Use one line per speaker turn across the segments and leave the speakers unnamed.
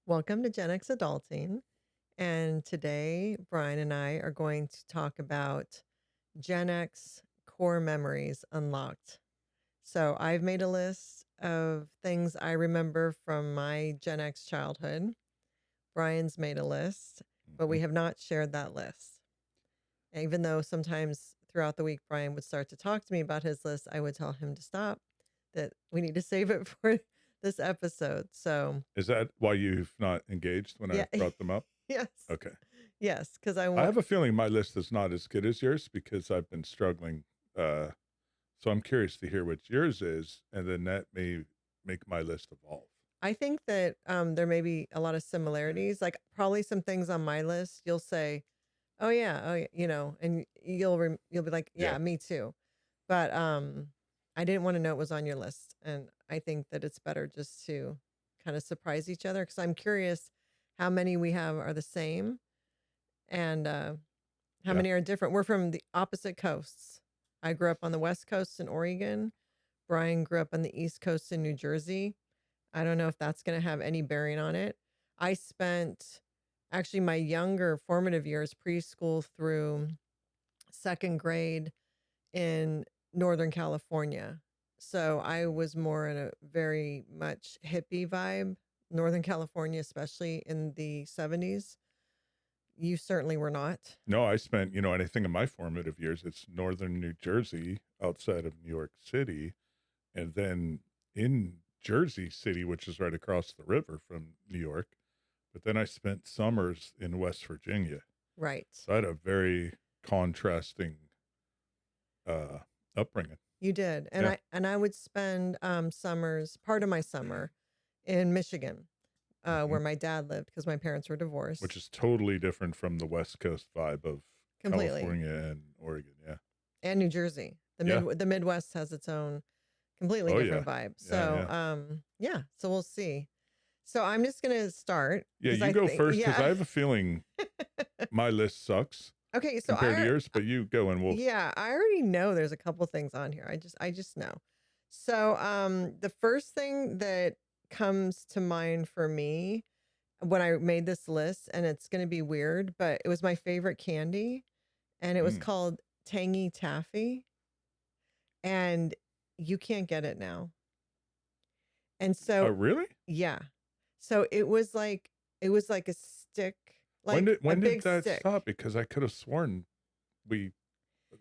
Welcome to GenXAdulting. And today, Brian and I are going to talk about Gen X core memories unlocked. So I've made a list of things I remember from my Gen X childhood. Brian's made a list, but we
Mhm.
have not shared that list. Even though sometimes throughout the week, Brian would start to talk to me about his list, I would tell him to stop, that we need to save it for this episode. So,
Is that why you've not engaged when
yeah,
I've brought them up?
yes,
Okay.
yes, because I
I
want.
have a feeling my list is not as good as yours because I've been struggling. So I'm curious to hear what yours is, and then that may make my list evolve.
I think that there may be a lot of similarities. Like probably some things on my list, you'll say, oh yeah," and you'll be like,
Yeah.
"Yeah, me too." But I didn't want to know it was on your list, and I think that it's better just to kind of surprise each other because I'm curious how many we have are the same and how
Yeah.
many are different. We're from the opposite coasts. I grew up on the West Coast in Oregon. Brian grew up on the East Coast in New Jersey. I don't know if that's going to have any bearing on it. I spent actually my younger formative years, preschool through second grade in Northern California. So I was more in a very much hippie vibe, Northern California, especially in the 70s. You certainly were not.
No, I spent, and I think in my formative years, it's northern New Jersey outside of New York City, and then in Jersey City, which is right across the river from New York. But then I spent summers in West Virginia.
Right.
So I had a very contrasting upbringing.
You did. And
Yeah.
I would spend summers, part of my summer in Michigan,
Mhm.
where my dad lived because my parents were
Which
divorced
is totally different from the West Coast vibe of
completely.
California and Oregon. Yeah.
And New Jersey.
Yeah.
The Midwest has its own completely
Oh yeah.
different vibe.
Yeah.
So,
Yeah.
yeah, so we'll see. So I'm just going to start
Yeah.
because
You
I
go
think,
first because
yeah.
I have a feeling my list sucks
Okay, so
compared to yours, but you go and we'll.
yeah, I already know there's a couple things on here. I just know. So, the first thing that comes to mind for me when I made this list, and it's going to be weird, but it was my favorite candy, and it was
Mm.
called Tangy Taffy, and you can't get it now. And
Oh,
so,
really?
yeah. So it was like a stick,
When
like
did
a
when did
big
that
stick.
stop? Because I could have sworn we.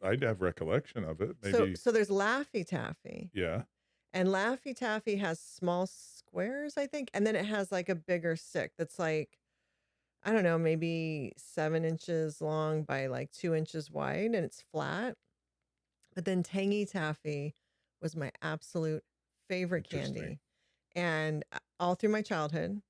I'd have recollection of it.
So
Maybe.
there's Laffy Taffy,
Yeah.
and Laffy Taffy has small squares, I think, and then it has like a bigger stick that's like, I don't know, maybe 7 inches long by like 2 inches wide, and it's flat. But then Tangy Taffy was my absolute favorite
Interesting.
candy. And all through my childhood,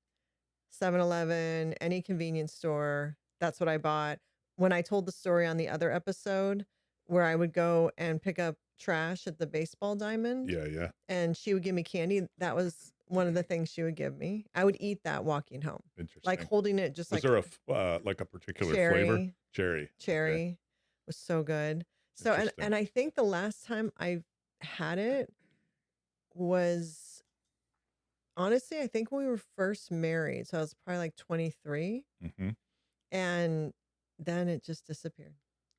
7-Eleven, any convenience store, that's what I bought. When I told the story on the other episode where I would go and pick up trash at the baseball diamond
Yeah. Yeah.
and she would give me candy, that was one of the things she would give me. I would eat that walking home, like
Interesting.
holding it just
Was
like
there like a particular flavor?
cherry.
Cherry. Okay.
Cherry was so good. So
Interesting.
and I think the last time I had it was honestly, I think when we were first married. So I was probably like 23
Hmm.
and then it just disappeared.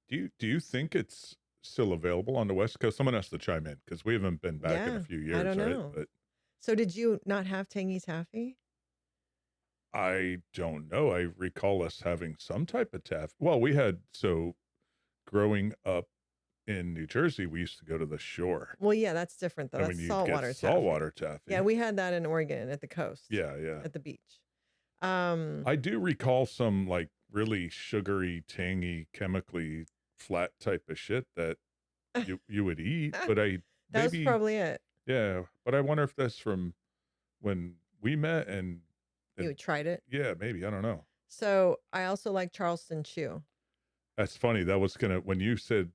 Do you think it's still available on the West Coast? Someone has to chime in because we haven't been back in a
Yeah,
few
I
years,
don't
right?
know.
But
So did you not have Tangy Taffy?
I don't know. I recall us having some type of taffy. Well, we had growing up in New Jersey, we used to go to the shore.
Well, yeah, that's different though.
I mean,
That's
you'd get
saltwater taffy.
saltwater
Yeah,
taffy.
we had that in Oregon at the coast,
Yeah, yeah.
at the beach. Um,
I do recall some like really sugary, tangy, chemically flat type of shit that you would eat, but I
that was
maybe
probably it.
yeah, but I wonder if that's from when we met
You
and
tried it.
yeah, maybe I don't know.
So I also like Charleston Chew,
That's funny. That was gonna when you said,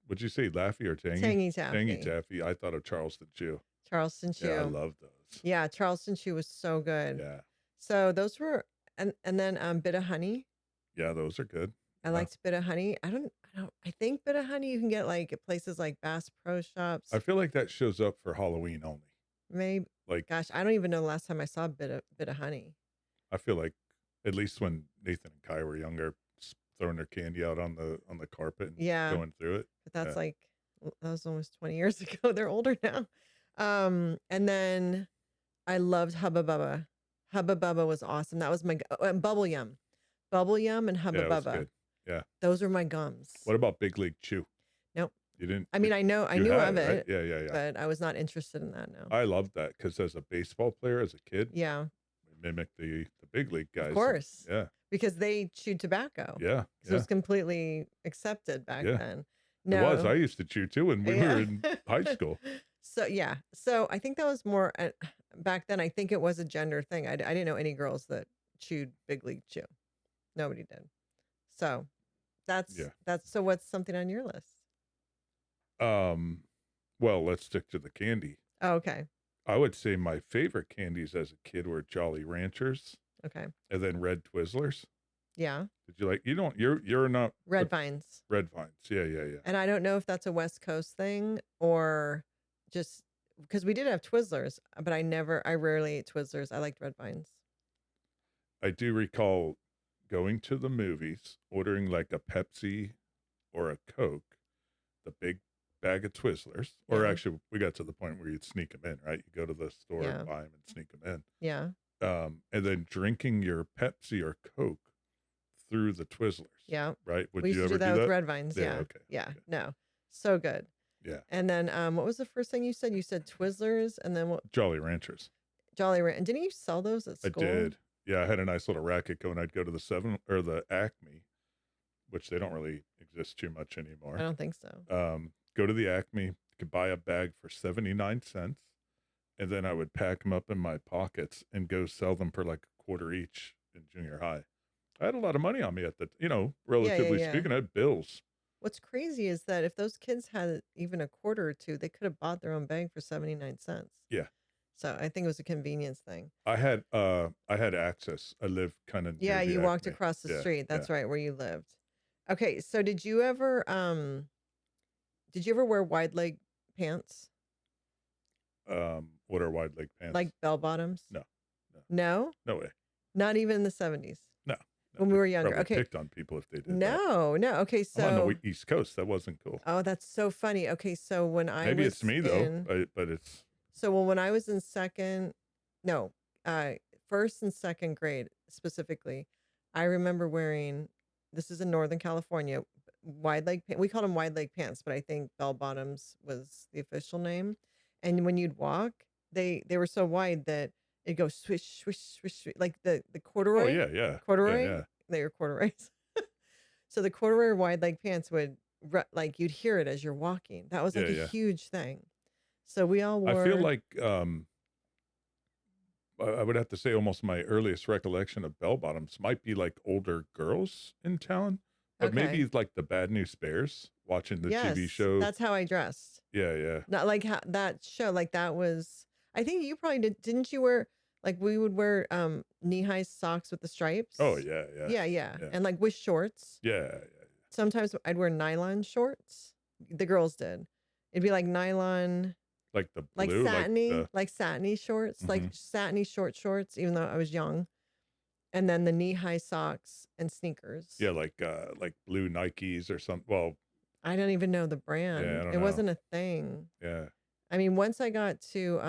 would you say Laffy or Tangy?
Tangy
Tangy
Taffy,
Taffy. I thought of Charleston Chew.
Charleston
Yeah, I
Chew.
love those.
Yeah, Charleston Chew was so good.
Yeah,
So those were, and then Bit of Honey.
yeah, those are good.
I
Yeah,
liked Bit of Honey. I think Bit of Honey you can get like at places like Bass Pro
I
Shops.
feel like that shows up for Halloween only.
Maybe,
Like
gosh, I don't even know the last time I saw Bit of Honey.
I feel like at least when Nathan and Kai were younger, throwing their candy out on the carpet and
Yeah,
going through it.
but that's
Yeah.
like that was almost 20 years ago. They're older now. And then I loved Hubba Bubba. Hubba Bubba was awesome. That was my and Bubble Yum. Bubble Yum and Hubba
Yeah, it was
Bubba.
good. Yeah.
Those were my gums.
What about Big League Chew?
Nope.
You didn't?
I mean, I knew
You
of
had right?
it,
Yeah.
but I was not interested in that. No.
I loved that because as a baseball player, as a kid,
Yeah,
we mimicked the big league guys.
of course.
Yeah.
Because they chewed tobacco.
Yeah.
So it was completely accepted back then.
It was. I used to chew too when we were in high school.
So yeah. So I think that was more back then. I think it was a gender thing. I didn't know any girls that chewed Big League Chew. Nobody did. So that's so what's something on your list?
Well, let's stick to the candy.
Oh, okay.
I would say my favorite candies as a kid were Jolly Ranchers.
Okay.
And then Red Twizzlers.
Yeah.
Did you like? You're not
Red Vines.
Red Vines. Yeah.
And I don't know if that's a West Coast thing or just because we did have Twizzlers, but I rarely ate Twizzlers. I liked Red Vines.
I do recall going to the movies, ordering like a Pepsi or a Coke, the big bag of Twizzlers, or actually we got to the point where you'd sneak them in, right? You go to the store and buy them and sneak them in.
Yeah.
And then drinking your Pepsi or Coke through the Twizzlers.
Yeah.
Right? Would
we
you
used
ever
to do that with Red Vines. Yeah.
Okay.
Yeah. Okay. No. So good.
Yeah.
And then what was the first thing you said? You said Twizzlers and then what?
Jolly Ranchers.
Jolly Rancher. And didn't you sell those at school?
I did. Yeah, I had a nice little racket going. I'd go to the Acme, which they don't really exist too much anymore.
I don't think so.
Go to the Acme, could buy a bag for 79 cents, and then I would pack them up in my pockets and go sell them for like a quarter each in junior high. I had a lot of money on me at the, relatively speaking, I had bills.
What's crazy is that if those kids had even a quarter or two, they could have bought their own bag for 79 cents.
Yeah.
So I think it was a convenience thing.
I had access. I lived kind of
near you walked across the street. That's right, where you lived. Okay, so did you ever wear wide leg pants?
What are wide leg pants?
Like bell bottoms? No?
No way.
Not even in the 70s.
No.
When we were younger. Okay.
Picked on people if they did.
No. Okay, so
I'm on the East Coast. That wasn't cool.
Oh, that's so funny. Okay, so when I
maybe
was
it's me though, but it's
when I was in first and second grade specifically, I remember wearing, this is in Northern California, wide leg, we called them wide leg pants, but I think bell bottoms was the official name. And when you'd walk, they were so wide that it'd go swish, swish, swish, swish, like the corduroy.
Oh, yeah.
Corduroy?
Yeah.
They were corduroys. So the corduroy wide leg pants would, like, you'd hear it as you're walking. That was like a huge thing. So we all wore.
I feel like I would have to say almost my earliest recollection of bell bottoms might be like older girls in town, but maybe like the Bad News Bears, watching the TV show.
That's how I dressed.
Yeah.
Not like that show, like that was, I think you probably didn't you wear, like we would wear knee-high socks with the stripes?
Oh, yeah.
Yeah. And like with shorts.
Yeah.
Sometimes I'd wear nylon shorts. The girls did. It'd be like nylon.
Like the blue,
like satiny shorts, like satiny shorts, even though I was young. And then the knee-high socks and sneakers.
Yeah, like blue Nikes or something. Well,
I don't even know the brand.
Yeah, I don't
it
know.
wasn't a thing.
Yeah.
I mean, once I got to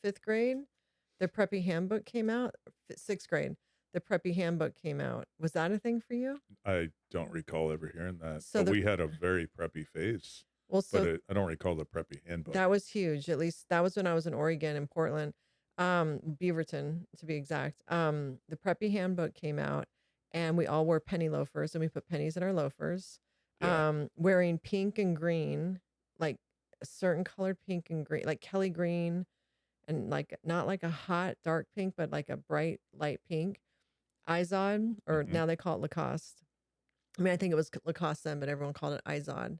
fifth grade, the Preppy Handbook came out. Sixth grade, the Preppy Handbook came out. Was that a thing for you?
I don't recall ever hearing that.
So
but we had a very preppy phase.
Well, so
but I don't recall the Preppy Handbook.
That was huge. At least that was when I was in Oregon, in Portland, Beaverton to be exact. The Preppy Handbook came out, and we all wore penny loafers, and we put pennies in our loafers.
Yeah.
Wearing pink and green, like a certain colored pink and green, like Kelly green, and like not like a hot dark pink, but like a bright light pink. Izod, or now they call it Lacoste. I mean, I think it was Lacoste then, but everyone called it Izod.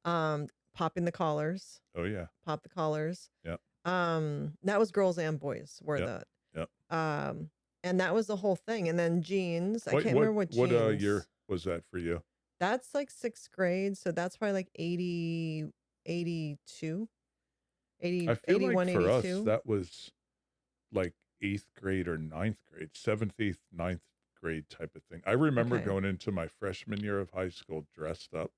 Popping the collars.
Oh yeah.
Pop the collars.
Yep.
That was girls and boys wore that.
Yep.
And that was the whole thing. And then jeans. I can't remember what jeans.
What year was that for you?
That's like sixth grade. So that's probably like 80, 82, 80,
I feel
81,
like for
82.
us, that was like 8th grade or ninth grade, 7th, 8th, ninth grade type of thing. I remember
Okay.
going into my freshman year of high school dressed up,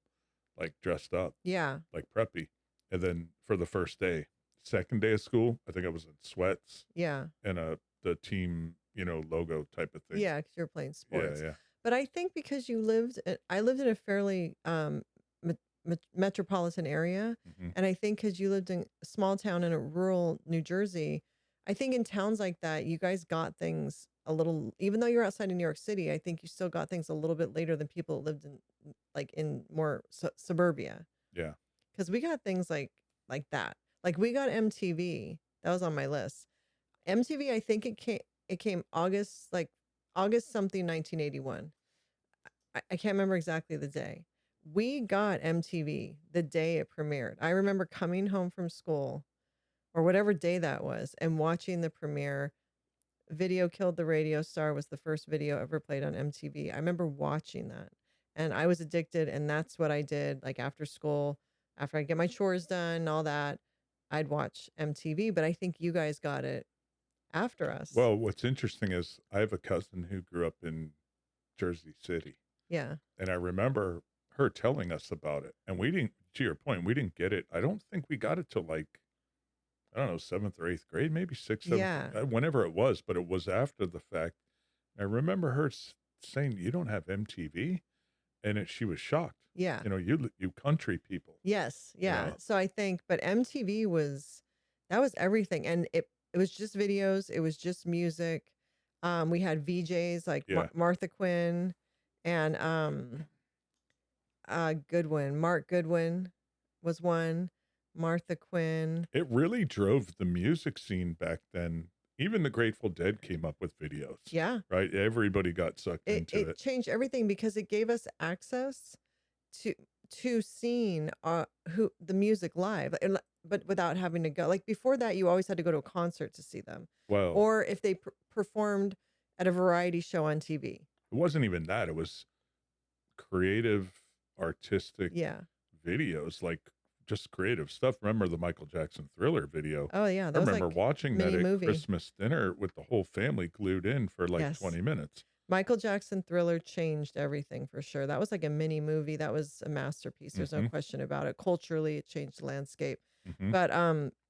Yeah.
like preppy. And then for the first day, second day of school, I think I was in sweats
Yeah.
and the team, logo type of thing.
Yeah, because you're playing
Yeah,
sports.
yeah.
But I think because I lived in a fairly metropolitan area,
Mhm.
and I think because you lived in a small town in a rural New Jersey, I think in towns like that, you guys got things a little, even though you're outside of New York City, I think you still got things a little bit later than people that lived in like in more suburbia.
Yeah.
Because we got things like that. Like we got MTV. That was on my list. MTV, I think it came August something 1981. I can't remember exactly the day. We got MTV the day it premiered. I remember coming home from school or whatever day that was and watching the premiere. Video Killed the Radio Star was the first video ever played on MTV. I remember watching that and I was addicted. And that's what I did like after school, after I get my chores done and all that. I'd watch MTV, but I think you guys got it after us.
Well, what's interesting is I have a cousin who grew up in Jersey City,
Yeah.
and I remember her telling us about it. And we didn't, to your point, we didn't get it. I don't think we got it till like, I don't know, 7th or 8th grade, maybe 6th, 7th,
Yeah.
whenever it was, but it was after the fact. I remember her saying, "You don't have MTV?" And she was shocked.
Yeah.
You country people,
Yes.
you
Yeah.
know?
So I think, but MTV that was everything. And it was just videos. It was just music. We had VJs like
Yeah.
Martha Quinn and Goodwin. Mark Goodwin was one. Martha Quinn.
It really drove the music scene back then. Even the Grateful Dead came up with videos,
Yeah.
right? Everybody got sucked into
It
it.
changed everything because it gave us access to seeing who the music live but without having to go. Like before that you always had to go to a concert to see them
Well,
or if they performed at a variety show on TV.
it wasn't even that. It was creative, artistic
Yeah.
videos, like just creative stuff. Remember the Michael Jackson Thriller video?
Oh yeah,
I
that was
remember
like
watching that
mini
at
movie.
Christmas dinner with the whole family glued in for like
Yes.
20 minutes.
Michael Jackson Thriller changed everything for sure. That was like a mini movie. That was a masterpiece. There's no
Mhm.
question about it. Culturally, it changed the landscape.
Mhm.
But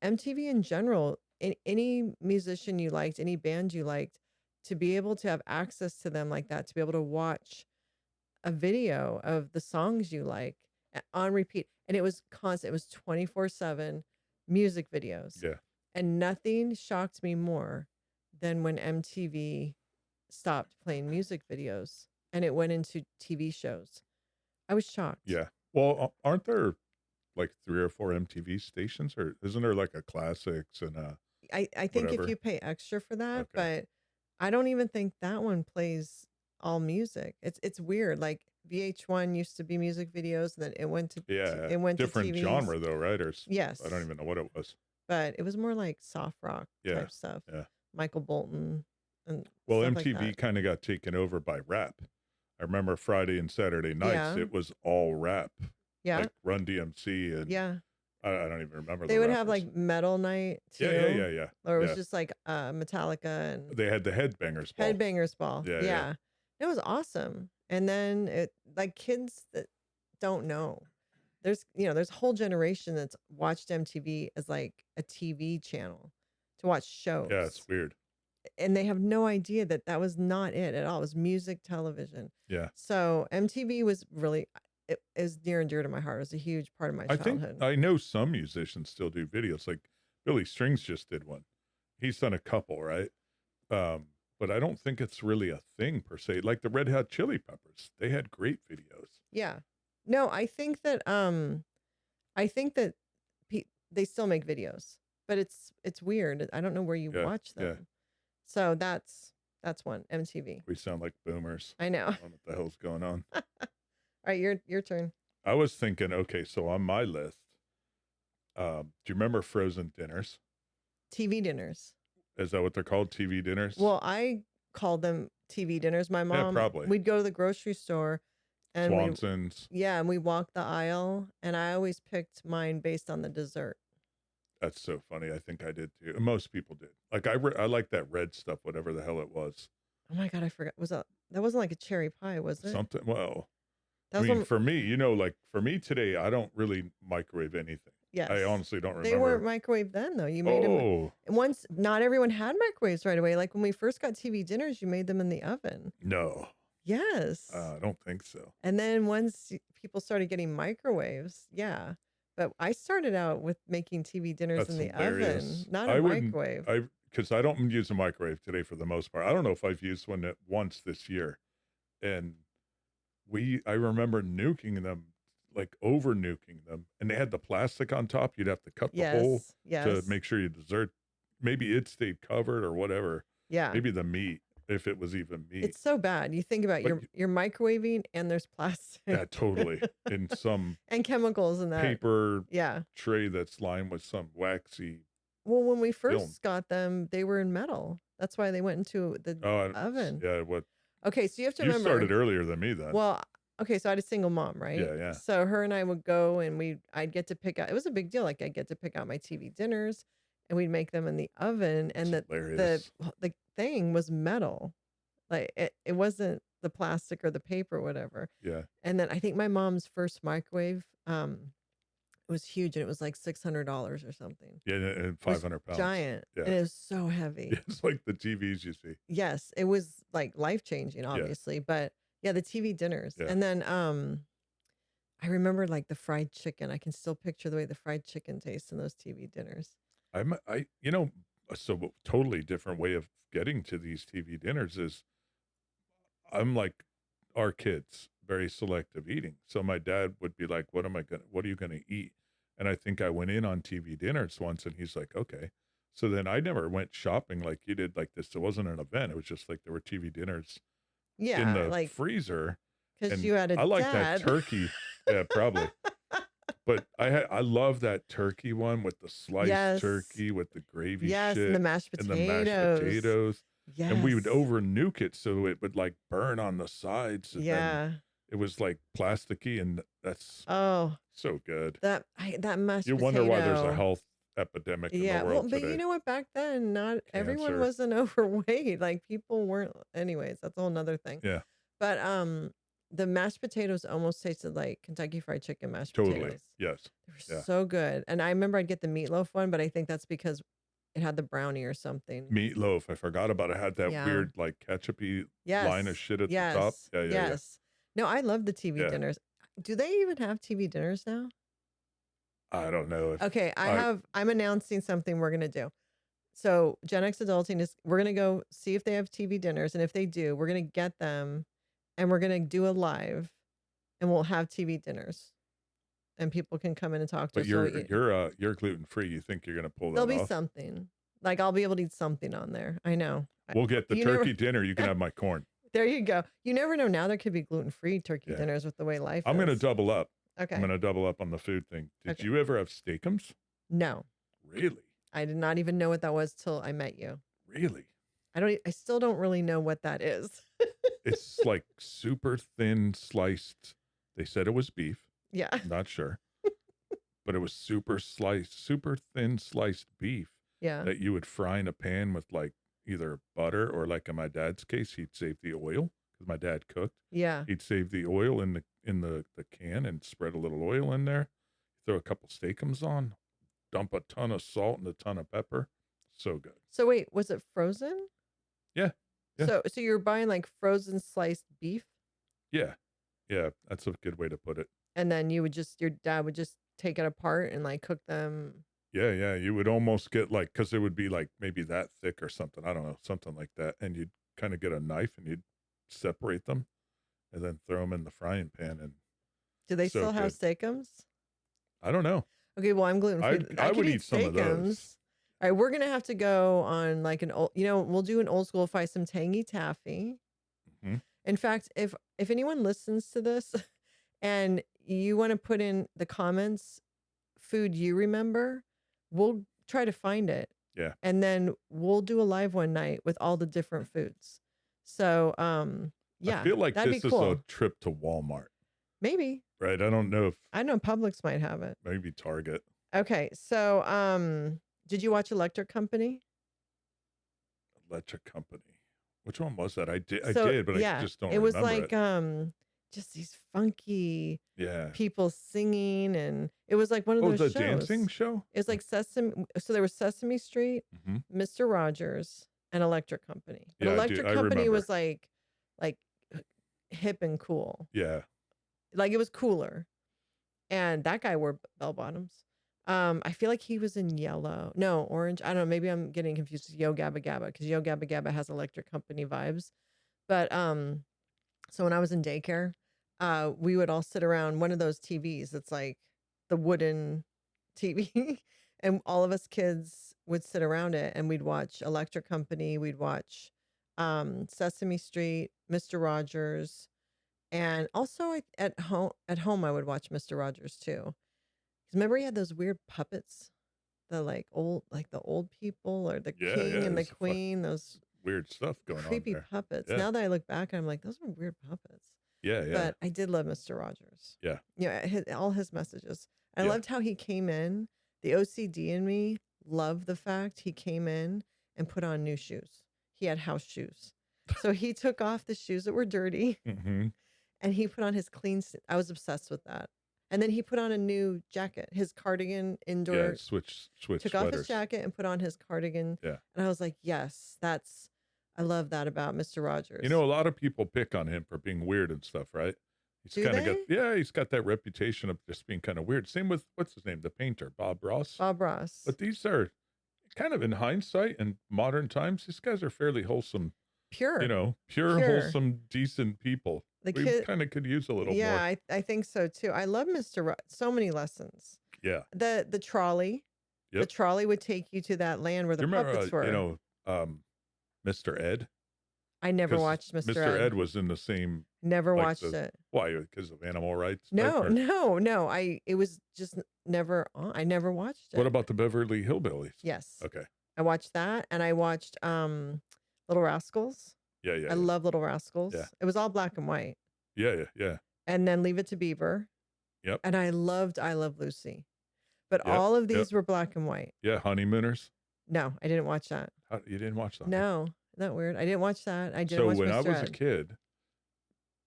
MTV in general, any musician you liked, any band you liked, to be able to have access to them like that, to be able to watch a video of the songs you like on repeat. And it was constant. It was 24/7 music videos.
Yeah.
And nothing shocked me more than when MTV stopped playing music videos and it went into TV shows. I was shocked.
Yeah. Well, aren't there like 3 or 4 MTV stations, or isn't there like a classics and a
I think if
whatever?
you pay extra for that,
Okay.
but I don't even think that one plays all music. It's weird. Like VH1 used to be music videos, and then it went to
Yeah.
it went to
Different
TVs.
genre though, right? I don't
Yes,
even know what it was.
but it was more like soft rock
Yeah.
type stuff.
Yeah.
Michael Bolton and
Well,
stuff like
MTV
that.
kind of got taken over by rap. I remember Friday and Saturday nights,
Yeah,
it was all rap,
yeah,
like Run DMC, and
yeah.
I don't even remember
They
the
would have
rappers.
like metal night
Yeah, yeah,
too,
yeah, yeah,
or it was
yeah.
just like Metallica and
They had the Headbangers Ball.
Headbangers Ball.
Yeah, yeah.
Yeah. It was awesome. And then it like kids that don't know. There's a whole generation that's watched MTV as like a TV channel to watch
Yeah, it's
shows.
weird.
And they have no idea that that was not it at all. It was music television.
Yeah.
So MTV was really it is near and dear to my heart. It was a huge part of my
I think
childhood.
I know some musicians still do videos, like Billy Strings just did one. He's done a couple, right? But I don't think it's really a thing per se. Like the Red Hot Chili Peppers, they had great videos.
Yeah. No, I think that they still make videos, but it's weird. I don't know where you
Yeah,
watch
yeah.
them. So that's one MTV.
We sound like boomers.
I know.
I don't know what the hell's going on.
All right, your turn.
I was thinking, okay, so on my list, do you remember frozen dinners?
TV dinners.
Is that what they're called? TV dinners?
Well, I called them TV dinners. My
Yeah,
mom,
probably.
we'd go to the grocery store and
Swanson's.
and we walked the aisle and I always picked mine based on the dessert.
That's so funny. I think I did too. And most people did. Like I like that red stuff, whatever the hell it was.
Oh my God, I forgot. That wasn't like a cherry pie, was it?
Something. Well,
That
I
was
mean,
one.
for me, like for me today, I don't really microwave anything. I
Yes.
honestly don't
They weren't
remember.
microwaved then, though. You made them
Oh
once. Not everyone had microwaves right away. Like when we first got TV dinners, you made them in the oven.
no,
Yes.
I don't think so.
And then once people started getting microwaves, yeah. But I started out with making TV dinners
That's
in the
hilarious.
oven, not
I
a
wouldn't.
microwave.
Because I don't use a microwave today for the most part. I don't know if I've used one once this year, and I remember nuking them, like over nuking them, and they had the plastic on top. You'd have to cut the hole
Yes.
to
Yes.
make sure you dessert. Maybe it stayed covered or whatever.
Yeah.
Maybe the meat, if it was even meat.
It's so bad. You think about
But
you're microwaving and there's plastic.
yeah, totally. In some
and chemicals in that.
paper
Yeah.
tray that's lined with some waxy.
Well, when we first
film.
got them, they were in metal. That's why they went into the oven.
Yeah, what
Okay, so you have to
you
remember.
started earlier than me then.
Well, okay, so I had a single mom, right?
Yeah, yeah.
So her and I would go and I'd get to pick out, it was a big deal. Like I'd get to pick out my TV dinners and we'd make them in the oven. And
That's hilarious.
the thing was metal. Like it wasn't the plastic or the paper or whatever.
Yeah.
And then I think my mom's first microwave, it was huge and it was like $600 or something.
Yeah, and
It was
500 pounds.
giant.
Yeah.
And it was so heavy.
It's like the TVs you see.
Yes, it was like life changing, obviously. But yeah, the TV dinners.
Yeah.
And then I remember like the fried chicken. I can still picture the way the fried chicken tastes in those TV dinners.
So totally different way of getting to these TV dinners is I'm like our kids, very selective eating. So my dad would be like, what are you gonna eat? And I think I went in on TV dinners once and he's like, okay. So then I never went shopping like you did like this. It wasn't an event. It was just like there were TV dinners in
Yeah,
the
like
freezer.
because
And
you had a
I like
dad.
that turkey. Yeah, probably. But I love that turkey one with the sliced
Yes.
turkey with the gravy
Yes,
shit
and the mashed
and
potatoes.
the mashed potatoes.
Yes.
And we would over nuke it so it would like burn on the sides. And then
Yeah.
it was like plasticky, and that's
Oh,
so good.
that mashed
You
potato.
wonder why there's a health epidemic in
Yeah,
the
well,
world
but
today.
you know what? Back then, not everyone
Cancer.
wasn't overweight. Like people weren't. Anyways, that's a whole nother thing.
Yeah,
But the mashed potatoes almost tasted like Kentucky Fried Chicken mashed
totally.
potatoes.
Yes.
They were
Yeah.
so good. And I remember I'd get the meatloaf one, but I think that's because it had the brownie or something.
Meatloaf. I forgot about it. Had that
Yeah.
weird like ketchupy
Yes.
line of shit at
yes.
the top. Yeah.
Yes. No, I love the TV
Yeah.
dinners. Do they even have TV dinners now?
I don't know if
Okay, I'm announcing something we're gonna do. So GenXAdulting is we're gonna go see if they have TV dinners, and if they do, we're gonna get them and we're gonna do a live and we'll have TV dinners. And people can come in and talk to
but
us.
you're gluten free. You think you're gonna pull that
There'll be
off?
something. Like I'll be able to eat something on there. I know.
We'll get the
You never-
turkey dinner. You can have my corn.
There you go. You never know. Now there could be gluten-free turkey
Yeah.
dinners with the way life
I'm
is.
gonna double up.
Okay.
I'm gonna double up on the food thing. Did
Okay.
you ever have Steak-Umms?
No.
Really?
I did not even know what that was till I met you.
Really?
I still don't really know what that is.
It's like super thin sliced. They said it was beef.
Yeah.
I'm not sure. But it was super thin sliced beef
Yeah.
that you would fry in a pan with like either butter or like in my dad's case, he'd save the oil because my dad cooked.
Yeah.
He'd save the oil in the can and spread a little oil in there. Throw a couple Steak-Umms on, dump a ton of salt and a ton of pepper. So good.
So wait, was it frozen?
Yeah. Yeah.
So you're buying like frozen sliced beef,
Yeah. Yeah. That's a good way to put it.
and then your dad would just take it apart and like cook them.
Yeah. Yeah. You would almost get like, because it would be like maybe that thick or something. I don't know, something like that. And you'd kind of get a knife and you'd separate them and then throw them in the frying pan. And
Do they
So
still have
good.
Steak-Umms?
I don't know.
Okay, well I'm gluten free.
I
can
would eat some of those.
Steak-Umms. All right, we're gonna have to go on like an old. We'll do an old school. Find some tangy taffy.
Mhm.
In fact, if anyone listens to this, and you want to put in the comments, food you remember, we'll try to find it.
Yeah.
And then we'll do a live one night with all the different foods. So, yeah,
I feel like
that'd
this
be
is
cool.
a trip to Walmart,
Maybe
right? I don't know if
I know Publix might have it.
maybe Target.
Okay, so did you watch Electric Company?
Electric Company. Which one was that? I
So
did, but I
yeah,
just don't
it was
remember it.
like just these funky
Yeah.
people singing, and it was like one of
Oh,
those
the dancing
shows.
show?
It was like Sesame, so there was Sesame Street,
Mhm.
Mr. Rogers, and Electric Company. But
Yeah,
Electric
I
Company
remember.
was like hip and cool.
Yeah.
Like it was cooler. And that guy wore bell bottoms. I feel like he was in yellow. No, orange. I don't know. Maybe I'm getting confused with Yo Gabba Gabba because Yo Gabba Gabba has Electric Company vibes. But so when I was in daycare, we would all sit around one of those TVs. It's like the wooden TV, and all of us kids would sit around it, and we'd watch Electric Company. We'd watch Sesame Street, Mr. Rogers, and also at home I would watch Mr. Rogers too. 'Cause remember he had those weird puppets, the old people or the
Yeah,
king
yeah,
and the
there's a
queen, those
weird stuff going on
creepy
there.
puppets.
Yeah.
Now that I look back, I'm like, those were weird puppets.
Yeah, yeah.
But I did love Mr. Rogers.
Yeah.
Yeah, all his messages. I
Yeah.
loved how he came in. The OCD in me loved the fact he came in and put on new shoes. He had house shoes. So he took off the shoes that were dirty
Mhm.
and he put on his I was obsessed with that. And then he put on a new jacket, his cardigan
Yeah,
indoor,
switch
took off his
sweaters.
jacket and put on his cardigan.
Yeah.
And I was like, yes, I love that about Mr.
You
Rogers.
know, a lot of people pick on him for being weird and stuff, right? He's
Do
kinda got
they?
he's got that reputation of just being kinda weird. Same with what's his name? The painter, Bob Ross?
Bob Ross.
But these are kind of in hindsight and modern times, these guys are fairly wholesome,
Pure.
pure,
Pure.
wholesome, decent people.
The
We
kid,
kinda could use a little
yeah,
more.
I think so too. I love so many lessons.
Yeah.
The trolley. The
Yep.
trolley would take you to that land where
Do
the
you remember,
puppets were.
Mr. Ed?
I never
'Cause
watched Mr.
Mr.
Ed.
Ed was in the same
Never
like
watched
the
it.
why? Because of animal rights type
No,
or
no. It was just never on. I never watched
what
it.
about the Beverly Hillbillies?
Yes.
Okay.
I watched that and I watched Little Rascals.
Yeah, yeah,
I
yeah.
love Little Rascals.
Yeah.
It was all black and white.
Yeah, yeah, yeah.
And then Leave It to Beaver.
Yep.
And I Love Lucy. But
Yep,
all of
yep.
these were black and white.
Yeah, Honeymooners.
No, I didn't watch that.
You didn't watch that?
No, isn't that weird? I didn't watch that. I didn't
So
watch
when I
Mr.
was a
Ed.
kid,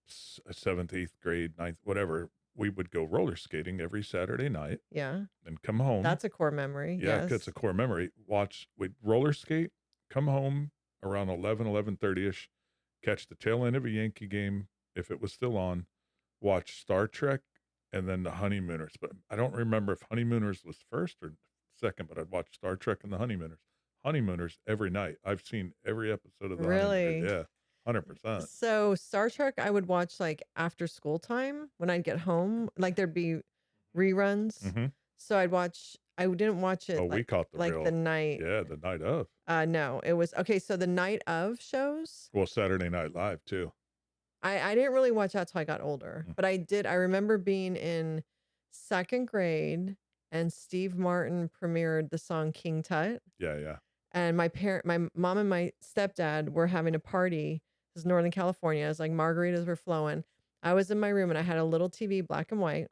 7th, 8th grade, 9th, whatever, we would go roller skating every Saturday night
Yeah.
and come home.
That's a core memory.
Yeah,
Yes.
it's a core memory. We'd roller skate, come home around 11:30ish, catch the tail end of a Yankee game if it was still on, watch Star Trek, and then the Honeymooners. But I don't remember if Honeymooners was first or second, but I'd watch Star Trek and the Honeymooners. Honeymooners every night. I've seen every episode of the
Really?
Honeymooners. Yeah, 100%.
So Star Trek, I would watch like after school time when I'd get home. Like there'd be reruns.
Mm-hmm.
So I didn't watch it
Oh, we caught the
like
real,
the night.
yeah, the night of.
No, it was okay. So the night of shows,
Well, Saturday Night Live too.
I didn't really watch that till I got older,
Mm.
but I remember being in second grade and Steve Martin premiered the song King Tut.
Yeah, yeah.
And my mom and my stepdad were having a party. This is Northern California. It was like margaritas were flowing. I was in my room and I had a little TV, black and white,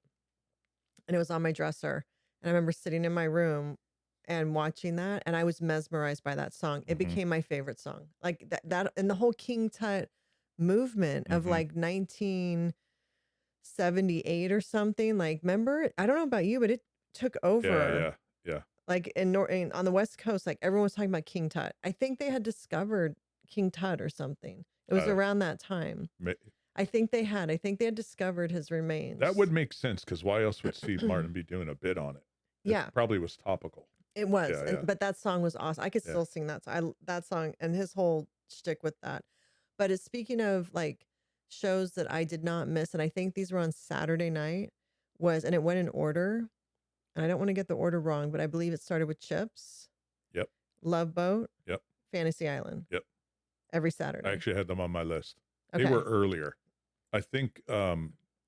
and it was on my dresser. And I remember sitting in my room and watching that, and I was mesmerized by that song. It
Mhm.
became my favorite song. Like that and the whole King Tut movement of
Mhm.
like 1978 or something. Like, remember? I don't know about you, but it took over.
Yeah, yeah.
Like on the West Coast, like everyone was talking about King Tut. I think they had discovered King Tut or something. It was
Uh,
around that time.
Ma-
I think they had discovered his remains.
That would make sense because why else would Steve Martin be doing a bit on it? It
Yeah,
probably was topical.
it was.
Yeah, yeah.
But that song was awesome. I could
Yeah.
still sing that song. That song and his whole shtick with that. But it's speaking of like shows that I did not miss, and I think these were on Saturday night, and it went in order. And I don't want to get the order wrong, but I believe it started with Chips,
Yep,
Love Boat,
yep,
Fantasy Island.
yep.
Every
I
Saturday.
actually had them on my list.
Okay.
They were earlier. I think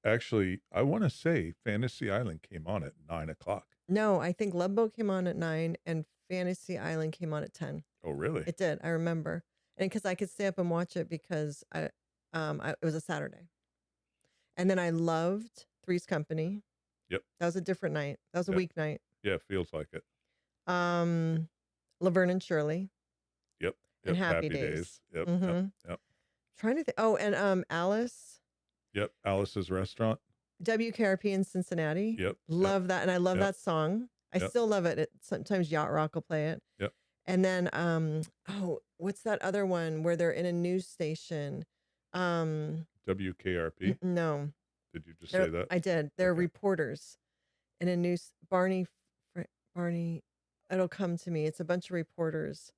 actually I want to say Fantasy Island came on at 9 o'clock.
No, I think Love Boat came on at 9 and Fantasy Island came on at 10.
Oh, really?
It did. I remember. And because I could stay up and watch it because it was a Saturday. And then I loved Three's Company.
Yep.
That was a different night. That was a
Yep.
weeknight.
Yeah, it feels like it.
Um, Laverne and Shirley
Yep.
and
Yep.
Happy
Happy
Days.
Days. Yep. Yep.
Mm-hmm.
Yep.
Trying to think. Oh, and Alice,
Yep. Alice's Restaurant.
WKRP in Cincinnati.
Yep. Yep.
Love that, and I love
Yep.
that song. I
Yep.
still love it. Sometimes Yacht Rock will play it.
Yep.
And then, oh, what's that other one where they're in a news station?
WKRP.
No,
Did you just say that?
I did. They're
Okay.
reporters in a news. Barney. It'll come to me. It's a bunch of reporters.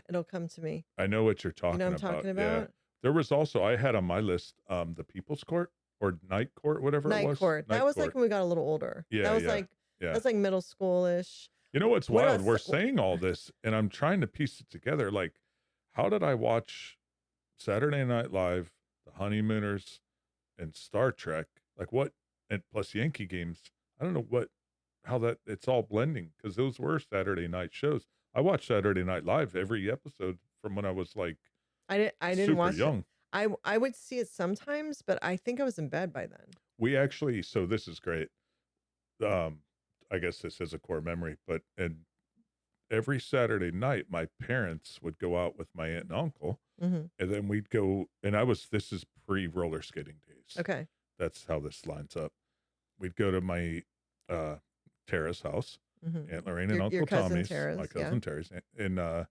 It'll come to me.
I know what you're
You
talking
know what I'm
about.
talking
Yeah.
about?
There was also, I had on my list, the People's Court or Night Court, whatever it
Night
was.
Court. That
Night
was
Court.
like when we got a little older.
Yeah.
That was
Yeah.
like
Yeah.
that's like middle schoolish.
You know what's
What
wild?
about
We're saying all this, and I'm trying to piece it together. Like, how did I watch Saturday Night Live, The Honeymooners, and Star Trek? Like, what? And plus Yankee games. I don't know how that it's all blending, because those were Saturday night shows. I watched Saturday Night Live every episode from when I was like
I didn't
super
watch it.
young.
I would see it sometimes, but I think I was in bed by then.
We actually, so this is great. I guess this is a core memory, but and every Saturday night, my parents would go out with my aunt and uncle,
Mm-hmm.
and then we'd go, and this is pre-roller skating days.
Okay.
That's how this lines up. We'd go to my Tara's house,
Mm-hmm.
Aunt Lorraine and
Your
Uncle
cousin
Tommy's,
Tara's,
my
yeah.
cousin Terry's, and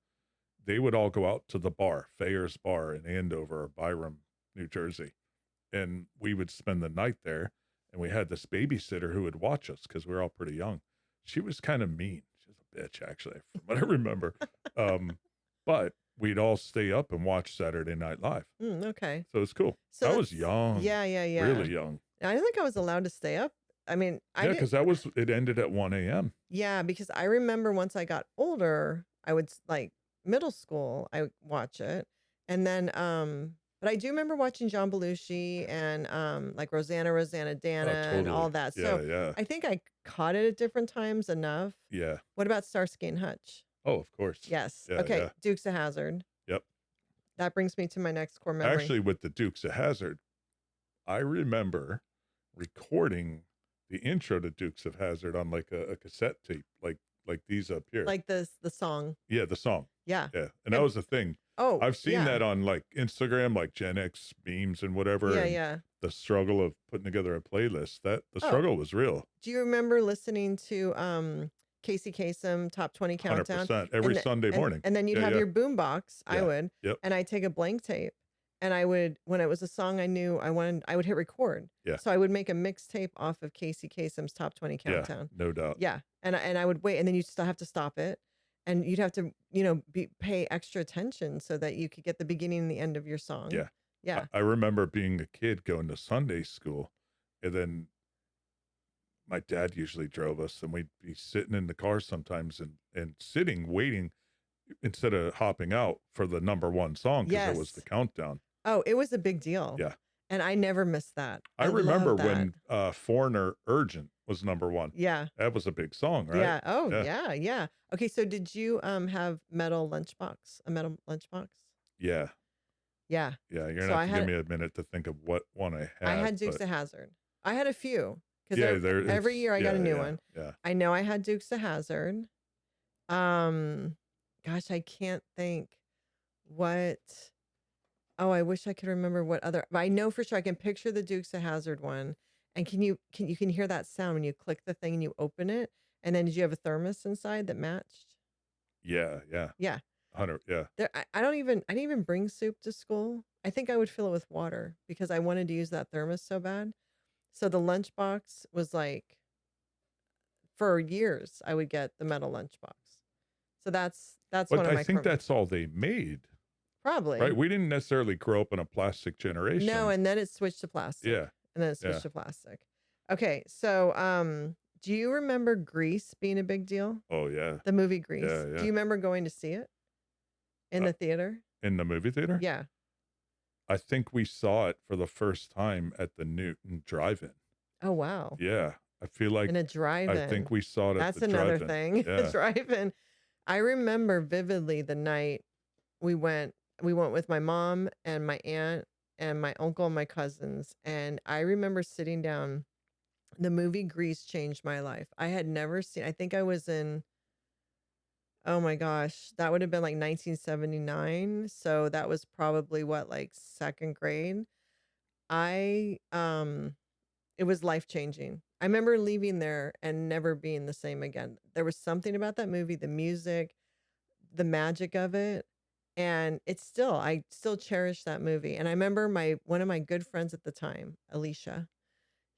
they would all go out to the bar, Thayer's Bar in Andover or Byram, New Jersey. And we would spend the night there. And we had this babysitter who would watch us because we were all pretty young. She was kind of mean. She was a bitch, actually, from what I remember. But we'd all stay up and watch Saturday Night Live.
Okay.
So it's cool.
So
I was young.
Yeah.
Really young.
I don't think I was allowed to stay up. I mean,
Yeah, because it ended at 1 a.m.
Yeah, because I remember once I got older, I would like middle school, I would watch it. And then but I do remember watching John Belushi and like Rosanna Dana and all that.
Yeah,
So
yeah.
I think I caught it at different times enough.
Yeah.
What about Starsky and Hutch?
Oh, of course.
Yes.
Yeah,
Okay.
yeah.
Dukes of Hazzard.
Yep.
That brings me to my next core memory.
Actually, with the Dukes of Hazzard, I remember recording the intro to Dukes of Hazzard on like a cassette tape, like these up here.
Like the song.
Yeah, the song.
Yeah.
Yeah. And that was the thing.
Oh,
I've seen
yeah.
that on like Instagram, like GenX memes and whatever.
Yeah,
and
yeah.
the struggle of putting together a playlist, the
Oh.
struggle was real.
Do you remember listening to Casey Kasem Top 20 Countdown?
100%. Every Sunday morning.
And then you'd
Yeah,
have
yeah.
your boom box. I
Yeah.
would.
Yep.
And I'd take a blank tape and I would, when it was a song I knew I wanted, I would hit record.
Yeah.
So I would make a mixtape off of Casey Kasem's Top 20 Countdown.
Yeah, no doubt.
Yeah. And I would wait, and then you'd still have to stop it. And you'd have to, pay extra attention so that you could get the beginning and the end of your song.
Yeah.
Yeah.
I remember being a kid going to Sunday school, and then my dad usually drove us, and we'd be sitting in the car sometimes and sitting, waiting instead of hopping out for the number one song because it was the
Yes.
countdown.
Oh, it was a big deal.
Yeah.
And I never missed that.
I remember
love
when
that.
Foreigner Urgent was number one.
Yeah.
That was a big song, right?
Yeah. Oh,
Yeah.
yeah. Okay, so did you have a metal lunchbox?
Yeah.
Yeah.
Yeah. You're
So
gonna
I
have to
had
give me a minute to think of what one I had.
I had Dukes
but
of Hazzard. I had a few because
yeah,
every year I got a new
yeah,
one.
Yeah.
I know I had Dukes of Hazzard. Gosh, I can't think what. Oh, I wish I could remember what other. But I know for sure I can picture the Dukes of Hazzard one. And can you hear that sound when you click the thing and you open it? And then did you have a thermos inside that matched?
Yeah. Yeah.
Yeah.
100. Yeah.
I didn't even bring soup to school. I think I would fill it with water because I wanted to use that thermos so bad. So the lunchbox was like, for years, I would get the metal lunchbox. So that's
But
one of my.
I think that's all they made,
probably
right? We didn't necessarily grow up in a plastic generation.
No, and then it switched to plastic.
Yeah.
And then it switched to plastic. Okay, so do you remember Grease being a big deal?
Oh yeah.
The movie Grease.
Yeah, yeah.
Do you remember going to see it in the theater?
In the movie theater?
Yeah.
I think we saw it for the first time at the Newton Drive-In.
Oh wow.
Yeah. I feel like
In a drive-in.
I think we saw it
That's
at the
another
drive-in.
thing.
Yeah.
Drive-in. I remember vividly the night we went with my mom and my aunt and my uncle and my cousins. And I remember sitting down The movie Grease changed my life. I had never seen, I think I was in, oh my gosh, that would have been like 1979. So that was probably what, like second grade. I, it was life changing. I remember leaving there and never being the same again. There was something about that movie, the music, the magic of it. And I still cherish that movie. And I remember one of my good friends at the time, Alicia,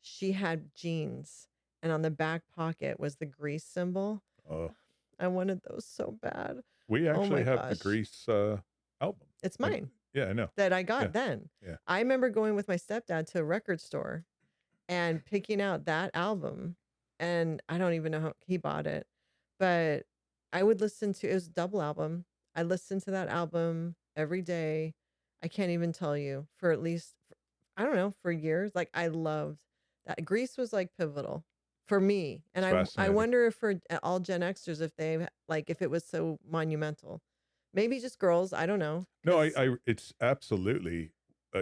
she had jeans and on the back pocket was the Grease symbol.
Oh,
I wanted those so bad.
we
Oh my
actually have the
gosh.
Grease album.
It's mine
Yeah, I know.
that I got
Yeah.
then.
Yeah.
I remember going with my stepdad to a record store and picking out that album. And I don't even know how he bought it, but I would listen to, it was a double album. I listened to that album every day. I can't even tell you, for at least, I don't know, for years. Like I loved that. Grease was like pivotal for me. And
It's
I
fascinating.
wonder if for all Gen Xers, if they like, if it was so monumental. Maybe just girls. I don't know.
No,
'cause
it's absolutely,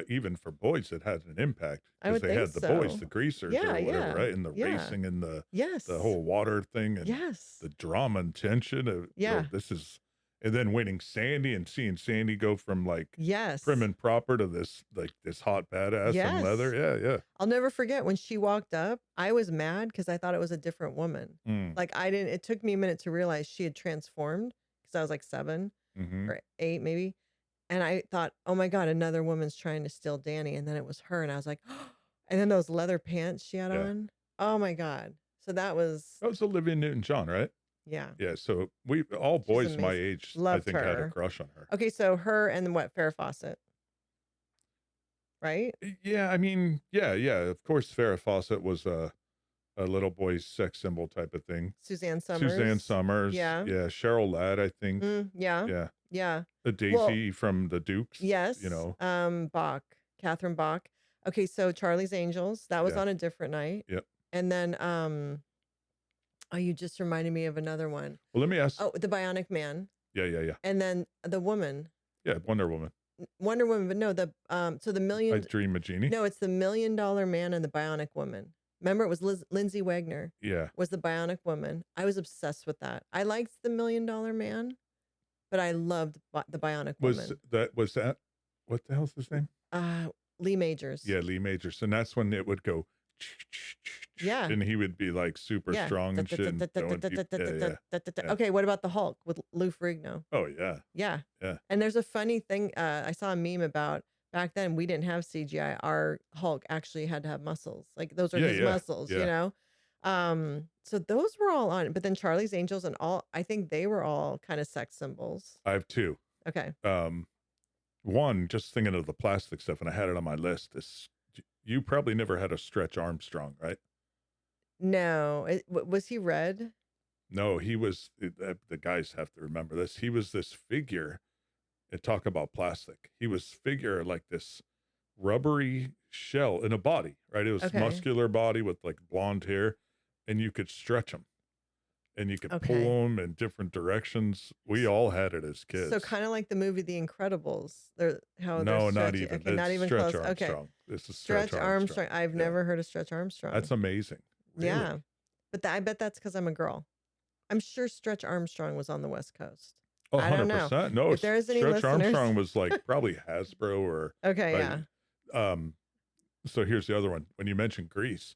even for boys, it had an impact
I
because
would
they
think
had the boys,
so.
the greasers
Yeah,
or whatever,
yeah,
right? And the
yeah.
racing and the
Yes.
whole water thing and
Yes.
the drama and tension of,
Yeah.
this is, and then winning Sandy and seeing Sandy go from like
Yes.
prim and proper to this, like this hot badass in leather.
Yes.
Yeah, yeah.
I'll never forget when she walked up. I was mad because I thought it was a different woman.
Mm.
Like it took me a minute to realize she had transformed because I was like 7
Mm-hmm.
or 8 maybe. And I thought, oh my God, another woman's trying to steal Danny. And then it was her. And I was like, and then those leather pants she had
Yeah.
on. Oh my God. So that was,
That was Olivia Newton-John, right?
yeah.
Yeah. So all boys my
amazing.
age,
Loved
I think, had a
her.
crush on her.
Okay. So her and what, Farrah Fawcett, right?
Yeah, I mean, yeah. Of course, Farrah Fawcett was a little boy's sex symbol type of thing.
Suzanne Summers.
Suzanne Summers.
Yeah.
Yeah. Cheryl Ladd, I think.
Yeah.
Yeah.
Yeah.
The Daisy from the Dukes.
Yes.
You know.
Catherine Bach. Okay, so Charlie's Angels. That was
Yeah.
on a different night.
Yep.
And then oh, you just reminded me of another one.
Well, let me ask.
Oh, the Bionic Man.
Yeah.
And then the woman.
Yeah, Wonder Woman.
Wonder Woman, but no, so the
I
million.
Dream of Genie.
No, it's the $1 Million Man and the Bionic Woman. Remember, it was Lindsay Wagner.
Yeah.
Was the Bionic Woman. I was obsessed with that. I liked the $1 Million Man, but I loved the Bionic Woman.
Was that what the hell's his name?
Lee Majors.
Yeah, Lee Majors. And that's when it would go.
Yeah.
And he would be like super strong and shit. And going deep. Yeah.
Okay, what about the Hulk with Lou Ferrigno?
Oh yeah.
Yeah.
Yeah.
And there's a funny thing. I saw a meme about back then we didn't have CGI. Our Hulk actually had to have muscles. Like those are his muscles, you know? So those were all on, but then Charlie's Angels and all, I think they were all kind of sex symbols.
I have 2.
Okay.
One, just thinking of the plastic stuff, and I had it on my list. You probably never had a Stretch Armstrong, right?
No. Was he red?
No, he was. The guys have to remember this. He was this figure. And talk about plastic. He was figure like this rubbery shell in a body, right? It was muscular body with like blonde hair, and you could stretch him, and you could pull them in different directions. We all had it as kids.
So kind of like the movie The Incredibles.
No, not even.
Okay, not even
Stretch
close.
Armstrong.
Okay.
This is
Stretch Armstrong. I've never heard of Stretch Armstrong.
That's amazing. Really?
Yeah. But I bet that's because I'm a girl. I'm sure Stretch Armstrong was on the West Coast.
Oh,
I don't
100%.
know.
No,
if there is any
Stretch
listeners...
Armstrong was like probably Hasbro or
okay,
like,
yeah.
So here's the other one. When you mentioned Grease,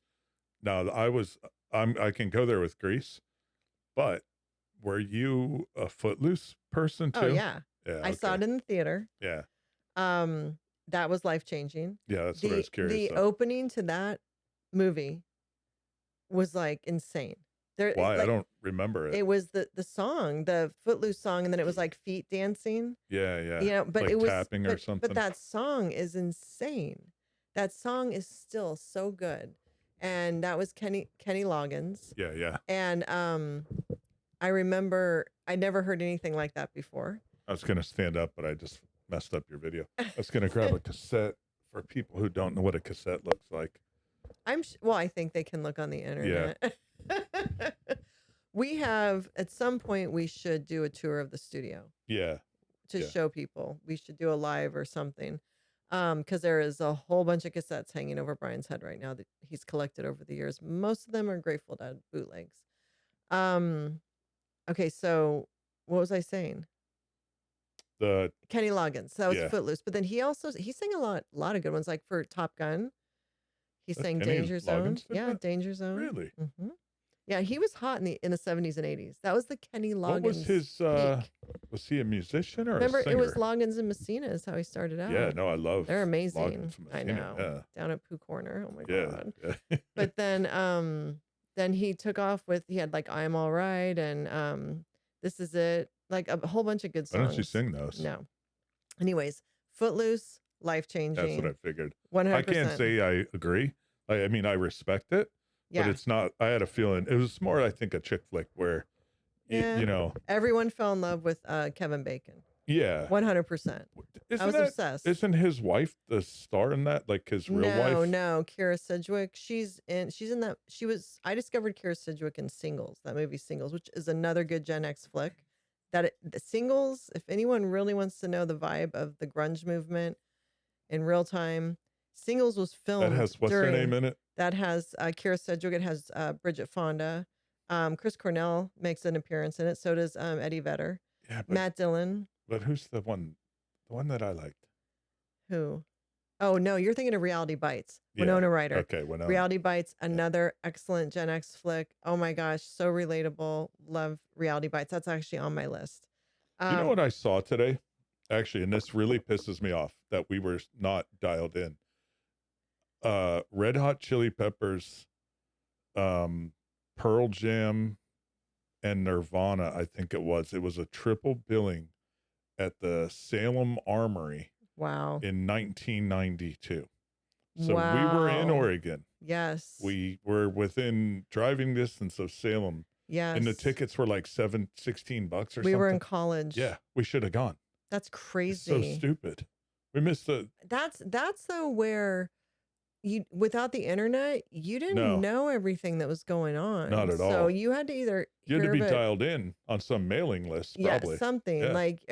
now I can go there with Grease, but were you a Footloose person too?
Oh yeah.
Yeah.
I saw it in the theater.
Yeah.
That was life changing.
Yeah, that's what I was curious.
The opening to that movie was like insane.
Why? I don't remember it.
It was the song, the Footloose song, and then it was like feet dancing.
Yeah.
You know, but
like
it was
tapping or something.
But that song is insane. That song is still so good. And that was Kenny Loggins.
Yeah.
And I remember I never heard anything like that before.
I was gonna stand up, but I just messed up your video. I was gonna grab a cassette for people who don't know what a cassette looks like.
Well, I think they can look on the internet. Yeah. We have, at some point, we should do a tour of the studio.
Yeah.
To show people. We should do a live or something. Because there is a whole bunch of cassettes hanging over Brian's head right now that he's collected over the years. Most of them are Grateful Dead bootlegs. Okay, so what was I saying?
The
Kenny Loggins. So that was
Yeah.
Footloose. But then he sang a lot of good ones, like for Top Gun. He sang
Kenny
Danger Zone.
Loggins did
Yeah,
that?
Danger Zone.
Really?
Hmm. Yeah, he was hot in the 70s and 80s. That was the Kenny Loggins.
What was his
peak.
was he a musician or
Remember,
a singer?
it was Loggins and Messina is how he started out.
Yeah, no, I love
They're amazing.
Loggins and
I
Messina,
know.
yeah.
Down at Pooh Corner. Oh my
Yeah,
god.
yeah.
But then he took off with he had like I'm All Right and This Is It, like a whole bunch of good
Why
songs.
don't you sing those?
No. Anyways, Footloose, life changing.
That's what I figured.
100%.
I can't say I agree. I mean, I respect it,
Yeah.
but it's not. I had a feeling it was more, I think, a chick flick where,
Yeah.
you know,
Everyone fell in love with Kevin Bacon.
yeah.
100%. I was obsessed.
Isn't his wife the star in that? Like his real wife?
No, Kira Sedgwick. She's in that. I discovered Kira Sedgwick in Singles, that movie Singles, which is another good Gen X flick. The Singles, if anyone really wants to know the vibe of the grunge movement in real time, Singles was filmed.
That has what's her name in it?
That has Kira Sedgwick. It has Bridget Fonda. Chris Cornell makes an appearance in it. So does Eddie Vedder.
Yeah,
Matt Dillon.
But who's the one? The one that I liked.
Who? Oh no, you're thinking of Reality Bites.
Yeah,
Winona Ryder.
Okay, Winona.
Reality Bites, another excellent Gen X flick. Oh my gosh, so relatable. Love Reality Bites. That's actually on my list.
You know what I saw today? Actually, and this really pisses me off that we were not dialed in. Red Hot Chili Peppers, Pearl Jam, and Nirvana, I think it was. It was a triple billing at the Salem Armory.
Wow.
In 1992. So we were in Oregon.
Yes.
We were within driving distance of Salem.
Yes.
And the tickets were like $16 or something.
We were in college.
Yeah, we should have gone.
That's crazy.
It's so stupid. We missed the.
That's though where you without the internet, you didn't know everything that was going on.
Not at all.
So you had to either
You had to be dialed in on some mailing list, probably.
Yeah, something like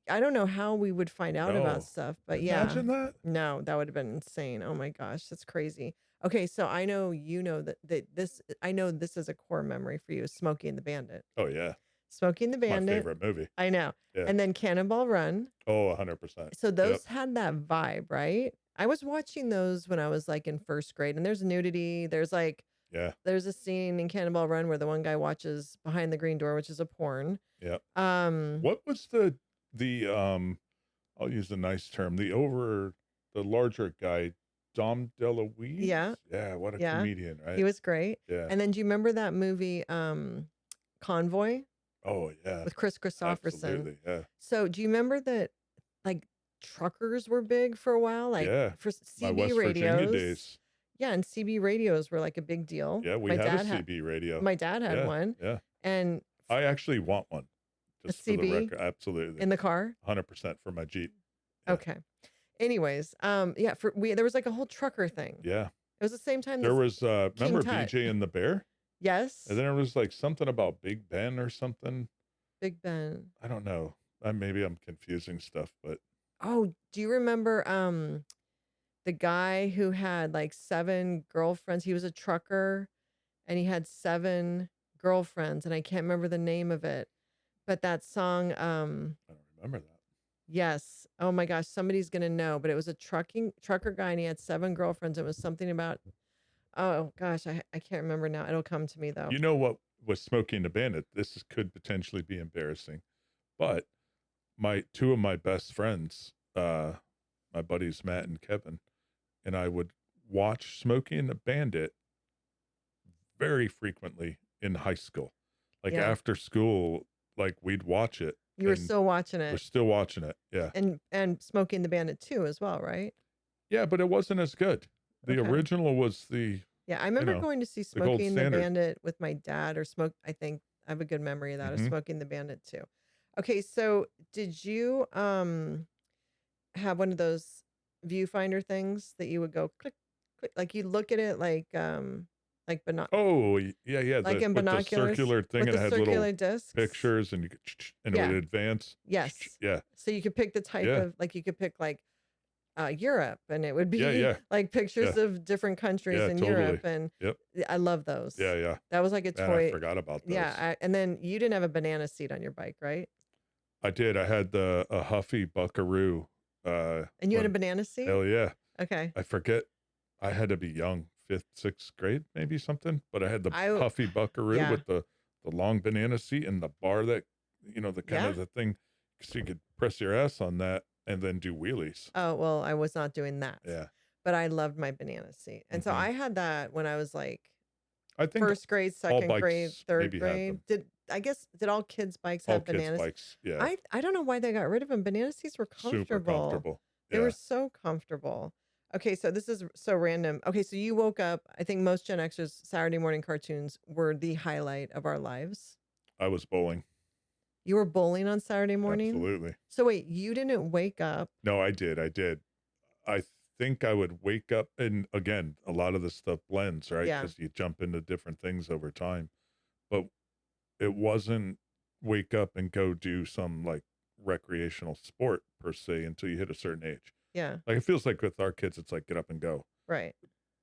I don't know how we would find out about stuff, but
Imagine that.
No, that would have been insane. Oh my gosh, that's crazy. Okay, so I know you know that this. I know this is a core memory for you. Smokey and the Bandit.
Oh yeah.
Smokey and the Bandit.
My favorite movie.
I know.
Yeah.
And then Cannonball Run.
Oh, 100%.
So those had that vibe, right? I was watching those when I was like in first grade, and there's nudity. There's like, there's a scene in Cannonball Run where the one guy watches Behind the Green Door, which is a porn.
Yeah. What was the I'll use a nice term, the larger guy, Dom DeLuise?
Yeah.
Yeah, what a comedian, right?
He was great.
Yeah.
And then do you remember that movie Convoy?
Oh, yeah.
With Chris Christopherson.
Absolutely, yeah.
So do you remember that like truckers were big for a while? Like for CB
my West
radios.
Virginia days.
Yeah, and CB radios were like a big deal.
Yeah, we had a CB radio.
My dad had one.
Yeah.
And
I actually want one. Just
a CB?
for the record. Absolutely.
In the car?
100% for my Jeep.
Yeah. Okay. Anyways, there was like a whole trucker thing.
Yeah.
It was the same time
there was remember
Tut.
BJ and the Bear?
Yes.
And then there was like something about Big Ben or something.
Big Ben.
I don't know. Maybe I'm confusing stuff, but
oh, do you remember the guy who had like 7 girlfriends? He was a trucker and he had 7 girlfriends, and I can't remember the name of it. But that song,
I don't remember that.
Yes. Oh my gosh, somebody's gonna know. But it was a trucker guy, and he had 7 girlfriends. It was something about. Oh gosh, I can't remember now. It'll come to me though.
You know what was Smokey and the Bandit? This could potentially be embarrassing, but two of my best friends, my buddies Matt and Kevin, and I would watch Smokey and the Bandit very frequently in high school. Like after school, like we'd watch it.
You were still watching it.
We're still watching it. Yeah.
And Smokey and the Bandit too as well, right?
Yeah, but it wasn't as good. The original was the
I remember going to see Smokey and the Bandit with my dad, or I think I have a good memory of that, of Smokey and the Bandit too. Okay, so did you have one of those viewfinder things that you would go click click, like you look at it like binoculars?
Oh yeah,
like in
with the
binoculars,
circular thing,
with
and it
the
had
circular
little
discs,
pictures, and you could and it would advance.
Yes.
Yeah.
So you could pick the type of, like you could pick like Europe, and it would
Yeah,
be
yeah,
like
yeah,
pictures of different countries
yeah,
in Europe,
totally.
and
Yep.
I love those.
Yeah, yeah.
That was like a
Man, I
toy.
forgot about
Yeah,
those.
and then you didn't have a banana seat on your bike, right?
I did. I had a Huffy Buckaroo.
And you had a
When
banana seat?
hell yeah.
Okay.
I forget. I had to be young, 5th, 6th grade, maybe something. But I had the
I
Huffy Buckaroo
yeah.
with the long banana seat and the bar that the kind
Yeah.
of the thing, so you could press your ass on that and then do wheelies.
Oh, well, I was not doing that.
Yeah.
But I loved my banana seat. And so
hmm
I had that when I was like
I think
first grade,
all
second grade,
bikes
third
maybe had
grade.
them.
Did all kids' bikes
All
have
kids'
bananas?
bikes. Yeah.
I don't know why they got rid of them. Banana seats were
Super
comfortable.
comfortable.
They were
Yeah.
so comfortable. Okay, so this is so random. Okay, so you woke up. I think most Gen Xers Saturday morning cartoons were the highlight of our lives.
I was bowling.
You were bowling on Saturday morning?
Absolutely.
So wait, you didn't wake up.
No, I did. I did. I think I would wake up, and again, a lot of the stuff blends, right?
Yeah.
Because you jump into different things over time. But it wasn't wake up and go do some like recreational sport per se until you hit a certain age.
Yeah.
Like it feels like with our kids, it's like get up and go.
Right.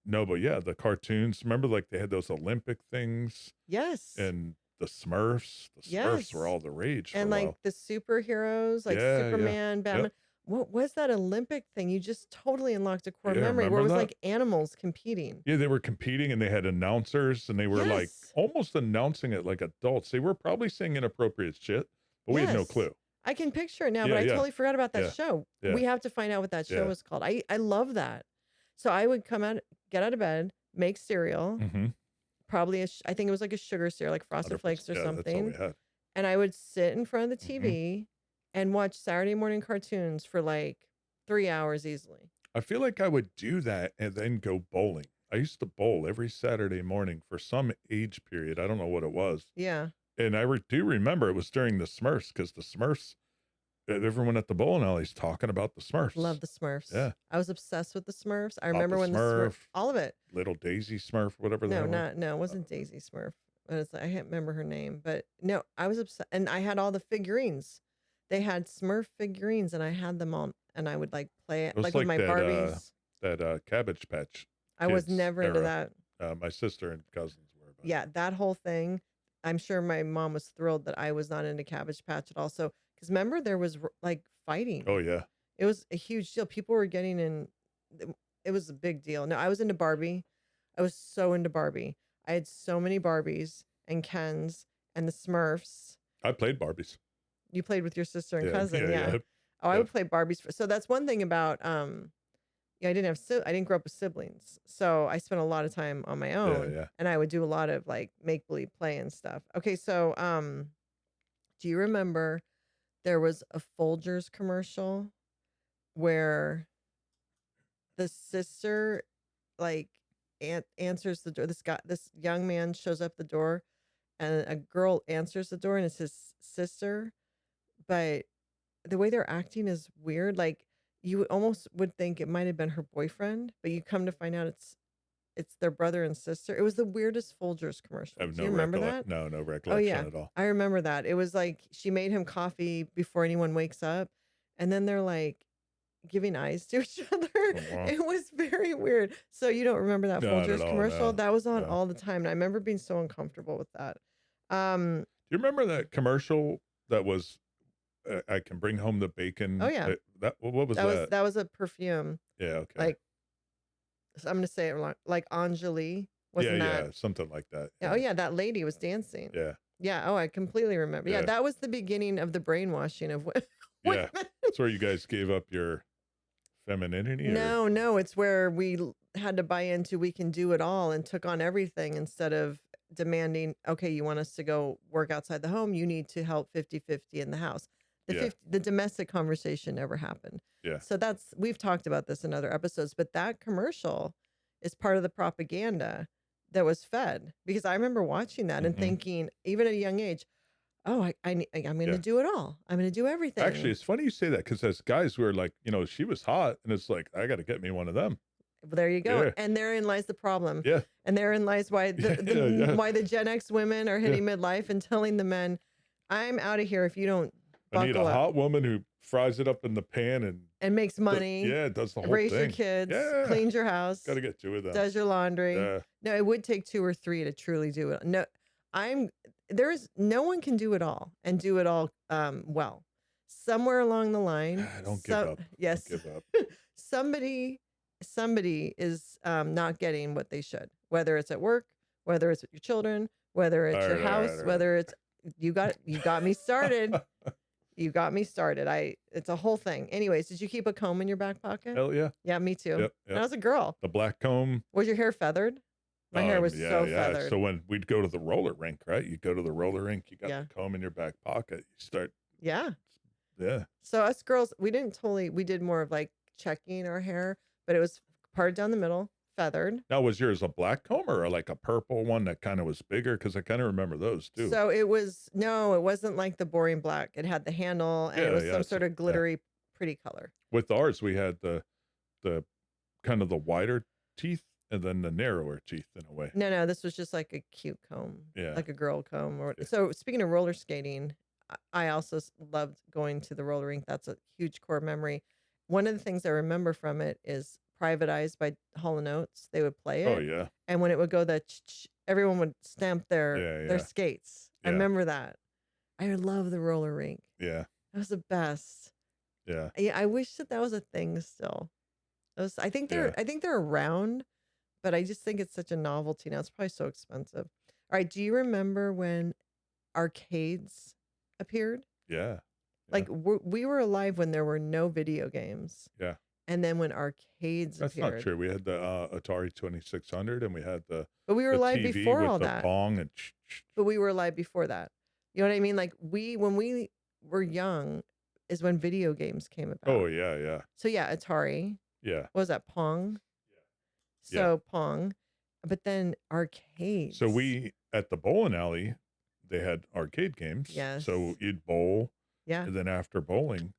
No, but yeah, the cartoons. Remember, like they had those Olympic things
Yes.
and the Smurfs. The Smurfs
Yes.
were all the rage for
And
a
like
while.
the superheroes, like
Yeah, yeah.
Superman, Batman.
Yep.
What was that Olympic thing? You just totally unlocked a core
Yeah,
memory where
remember
it was
that?
like animals competing.
Yeah, they were competing and they had announcers and they were like
Yes.
almost announcing it like adults. They were probably saying inappropriate shit, but we had no
Yes.
clue.
I can picture it now, but
Yeah,
I
yeah,
totally forgot about that
yeah,
show.
yeah,
We have to find out what that show
yeah.
was called. I love that. So I would get out of bed, make cereal,
Mm-hmm.
probably I think it was like a sugar cereal, like Frosted Flakes or
Yeah, that's all we
something.
had.
And I would sit in front of the
Mm-hmm.
TV and watch Saturday morning cartoons for like 3 hours easily.
I feel like I would do that and then go bowling. I used to bowl every Saturday morning for some age period. I don't know what it was.
Yeah.
And I do remember it was during the Smurfs because the Smurfs, everyone at the bowling alley's talking about the Smurfs.
Love the Smurfs.
Yeah.
I was obsessed with the Smurfs. I
Papa
remember when the
Smurf,
all of it.
Little Daisy Smurf, whatever the
No,
hell.
no, it wasn't Daisy Smurf. I can't remember her name, but no, I was upset. And I had all the figurines. They had Smurf figurines, and I had them all, and I would like play it
It was
like with my
that,
Barbies.
that Cabbage Patch
I was
Kids
never into
era.
that.
My sister and cousins were. But
Yeah, that whole thing. I'm sure my mom was thrilled that I was not into Cabbage Patch at all. So, because remember, there was like fighting.
oh yeah,
It was a huge deal. People were getting in. It was a big deal. No, I was into Barbie. I was so into Barbie. I had so many Barbies and Kens and the Smurfs.
I played Barbies.
You played with your sister and
Yeah,
cousin,
yeah,
yeah.
yeah.
Oh, I
Yep.
would play Barbies. So that's one thing about yeah, I didn't grow up with siblings. So I spent a lot of time on my own,
yeah.
and I would do a lot of like make believe play and stuff. Okay, so do you remember there was a Folgers commercial where the sister like answers the door. This young man shows up the door, and a girl answers the door, and it's his sister. But the way they're acting is weird. Like you almost would think it might have been her boyfriend, but you come to find out it's their brother and sister. It was the weirdest Folgers commercial.
I have
Do
no
you remember that?
No
Oh
recollection
yeah,
at all.
I remember that. It was like she made him coffee before anyone wakes up, and then they're like giving eyes to each other.
Oh, wow.
It was very weird. So you don't remember that
Not at
Folgers
all,
commercial?
no,
That was on
no.
all the time, and I remember being so uncomfortable with that.
Do you remember that commercial that was I can bring home the bacon?
Oh yeah,
What was that?
that was a perfume.
Yeah, okay.
Like I'm gonna say it wrong, like Anjali,
yeah,
wasn't that?
yeah, something like that.
Yeah, oh yeah, that lady was dancing.
Yeah,
Yeah. Oh, I completely remember. Yeah,
yeah,
that was the beginning of the brainwashing of
yeah.
women.
That's where you guys gave up your femininity, or
No, it's where we had to buy into we can do it all and took on everything instead of demanding, okay, you want us to go work outside the home, you need to help 50-50 in the house.
Yeah.
The domestic conversation never happened.
Yeah.
So we've talked about this in other episodes, but that commercial is part of the propaganda that was fed, because I remember watching that and
Mhm.
thinking, even at a young age, oh, I'm going to
Yeah.
do it all. I'm going to do everything.
Actually, it's funny you say that because as guys, we were like, she was hot, and it's like I got to get me one of them.
Well, there you go.
Yeah.
And therein lies the problem.
Yeah.
And therein lies why
Yeah.
why the Gen X women are hitting midlife and telling the men, I'm out of here if you don't
I need a
buckle up.
hot woman who fries it up in the pan and
and makes money.
Yeah, it does the whole
Raise your
thing.
kids,
Yeah.
cleans your house,
Got to get 2 of them.
does your laundry.
Yeah.
No, it would take 2 or 3 to truly do it. No, there's no one can do it all and do it all well. Somewhere along the line,
Don't give up.
Yes,
Don't give up.
somebody is not getting what they should, whether it's at work, whether it's with your children, whether it's your house, whether it's you got me started. You got me started. It's a whole thing. Anyways, did you keep a comb in your back pocket?
Hell yeah.
Yeah, me too.
Yep.
When I was a girl.
The black comb.
Was your hair feathered? My hair was so feathered.
So when we'd go to the roller rink, right? You go to the roller rink, you got the comb in your back pocket. You start.
Yeah.
Yeah.
So us girls, we did more of like checking our hair, but it was parted down the middle, feathered.
Now, was yours a black comb or like a purple one that kind of was bigger? Because I kind of remember those too.
So it wasn't like the boring black. It had the handle and it was some sort of glittery, pretty color.
With ours, we had the kind of the wider teeth and then the narrower teeth in a way.
No, this was just like a cute comb.
Yeah.
Like a girl comb. So speaking of roller skating, I also loved going to the roller rink. That's a huge core memory. One of the things I remember from it is Private Eyes by Hall & Oates. They would play it.
Oh, yeah.
And when it would go everyone would stamp their skates. I remember that. I love the roller rink.
Yeah.
That was the best.
Yeah.
I wish that was a thing still. I think they're around, but I just think it's such a novelty now. It's probably so expensive. All right. Do you remember when arcades appeared?
Yeah.
Like we were alive when there were no video games.
Yeah.
And then when arcades
That's
appeared.
not true. We had the Atari 2600 and we had the
But we were alive
TV
before
with
all
the
that.
bong and
But we were alive before that. You know what I mean? Like when we were young is when video games came about.
Oh, yeah, yeah.
So yeah, Atari.
Yeah.
What was that? Pong?
Yeah.
So Pong. But then arcades.
So we, at the bowling alley, they had arcade games.
Yes.
So you'd bowl.
Yeah.
And then after bowling,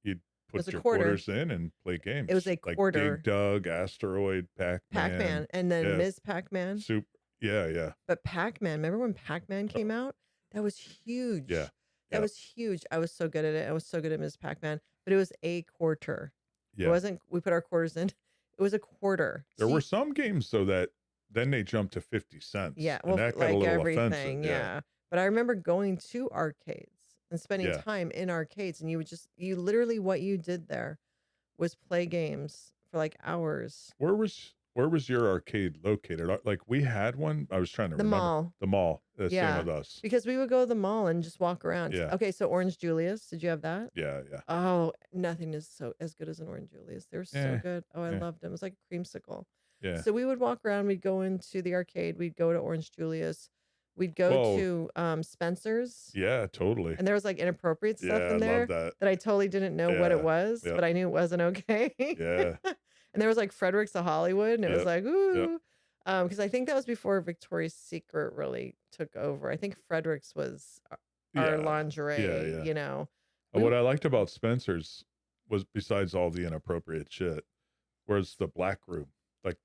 you'd put your
quarter.
quarters in and play games.
It was a quarter.
Like Dig Dug, Asteroid, Pac-Man.
And then Ms. Pac-Man.
Soup. Yeah, yeah.
But Pac-Man, remember when Pac-Man came out? That was huge.
Yeah.
That was huge. I was so good at it. I was so good at Ms. Pac-Man. But it was a quarter.
Yeah.
It wasn't, we put our quarters in. It was a quarter.
There were some games, though, that then they jumped to 50 cents.
Yeah.
Well, and that got a little
everything.
offensive.
Yeah. But I remember going to arcades and spending time in arcades. And you literally, what you did there was play games for like hours.
Where was your arcade located? Like we had one. I was trying to remember.
Mall.
The mall. Same with us.
Because we would go to the mall and just walk around.
Yeah.
Okay, so Orange Julius, did you have that?
Yeah, yeah.
Oh, nothing is as good as an Orange Julius. They were so good. Oh, I loved them. It was like a creamsicle.
Yeah.
So we would walk around. We'd go into the arcade. We'd go to Orange Julius. We'd go to Spencer's.
Yeah, totally.
And there was like inappropriate stuff in there
I love
that I totally didn't know what it was, but I knew it wasn't okay.
Yeah.
And there was like Frederick's of Hollywood, and it was like, ooh.
Yep.
Because I think that was before Victoria's Secret really took over. I think Frederick's was our lingerie, you know.
What I liked about Spencer's was, besides all the inappropriate shit, was the black room,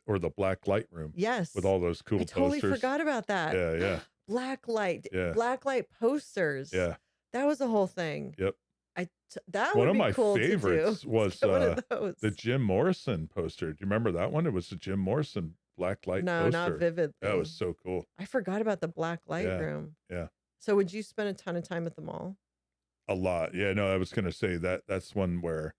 or the black light room.
Yes.
With all those cool
posters. I totally
posters.
forgot about that.
Yeah, yeah.
Black light.
Yeah.
Black light posters.
Yeah.
That was a whole thing.
Yep.
That
one
would
of
be
my
cool
favorites
to do.
was
the
Jim Morrison poster. Do you remember that one? It was the Jim Morrison black light poster.
No, not vividly.
That was so cool.
I forgot about the black light room.
Yeah.
So would you spend a ton of time at the mall?
A lot. Yeah, no, I was going to say that's one where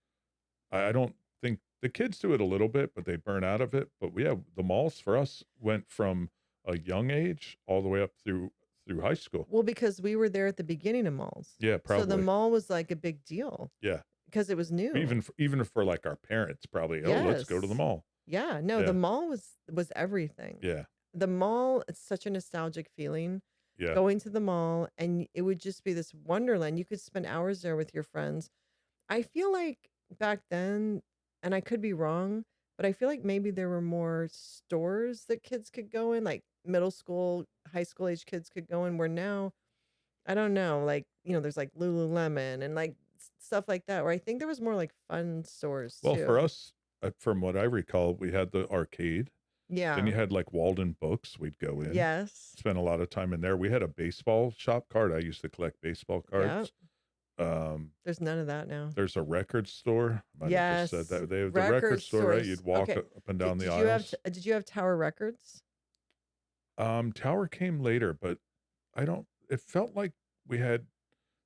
I don't think the kids do it a little bit, but they burn out of it. But yeah, the malls for us went from a young age all the way up through high school.
Well, because we were there at the beginning of malls.
Yeah, probably.
So the mall was like a big deal.
Yeah.
Because it was new.
Even for like our parents, probably, let's go to the mall.
Yeah. No, the mall was everything.
Yeah.
The mall, it's such a nostalgic feeling.
Yeah.
Going to the mall, and it would just be this wonderland. You could spend hours there with your friends. I feel like back then, and I could be wrong, but I feel like maybe there were more stores that kids could go in, like middle school, high school age kids could go in, where now, I don't know, like, you know, there's like Lululemon and like stuff like that, where I think there was more like fun stores too.
Well, for us, from what I recall, we had the arcade.
Yeah.
Then you had like Walden Books. We'd go in.
Yes.
Spend a lot of time in there. We had a baseball shop card. I used to collect baseball cards.
There's none of that now.
There's a record store. I might have just said
Yes,
that. They have the record
record
store, right?
stores.
You'd walk
Okay,
up and down the
did you have
aisles.
did you have Tower Records?
Tower came later, but I don't. It felt like we had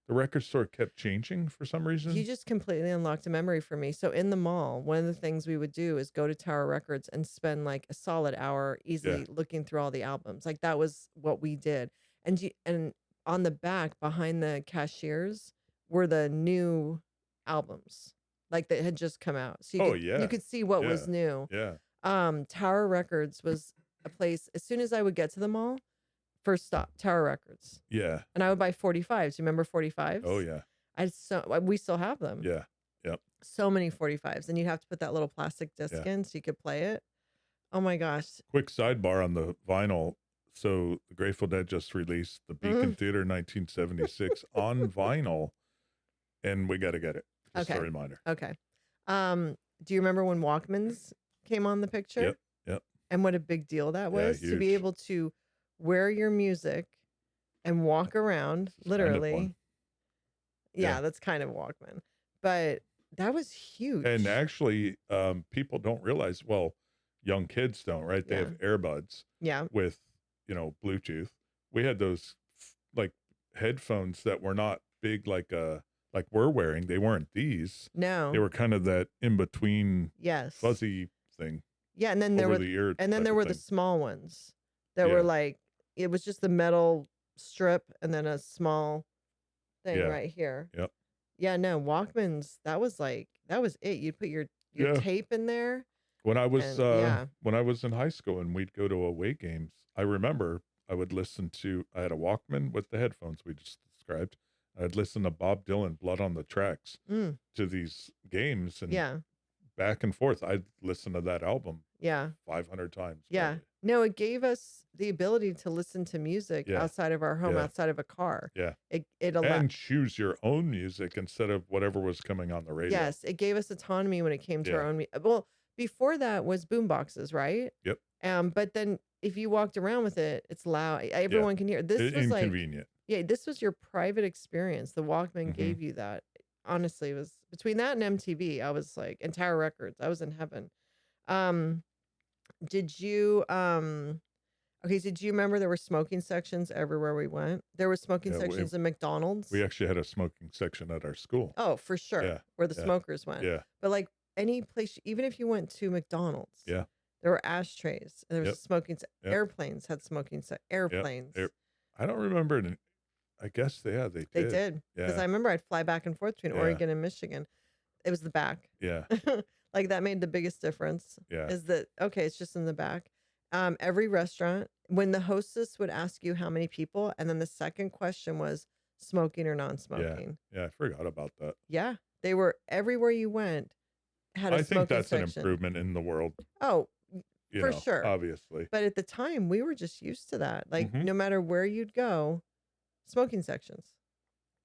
the record store kept changing for some
You
reason.
just completely unlocked a memory for me. So in the mall, one of the things we would do is go to Tower Records and spend like a solid hour
Yeah.
easily looking through all the albums. Like that was what we did. And on the back behind the cashiers were the new albums, like that had just come out. So
Oh
you
yeah,
could see what was
yeah,
new.
yeah,
Tower Records was a place as soon as I would get to the mall, first stop, Tower Records.
yeah.
And I would buy 45s. You remember
Oh
45s?
yeah,
We still have them.
yeah, yep,
So many 45s, and you'd have to put that little plastic disc
yeah.
in so you could play it. Oh my gosh.
Quick sidebar on the vinyl. So the Grateful Dead just released the Beacon Theater 1976 on vinyl, and we got to get it. Just
Okay.
a reminder.
Okay. Do you remember when Walkmans came on the picture?
Yep, yep.
And what a big deal that was to be
huge.
able to wear your music and walk around,
This is kind of
literally.
one.
Yeah,
Yeah.
that's kind of Walkman. But that was huge.
And actually, people don't realize. Well, young kids don't, right? They
Yeah.
have earbuds
Yeah.
with, Bluetooth. We had those like headphones that were not big like we're wearing. They weren't these.
No.
They were kind of that in between
Yes.
fuzzy thing
Yeah, and then there
over
were
the ear.
and then
type
there
of
were the
thing.
small ones that
Yeah.
were like it was just the metal strip and then a small thing
Yeah.
right here.
Yep.
Yeah, no, Walkmans, that was it. You'd put your
Yeah.
tape in there.
When I was
And yeah.
when I was in high school and we'd go to away games, I remember I would listen to. I had a Walkman with the headphones we just described. I'd listen to Bob Dylan, "Blood on the Tracks,"
Mm,
to these games, and
yeah.
back and forth. I'd listen to that album
Yeah.
500 times.
Yeah.
Probably.
No, it gave us the ability to listen to music
Yeah.
outside of our home,
Yeah.
outside of a car.
Yeah.
It allowed
And choose your own music instead of whatever was coming on the radio.
Yes, it gave us autonomy when it came to our
Yeah.
own well, before that was boom boxes, right?
Yep.
But then if you walked around with it, it's loud. Everyone can hear. This was like
Inconvenient.
yeah, this was your private experience. The Walkman
Mhm.
gave you that. Honestly, it was between that and MTV, I was like, and Tower Records, I was in heaven. Um, did you okay, so do you remember there were smoking sections everywhere we went? There were smoking
Yeah,
sections in McDonald's.
We actually had a smoking section at our school.
Oh, for sure.
Yeah,
Where the
yeah,
smokers went.
Yeah.
But like any place, even if you went to McDonald's,
Yeah.
there were ashtrays. And there was
Yep.
smoking.
Yep.
Airplanes had smoking. Airplanes.
I don't remember. I guess they
They
did.
did because
Yeah.
I remember I'd fly back and forth between
Yeah.
Oregon and Michigan. It was the back.
Yeah.
Like that made the biggest difference.
Yeah.
Is that okay? It's just in the back. Every restaurant, when the hostess would ask you how many people, and then the second question was smoking or non-smoking.
Yeah. I forgot about that.
Yeah, they were everywhere you went had a
I think
smoking
that's an
section.
improvement in the world.
Oh,
You
for
know,
sure.
obviously.
But at the time, we were just used to that. Like
Mhm.
no matter where you'd go, smoking sections.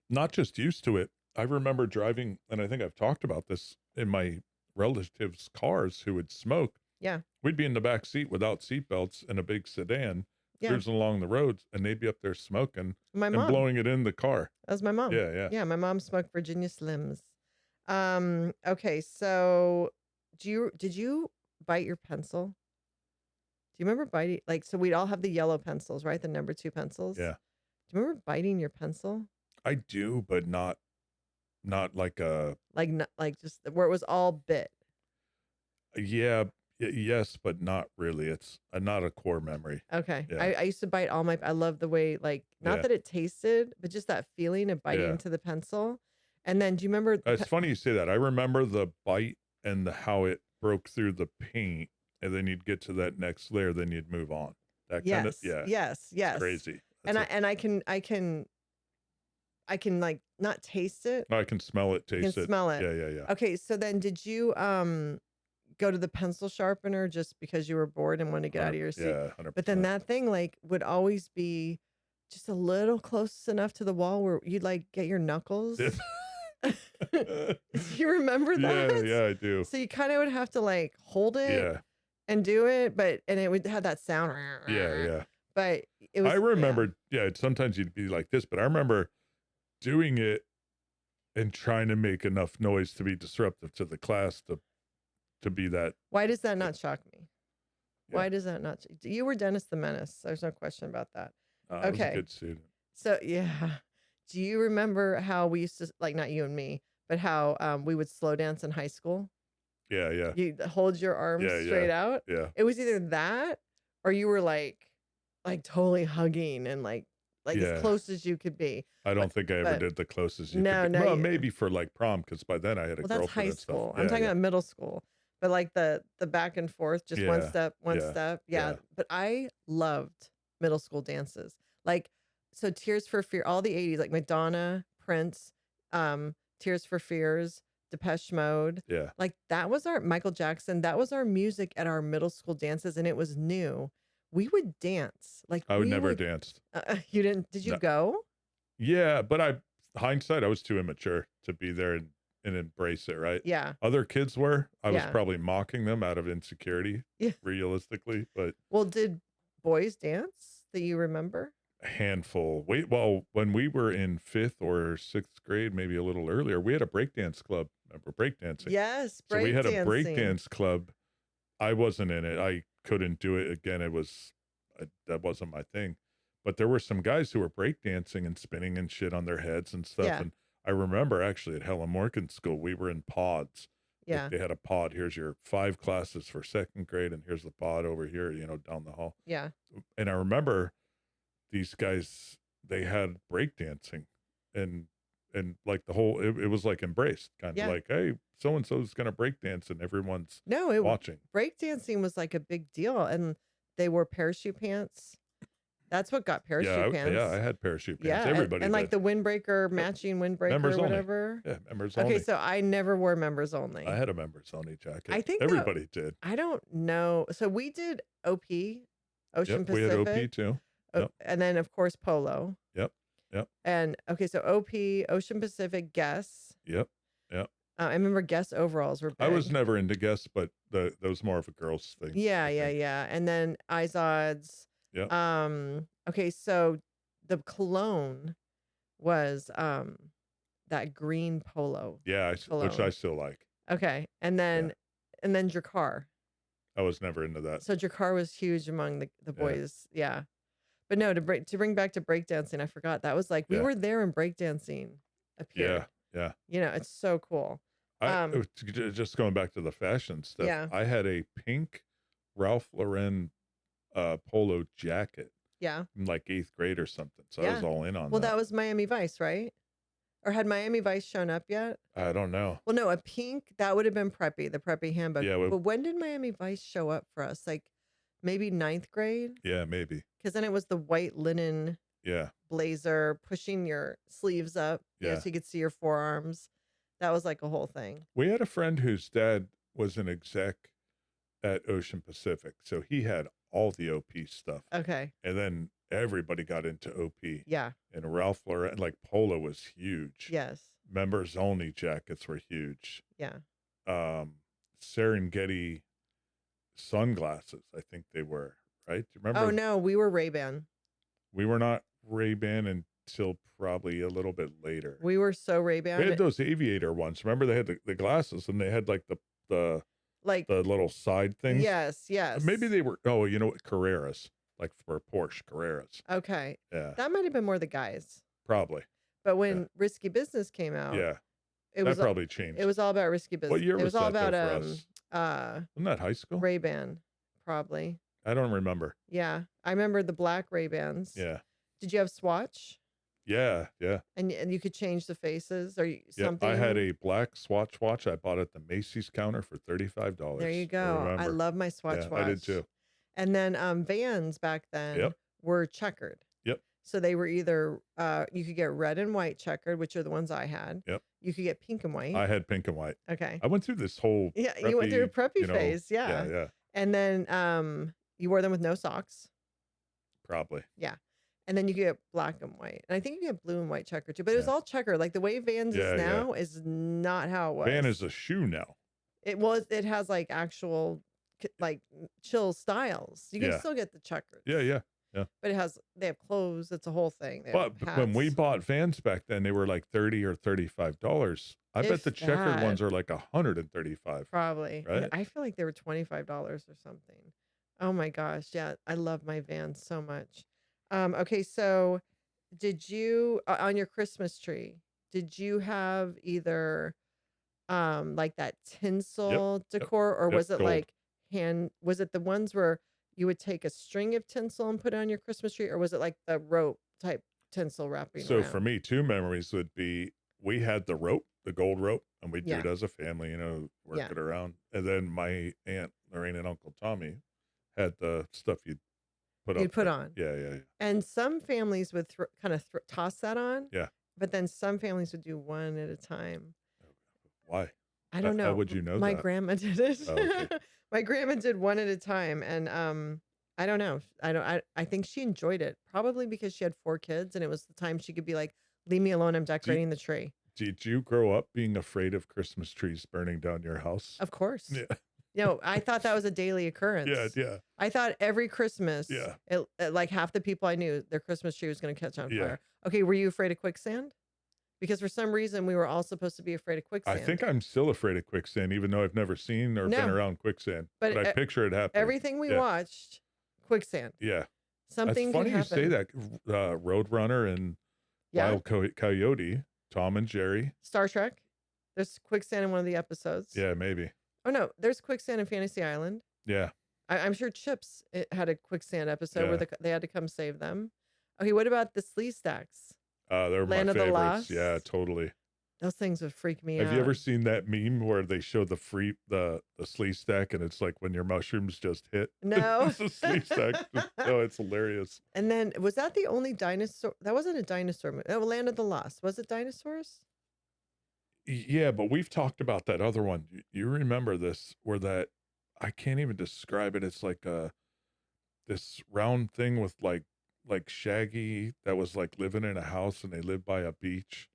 Not just used to it. I remember driving, and I think I've talked about this in my relatives' cars who would smoke.
Yeah.
We'd be in the back seat without seatbelts in a big sedan,
Yeah.
cruising along the roads, and they'd be up there smoking
My
and
mom.
blowing it in the car.
That was my mom.
Yeah, yeah.
Yeah, my mom smoked Virginia Slims. Okay, so did you bite your pencil? Do you remember biting so we'd all have the yellow pencils, right? The number 2 pencils.
Yeah.
Do you remember biting your pencil?
I do, but not like a
Like just where it was all bit.
yes, but not really. It's not a core memory.
Okay.
Yeah.
I used to bite I love the way not
Yeah.
that it tasted, but just that feeling of biting
Yeah.
into the pencil. And then do you remember
It's funny you say that. I remember the bite and how it broke through the paint, and then you'd get to that next layer, then you'd move on. That kind of
Yes.
crazy.
And I can like not taste it.
I can smell it,
You
taste
can
it.
smell it.
Yeah.
Okay, so then did you go to the pencil sharpener just because you were bored and wanted to get out of your seat?
Yeah, 100%.
But then that thing would always be just a little close enough to the wall where you'd get your knuckles. Do you remember that?
Yeah, I do.
So you kind of would have to hold it
Yeah,
and do it, and it would have that sound.
yeah.
But it was.
I remember, sometimes you'd be like this, but I remember doing it and trying to make enough noise to be disruptive to the class to be that.
Why does that not shock me?
Yeah.
Why does that not? You were Dennis the Menace. There's no question about that.
I was a good student.
So, yeah. Do you remember how we used to, like, not you and me, but how we would slow dance in high school?
Yeah, yeah.
You hold your arms straight out.
Yeah.
It was either that or you were like totally hugging and like as close as you could be.
I don't think I ever did the closest you
No,
could be.
no.
Well, maybe for like prom, because by then I had a
Well, that's
girlfriend
high
and
school.
stuff.
I'm talking about middle school. But like the back and forth, just one step, one step. Yeah. But I loved middle school dances. Like, so Tears for Fear, all the 80s, like Madonna, Prince, Tears for Fears, Depeche Mode.
Yeah.
Like that was our Michael Jackson. That was our music at our middle school dances, and it was new. We would dance. Like
I would never danced.
You didn't? Did you go?
Yeah, but hindsight, I was too immature to be there and embrace it, right?
Yeah.
Other kids were. I was probably mocking them out of insecurity, realistically. But
well, did boys dance that you remember?
A handful. Well, when we were in 5th or 6th grade, maybe a little earlier, we had a breakdance club. Remember breakdancing?
Yes,
so we had a breakdance club. I wasn't in it. I couldn't do it again. That wasn't my thing. But there were some guys who were breakdancing and spinning and shit on their heads and stuff.
Yeah.
And I remember actually at Helen Morgan School, we were in pods.
Yeah.
Like they had a pod. Here's your 5 classes for 2nd grade, and here's the pod over here, down the hall.
Yeah.
And I remember these guys, they had breakdancing and like the whole, it was like embraced, kind of like, hey, so-and-so's going to breakdance and everyone's watching.
Breakdancing was like a big deal. And they wore parachute pants. That's what got parachute pants.
Yeah, I had parachute pants.
Yeah,
Everybody
and
did.
like the windbreaker, matching windbreaker
members
or whatever.
Only. Yeah, members only.
Okay, so I never wore members only.
I had a members only jacket.
I think
everybody did.
I don't know. So we did OP, Ocean Pacific.
We had OP too.
And then of course Polo.
Yep.
And okay, so OP, Ocean Pacific, Guess.
Yep.
I remember Guess overalls were big.
I was never into Guess, but that was more of a girls thing.
Yeah. And then Izod's.
Yeah.
Okay, so the cologne was that green polo.
Yeah, which I still like.
Okay, and then Drakkar.
I was never into that.
So Drakkar was huge among the boys. Yeah. But no, to bring back to breakdancing, I forgot that was like we were there when breakdancing appeared.
Yeah.
It's so cool.
Just going back to the fashion stuff.
Yeah.
I had a pink Ralph Lauren polo jacket.
Yeah.
In like 8th grade or something. So I was all in on that.
Well, that was Miami Vice, right? Or had Miami Vice shown up yet?
I don't know.
Well, no, a pink, that would have been Preppy, the Preppy Handbook.
Yeah.
But when did Miami Vice show up for us? Like maybe 9th grade?
Yeah, maybe.
Because then it was the white linen blazer, pushing your sleeves up so you could see your forearms. That was like a whole thing.
We had a friend whose dad was an exec at Ocean Pacific. So he had all the OP stuff.
Okay.
And then everybody got into OP.
Yeah.
And Ralph Lauren, like polo was huge.
Yes.
Members only jackets were huge.
Yeah.
Serengeti sunglasses, I think they were, right? Do you remember?
Oh no, we were Ray-Ban.
We were not Ray-Ban until probably a little bit later.
We were so Ray-Ban.
They had those aviator ones. Remember they had the glasses and they had like the little side things.
Yes.
Maybe they were Carreras, like for Porsche Carreras.
Okay.
Yeah.
That might have been more the guys.
Probably.
But when Risky Business came out,
that probably changed.
It was all about Risky Business.
What year was
all
that
about
for us? Wasn't that high school?
Ray-Ban, probably.
I don't remember.
Yeah. I remember the black Ray-Bans.
Yeah.
Did you have Swatch?
Yeah.
And you could change the faces or something?
I had a black Swatch watch I bought at the Macy's counter for $35.
There you go. I love my Swatch watch.
I did too.
And then Vans back then were checkered.
Yep.
So they were either, you could get red and white checkered, which are the ones I had.
Yep.
You could get pink and white.
I had pink and white.
Okay.
I went through this whole
preppy, you went through a preppy phase. Yeah.
Yeah.
And then you wore them with no socks.
Probably.
Yeah. And then you could get black and white. And I think you could get blue and white checker too. But it was all checker. Like the way Vans is now is not how it was.
Van is a shoe now.
It has like actual like chill styles. You can still get the checkers.
Yeah. Yeah.
But they have clothes. It's a whole thing. They have
But when we
hats.
bought Vans back then, they were like 30 or $35. I bet the
If
checkered
that,
ones are like 135,
probably.
right?
I feel like they were $25 or something. Oh my gosh. Yeah. I love my Vans so much. Okay. So did you, on your Christmas tree, did you have either like that
Yep,
tinsel
yep,
decor, or
yep,
was it
gold.
like was it the ones where you would take a string of tinsel and put it on your Christmas tree, or was it like the rope type tinsel wrapping
So for
around?
me, 2 memories would be we had the rope, the gold rope, and we'd do
Yeah.
it as a family, work
Yeah.
it around. And then my aunt Lorraine and Uncle Tommy had the stuff you'd put up
You'd put
there.
on.
Yeah, yeah, yeah.
And some families would kind of toss that on,
Yeah.
but then some families would do one at a time.
Why?
I don't
How
know.
would you know
My
that?
grandma did it.
Oh, okay.
My grandma did one at a time, and I don't know. I think she enjoyed it, probably because she had 4 kids, and it was the time she could be like, "Leave me alone. I'm
Did
decorating the tree."
did you grow up being afraid of Christmas trees burning down your house?
Of course.
Yeah.
No, I thought that was a daily
Yeah,
occurrence.
yeah,
I thought every Christmas,
yeah,
like half the people I knew, their Christmas tree was going to catch on
yeah.
fire. Okay, were you afraid of quicksand? Because for some reason we were all supposed to be afraid of
I
quicksand.
think I'm still afraid of quicksand, even though I've never seen or been
No,
around quicksand,
but
but I picture it happening.
everything we
Yeah,
watched, quicksand.
yeah. That's
Something could
funny you say
happen.
that. Roadrunner and
Yeah.
Wild Coyote, Tom and Jerry.
Star Trek. There's quicksand in one of the episodes.
Yeah, maybe.
Oh no, there's quicksand in Fantasy Island.
Yeah,
I'm sure Chips had a quicksand episode where
yeah.
they had to come save them. Okay, what about the Slee Stacks?
They're my
Land of the
favorites. Yeah,
Lost.
totally.
Those things would freak me
Have
out.
you ever seen that meme where they show the slee stack and it's like when your mushrooms just hit?
No.
It's a slee stack. Oh, it's hilarious.
And then was that the only dinosaur? That wasn't a dinosaur movie. Oh, Land of the Lost. Was it dinosaurs?
Yeah, but we've talked about that other one. You remember this where that I can't even describe it. It's like this round thing with like Shaggy that was like living in a house and they lived by a beach.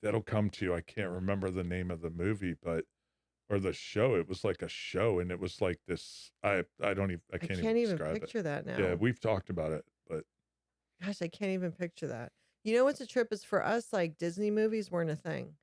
That'll come to you. I can't remember the name of the movie, but or the show. It was like a show and it was like this I can't even describe it.
Picture that now.
Yeah, we've talked about it, but
Gosh, I can't even picture that. You know what's a trip is for us, like Disney movies weren't a thing.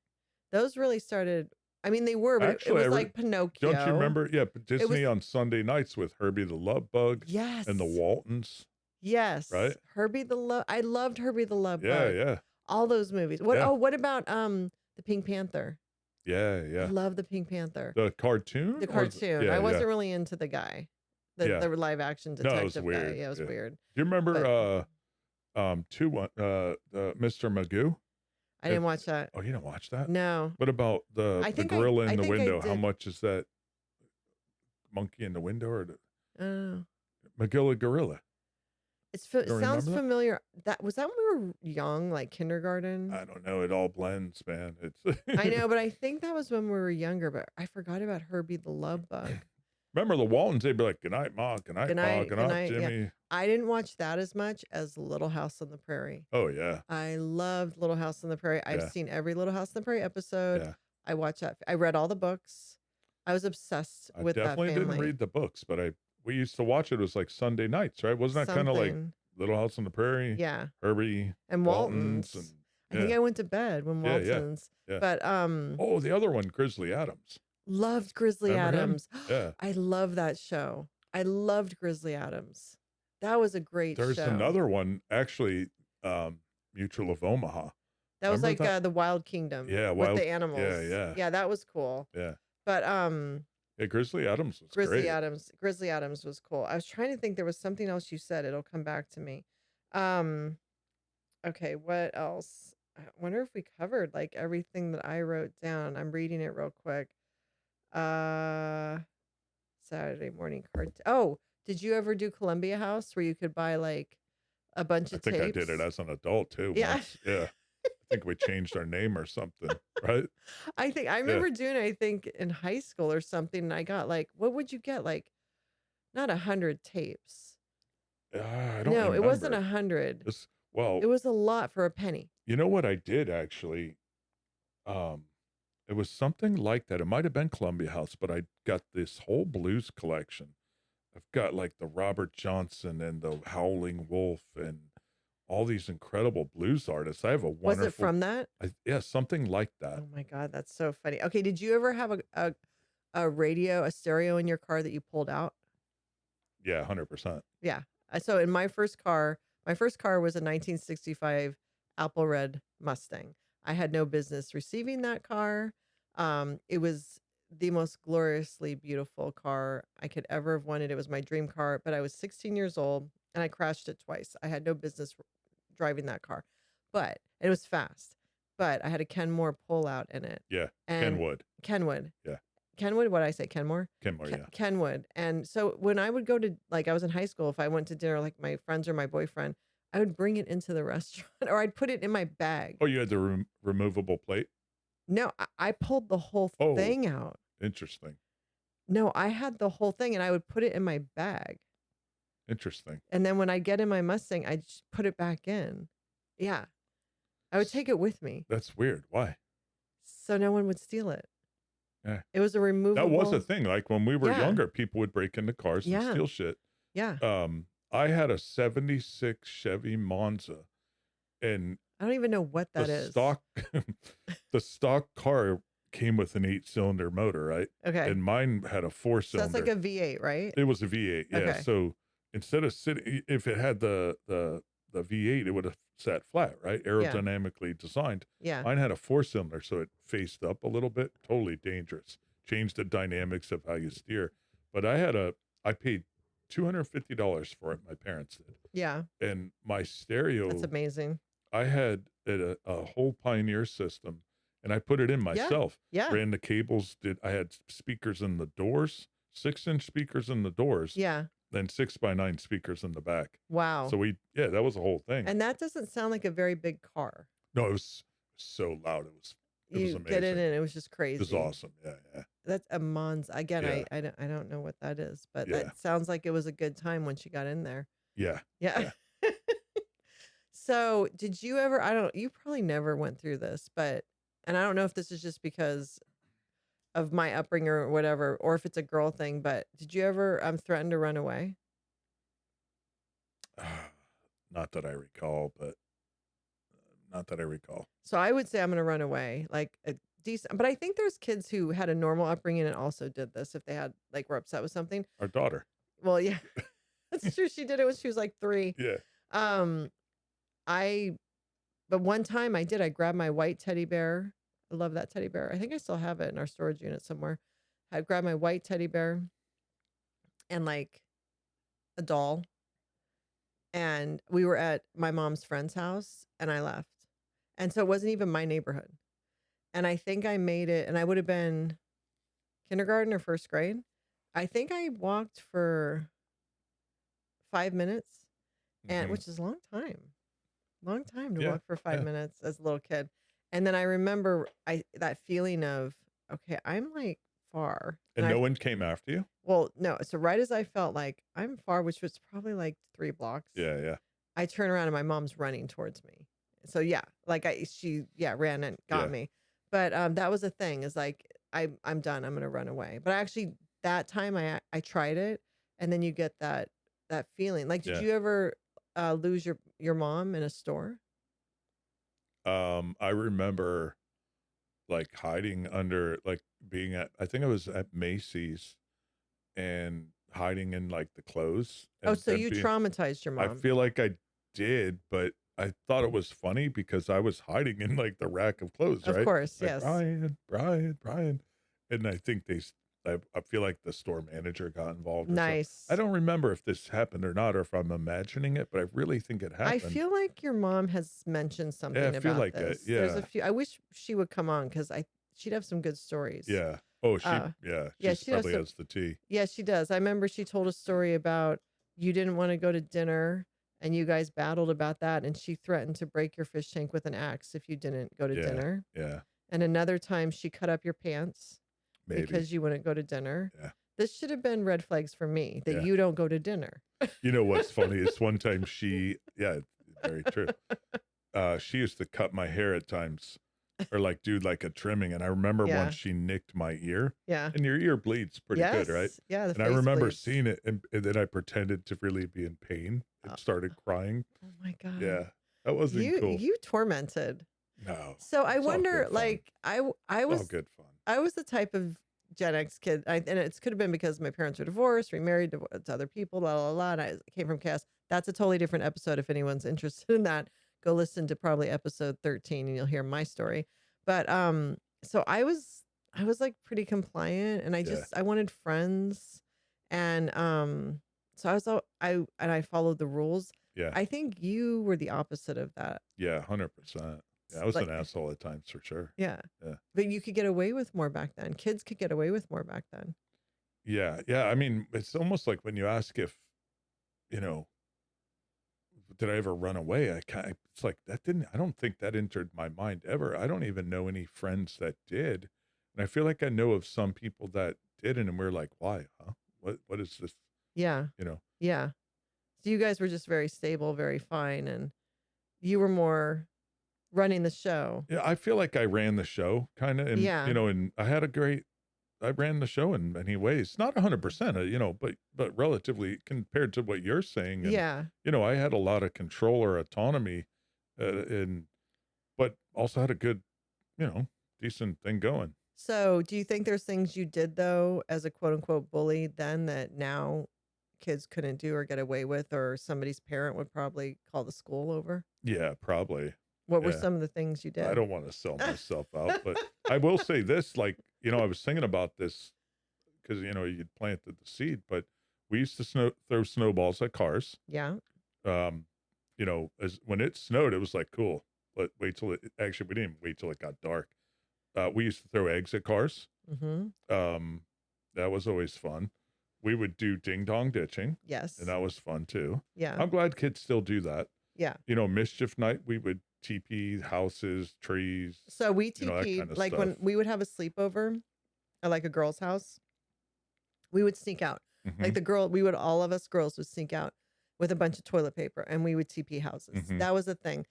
Those really started, I mean, they were, but it
actually,
was like Pinocchio.
don't you remember? Yeah, but Disney on Sunday nights with Herbie the Love Bug
Yes.
and the Waltons,
Yes.
right?
I loved Herbie the Love
Yeah,
Bug.
yeah,
All those movies. What
yeah,
oh, what about the Pink Panther?
yeah,
I
yeah.
love the Pink Panther.
The cartoon?
The
Or
cartoon.
yeah,
I
yeah,
wasn't really into the guy. The
yeah.
live action
No, it was
detective guy.
weird.
Yeah, it was
Yeah.
weird.
Do you remember
But
Mr. Magoo?
I didn't watch that.
Oh, you didn't watch that?
No.
What about the
I think
gorilla
I
in the
think I
window? How
did.
much is that monkey in the window or the
Oh.
Magilla gorilla?
It
Don't
sounds
remember that?
familiar. That was that when we were young, like kindergarten.
I don't know. It all blends, man. It's
I know, but I think that was when we were younger. But I forgot about Herbie the Love Bug.
Remember the Waltons? They'd be like, "Good night, Ma. Good night,
Good
Pa.
night,
Good
good
night,
night. Yeah.
Jimmy."
I didn't watch that as much as Little House on the Prairie.
Oh yeah,
I loved Little House on the Prairie. I've
yeah,
seen every Little House on the Prairie episode.
yeah.
I watched that. I read all the books. I was obsessed
I
with that
definitely didn't
family.
read the books, but we used to watch it. It was like Sunday nights, right? Wasn't that kind of like
Something.
Little House on the Prairie,
Yeah.
Herbie,
And
Waltons,
Waltons.
and
I think
yeah,
I went to bed when
yeah, yeah,
Waltons.
yeah.
But
Oh, the other one, Grizzly Adams.
loved Grizzly
Remember him?
Adams.
Yeah.
I love that show. I loved Grizzly Adams. That was a great
There's
show.
another one, actually, Mutual of Omaha.
That was
Remember
like
that?
the Wild Kingdom
Yeah,
with
Wild.
the animals.
Yeah, yeah,
Yeah, that was cool.
yeah.
But
Yeah, Grizzly Adams was
Grizzly
great.
Grizzly Adams was cool. I was trying to think there was something else you said. It'll come back to me. Okay, what else? I wonder if we covered like everything that I wrote down. I'm reading it real quick. Uh Saturday morning card. Oh, did you ever do Columbia House where you could buy like a bunch
I
of
think I
tapes?
did it as an adult too.
Yeah.
Once. Yeah. I think we changed our name or something, right?
I
Yeah.
remember doing it, I think in high school or something, and I got like, what would you get? Like not 100 tapes.
I don't
No, it wasn't
remember.
100.
This, well,
It was a lot for a penny.
you know what I did actually? Um, it was something like that. It might have been Columbia House, but I got this whole blues collection. I've got like the Robert Johnson and the Howling Wolf and all these incredible blues artists. I have a
Was it
wonderful,
from that?
yeah, something like that.
Oh my God, that's so funny. Okay, did you ever have a radio, a stereo in your car that you pulled out?
Yeah, 100%.
Yeah. So in my first car was a 1965 Apple Red Mustang. I had no business receiving that car. It was the most gloriously beautiful car I could ever have wanted. It was my dream car, but I was 16 years old and I crashed it twice. I had no business driving that car, but it was fast. But I had a Kenmore pullout in it.
Yeah,
And
Kenwood. Yeah,
Kenwood, what did I say? Kenmore?
Kenmore, yeah.
Kenwood. And so when I would go to, like, I was in high school, if I went to dinner, like my friends or my boyfriend, I would bring it into the restaurant or I'd put it in my bag.
Oh, you had the removable plate?
No, I pulled the whole thing out.
Interesting.
No, I had the whole thing and I would put it in my bag.
Interesting.
And then when I get in my Mustang, I just put it back in. Yeah. I would take it with me.
That's weird. Why?
So no one would steal it.
Yeah.
It was a removable.
That was a thing. Like when we were younger, people would break into cars and steal shit.
Yeah.
I had a 76 Chevy Monza and
I don't even know what that is.
The stock car came with an 8-cylinder motor, right?
Okay.
And mine had a 4-cylinder.
So that's like a V8, right?
It was a V8. Yeah.
Okay.
So instead of sitting, if it had the V8, it would have sat flat, right? Aerodynamically designed.
Yeah.
Mine had a 4-cylinder, so it faced up a little bit. Totally dangerous. Changed the dynamics of how you steer. But I paid $250 for it. My parents did.
Yeah.
And my stereo.
That's amazing.
I had a whole Pioneer system, and I put it in myself.
Yeah.
Ran the cables. I had speakers in the doors, 6-inch speakers in the doors.
Yeah.
Then 6x9 speakers in the back.
Wow.
So that was a whole thing.
And that doesn't sound like a very big car.
No, it was so loud. It was amazing.
Get in and it was just crazy.
It was awesome. Yeah.
That's a Monza. Again, I don't know what that is, but that sounds like it was a good time when she got in there.
Yeah.
So did you ever, you probably never went through this, but, and I don't know if this is just because of my upbringing or whatever, or if it's a girl thing, but did you ever threaten to run away?
Not that I recall, but not that I recall.
So I would say I'm going to run away, like a decent, but I think there's kids who had a normal upbringing and also did this if they had, like, were upset with something.
Our daughter.
Well, yeah, that's true. She did it when she was like 3.
Yeah.
But one time I grabbed my white teddy bear. I love that teddy bear. I think I still have it in our storage unit somewhere. I grabbed my white teddy bear and like a doll. And we were at my mom's friend's house and I left. And so it wasn't even my neighborhood. And I think I made it, and I would have been kindergarten or first grade. I think I walked for 5 minutes, and which is a long time to walk for 5 minutes as a little kid. And then I remember that feeling of, okay, I'm like far.
And no one came after you?
Well, no. So right as I felt like I'm far, which was probably like 3 blocks.
Yeah.
I turn around and my mom's running towards me. So yeah, like she ran and got me. But that was the thing, is like, I'm done. I'm going to run away. But actually that time I tried it, and then you get that feeling. Like, did you ever lose your mom in a store?
I remember like hiding under, like being I think I was at Macy's and hiding in like the clothes.
So you traumatized your mom.
I feel like I did, but I thought it was funny because I was hiding in like the rack of clothes, right?
Of course,
like,
yes.
Brian. And I think I feel like the store manager got involved.
Nice.
I don't remember if this happened or not, or if I'm imagining it, but I really think it happened.
I feel like your mom has mentioned something about
feel like
this.
Yeah.
There's a few. I wish she would come on because she'd have some good stories.
Yeah. Oh, she probably has the tea.
Yeah, she does. I remember she told a story about you didn't want to go to dinner and you guys battled about that, and she threatened to break your fish tank with an axe if you didn't go to dinner.
Yeah.
And another time she cut up your pants.
Maybe.
Because you wouldn't go to dinner.
Yeah.
This should have been red flags for me that you don't go to dinner.
You know what's funny is one time very true. She used to cut my hair at times or like do like a trimming. And I remember once
Yeah.
she nicked my ear,
Yeah.
and your ear bleeds pretty good, right?
Yes. Yeah, the
And I
face
remember
bleeds.
seeing it, and then I pretended to really be in pain
Oh,
and started crying.
oh my God.
Yeah, that wasn't cool.
You tormented.
No,
So I
it's all
wonder,
good fun.
like, I
It's all
was
good fun.
I was the type of Gen X kid, and it could have been because my parents were divorced, remarried to other people, la la la. And I came from chaos. That's a totally different episode. If anyone's interested in that, go listen to probably episode 13, and you'll hear my story. But so I was like pretty compliant, and
Yeah,
I wanted friends, and so I followed the rules.
yeah,
I think you were the opposite of that.
yeah, 100%. Yeah, I was
Like,
an asshole at times for sure.
yeah.
Yeah.
But you could get away with more back then. Kids could get away with more back then.
Yeah, yeah, I mean, it's almost like when you ask if, you know, did I ever run away? It's like that didn't I don't think that entered my mind ever. I don't even know any friends that did. And I feel like I know of some people that didn't, and we're like, why, huh? What is this?
Yeah.
You know?
Yeah. So you guys were just very stable, very fine, and you were more running the show.
Yeah, I feel like I ran the show kind of, and
Yeah.
and I ran the show in many ways. Not 100%, but relatively compared to what you're saying. And
Yeah.
I had a lot of control or autonomy, and but also had a good, decent thing going.
So do you think there's things you did though as a quote unquote bully then that now kids couldn't do or get away with, or somebody's parent would probably call the school over?
Yeah, probably.
What were
Yeah.
some of the things you
I
did?
don't want to sell myself out, but I will say this, like, I was thinking about this because, you'd planted the seed, but we used to throw snowballs at cars.
Yeah.
Um, as when it snowed, it was like, cool, but actually, we didn't wait till it got dark. We used to throw eggs at cars.
Mm-hmm.
That was always fun. We would do ding dong ditching,
Yes.
and that was fun too.
Yeah.
I'm glad kids still do that.
Yeah.
Mischief night, we would TP houses, trees,
So we
that
TP'd,
kind of
like when
stuff.
we would have a sleepover at like a girl's house, we would sneak out. Like
Mhm.
all of us girls would sneak out with a bunch of toilet paper, and we would TP houses.
Mhm.
That was the thing.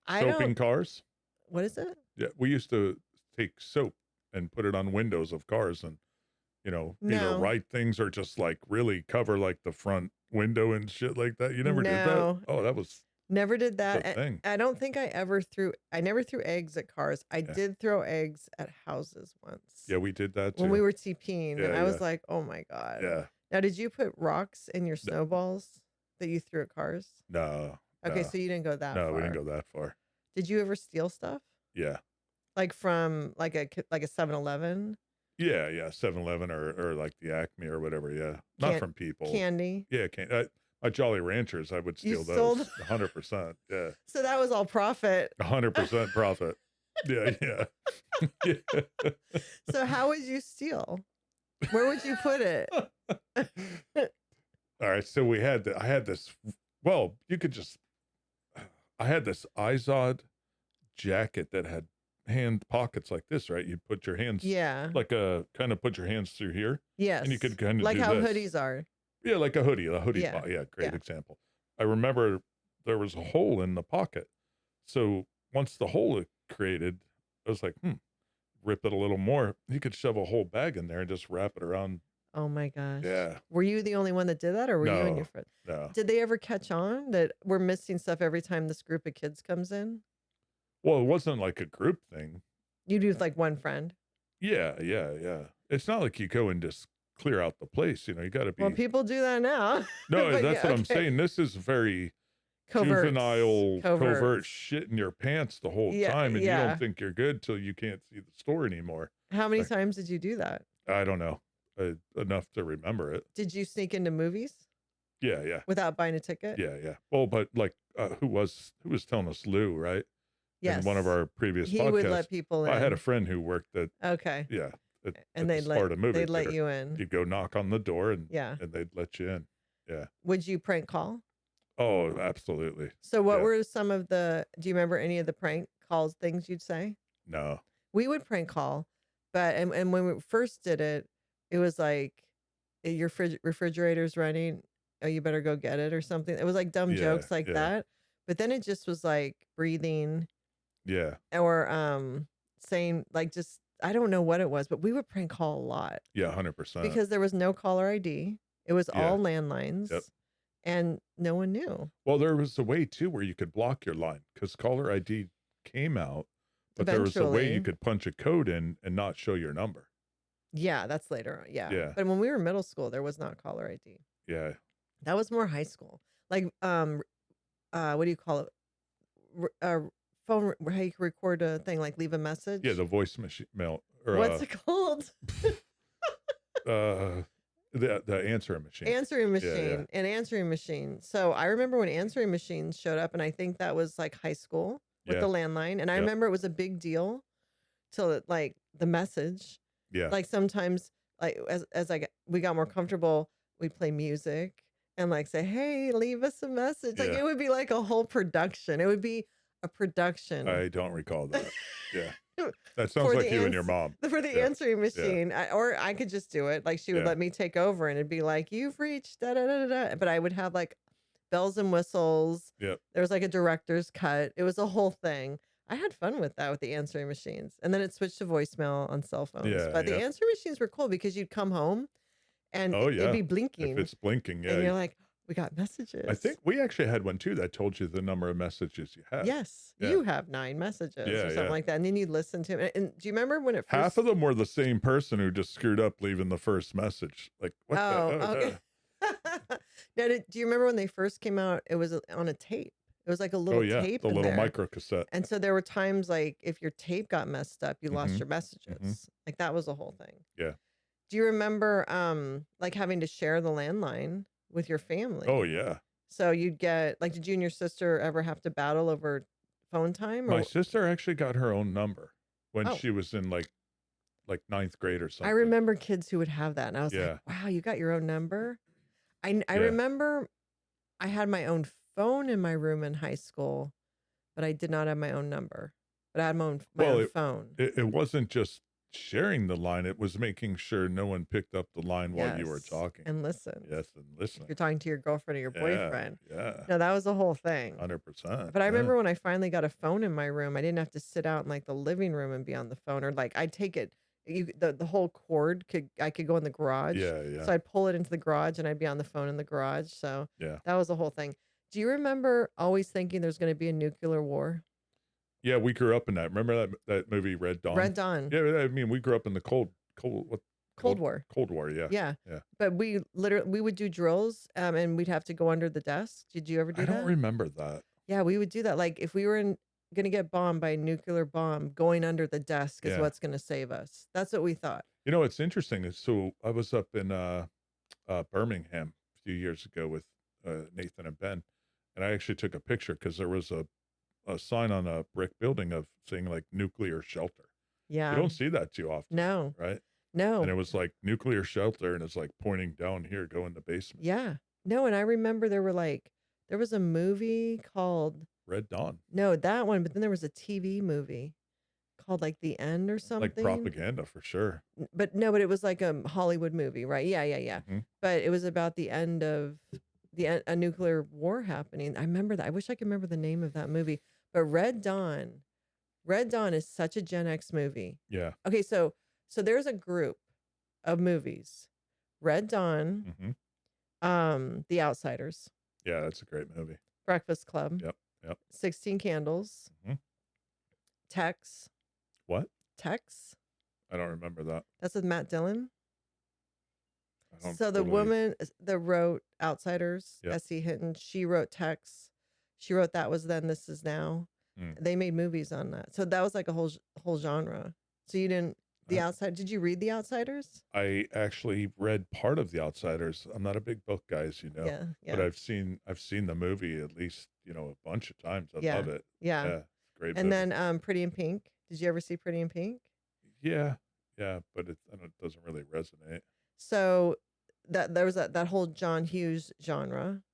I
Soaping
don't,
cars.
what is it?
Yeah, we used to take soap and put it on windows of cars, and either
No,
write things or just like really cover like the front window and shit like that. You never did that?
no,
Oh, that was
never did that.
the thing.
I don't think I never threw eggs at cars. I
Yeah.
did throw eggs at houses once
Yeah, we did that too.
when we were TPing, and
Yeah,
I was
yeah.
like, oh my God.
Yeah.
Now, did you put rocks in your
No,
snowballs that you threw at cars?
no,
Okay,
no,
so you didn't go that
no, we didn't
far.
go that far.
Did you ever steal stuff?
Yeah.
Like from like a 7-Eleven?
Yeah, yeah, 7-Eleven or like the Acme or whatever, yeah. Not
Can
from people.
candy?
Yeah, my Jolly Ranchers, I would
You
steal
sold
those 100%. Yeah.
so that was all profit.
100% profit. Yeah, yeah. Yeah.
So how would you steal? Where would you put it?
All right, so I had this, well, you could just I had this Izod jacket that had hand pockets like this, right? You'd put your hands
Yeah.
like kind of put your hands through here, and you
Yes.
could kind of
Like
do
how
this.
hoodies are.
Yeah, like a hoodie,
Yeah.
yeah, great
Yeah.
example. I remember there was a hole in the pocket. So once the hole created, I was like, rip it a little more. You could shove a whole bag in there and just wrap it around.
Oh my gosh.
Yeah.
Were you the only one that did that, or were you and your
No,
friend?
no.
Did they ever catch on that we're missing stuff every time this group of kids comes in?
Well, it wasn't like a group thing.
You do with like one friend.
Yeah, yeah, yeah. It's not like you go and just clear out the place. You got to
Well,
be.
people do that now.
No,
But
that's
yeah,
what I'm
okay.
saying. This is very
Covert.
juvenile, covert
Covert.
shit in your pants the whole
Yeah,
time, and you
yeah.
don't think you're good till you can't see the store anymore.
How many
Like,
times did you do that?
I don't know, enough to remember it.
Did you sneak into movies
Yeah, yeah,
without buying a ticket?
yeah, yeah. Well, but like, who was telling us, Lou, right?
Yes.
In one of our previous
He
podcasts,
would let people in.
I had a friend who worked at,
Okay.
yeah, at
And
the
they'd
Sparta movie
they'd let
theater.
you in.
You'd go knock on the door, and
Yeah.
they'd let you in. Yeah.
Would you prank call?
Oh, absolutely.
So what
Yeah.
were some of do you remember any of the prank calls things you'd say?
No.
We would prank call, but and when we first did it, it was like your refrigerator's running. Oh, you better go get it or something. It was like dumb
Yeah,
jokes like
yeah,
that. But then it just was like breathing
yeah.
or saying like just I don't know what it was, but we would prank call a lot
Yeah, 100%.
because there was no caller ID. It was
Yeah.
all landlines,
Yep.
and no one knew.
Well, there was a way too where you could block your line because caller ID came out, but there was a way you
Eventually.
could punch a code in and not show your number.
Yeah, that's later on. Yeah.
Yeah.
But when we were middle school, there was not caller ID.
Yeah.
That was more high school. Like what do you call it? Phone how you can record a thing, like leave a message.
Yeah, the voice mail or
What's it called?
the answering machine.
Answering machine.
Yeah.
An answering machine. So I remember when answering machines showed up, and I think that was like high school with
Yeah.
the landline. And I
Yep.
remember it was a big deal till it, like the message.
Yeah.
Like sometimes, like as we got more comfortable, we'd play music and like say, "Hey, leave us a message." Like
Yeah.
it would be like a whole production. It would be a production
I don't recall that. Yeah. That
For
sounds
the
like you and your mom.
for the
Yeah.
answering machine. Or I could just do it. Like she would
Yeah.
let me take over, and it'd be like, "You've reached da da da da da." But I would have like bells and whistles.
Yep.
There was like a director's cut. It was a whole thing. I had fun with that with the answering machines. And then it switched to voicemail on cell phones.
Yeah,
But the
yeah.
answering machines were cool because you'd come home and
Oh,
it'd
yeah.
be
If
blinking.
it's blinking,
And
yeah.
you're like, we got messages.
I think we actually had one too that told you the number of messages you had.
Yes,
Yeah.
you have 9 messages
Yeah,
or something
yeah.
like that. And then you'd listen to it. And do you remember when it first
Half of them were the same person who just screwed up leaving the first message. Like, what
Oh,
the?
okay. Now, do you remember when they first came out? It was on a tape. It was like a little
Oh, yeah.
tape
The
in
little
there.
micro cassette.
And so there were times like if your tape got messed up, you lost
Mhm.
your messages. Like that was the whole thing.
Yeah.
Do you remember like having to share the landline with your family?
Oh, yeah.
So you'd get like, did you and your sister ever have to battle over phone time?
My sister actually got her own number when
Oh.
she was in like 9th grade or something.
I remember kids who would have that, and I was
Yeah.
like, wow, you got your own number. I
Yeah.
remember I had my own phone in my room in high school, but I did not have my own number. But I had my own
Well,
phone.
It wasn't just sharing the line, it was making sure no one picked up the line while you were
Yes,
talking.
and listen.
Yes, and
If
listening.
you're talking to your girlfriend or your boyfriend.
Yeah.
No, that was the whole thing.
100%.
But I remember when I finally got a phone in my room, I didn't have to sit out in like the living room and be on the phone, or like I'd take it. The whole cord I could go in the garage.
Yeah, yeah.
So I'd pull it into the garage and I'd be on the phone in the garage. So
Yeah.
that was the whole thing. Do you remember always thinking there's going to be a nuclear war?
Yeah, we grew up in that. Remember that movie Red Dawn?
Red Dawn,
Yeah, I mean, we grew up in the Cold
War.
Cold War, yeah.
Yeah.
Yeah.
But we would do drills and we'd have to go under the desk. Did you ever do
I
that?
don't remember that.
Yeah, we would do that. Like if we were going to get bombed by a nuclear bomb, going under the desk is
Yeah.
what's going to save us. That's what we thought.
You know, what's interesting is so I was up in Birmingham a few years ago with Nathan and Ben, and I actually took a picture because there was a sign on a brick building of saying like nuclear shelter. You
Yeah.
don't see that too often,
No,
right?
no.
And it was like nuclear shelter, and it's like pointing down here, go in the basement.
Yeah. No, and I remember there was a movie called,
Red Dawn,
no, that one, but then there was a TV movie called like The End or
like
something.
propaganda for sure.
But no, but it was like a Hollywood movie, right? Yeah, yeah, yeah.
Mhm.
But it was about the end of a nuclear war happening. I remember that. I wish I could remember the name of that movie. But Red Dawn is such a Gen X movie.
Yeah.
Okay, so there's a group of movies. Red Dawn, The Outsiders,
Yeah, that's a great movie.
Breakfast Club,
Yep.
16 Candles,
Mhm.
Tex.
What?
Tex.
I don't remember that.
That's with Matt Dillon.
I don't
So the
totally-
woman that wrote Outsiders,
Yep.
S.E. Hinton, she wrote Tex. She wrote That Was Then, This Is Now.
Mm.
They made movies on that. So that was like a whole genre. So you didn't did you read The Outsiders?
I actually read part of The Outsiders. I'm not a big book guy, as you know.
Yeah, yeah.
But I've seen the movie at least, a bunch of times. I
Yeah.
love it.
Yeah.
Yeah. Great
And
movie.
then Pretty in Pink. Did you ever see Pretty in Pink?
Yeah. Yeah. But it doesn't really resonate.
So there was that whole John Hughes genre.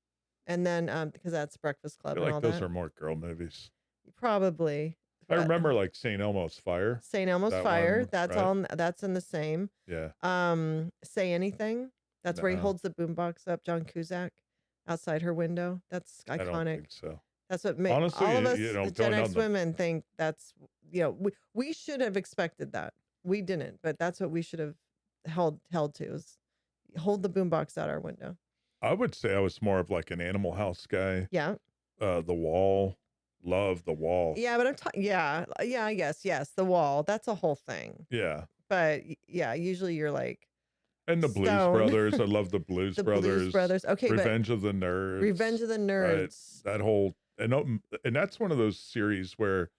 And then because that's Breakfast
I
Club
feel
and
like
all
those
that.
are more girl movies.
Probably.
I
But
remember like St. Elmo's Fire.
St. Elmo's
that
Fire.
one,
That's
right?
all. That's in the same.
Yeah.
Say Anything. That's where he
No.
holds the boombox up, John Cusack, outside her window. That's
I don't
iconic.
think so.
That's what
Honestly,
all of us,
you know,
the Gen
going
X
down the
women, think that's, we should have expected that. We didn't, but that's what we should have held to, is hold the boombox out our window.
I would say I was more of like an Animal House guy.
Yeah.
The Wall, love The Wall.
Yeah, but I'm talking, I guess, yes, the Wall, that's a whole thing.
Yeah.
But yeah, usually you're like,
And the Blues
Stone.
Brothers. I love the Blues
the
Brothers.
Blues Brothers. Okay,
Revenge of the Nerds.
Revenge of the Nerds.
Right? That whole, and that's one of those series where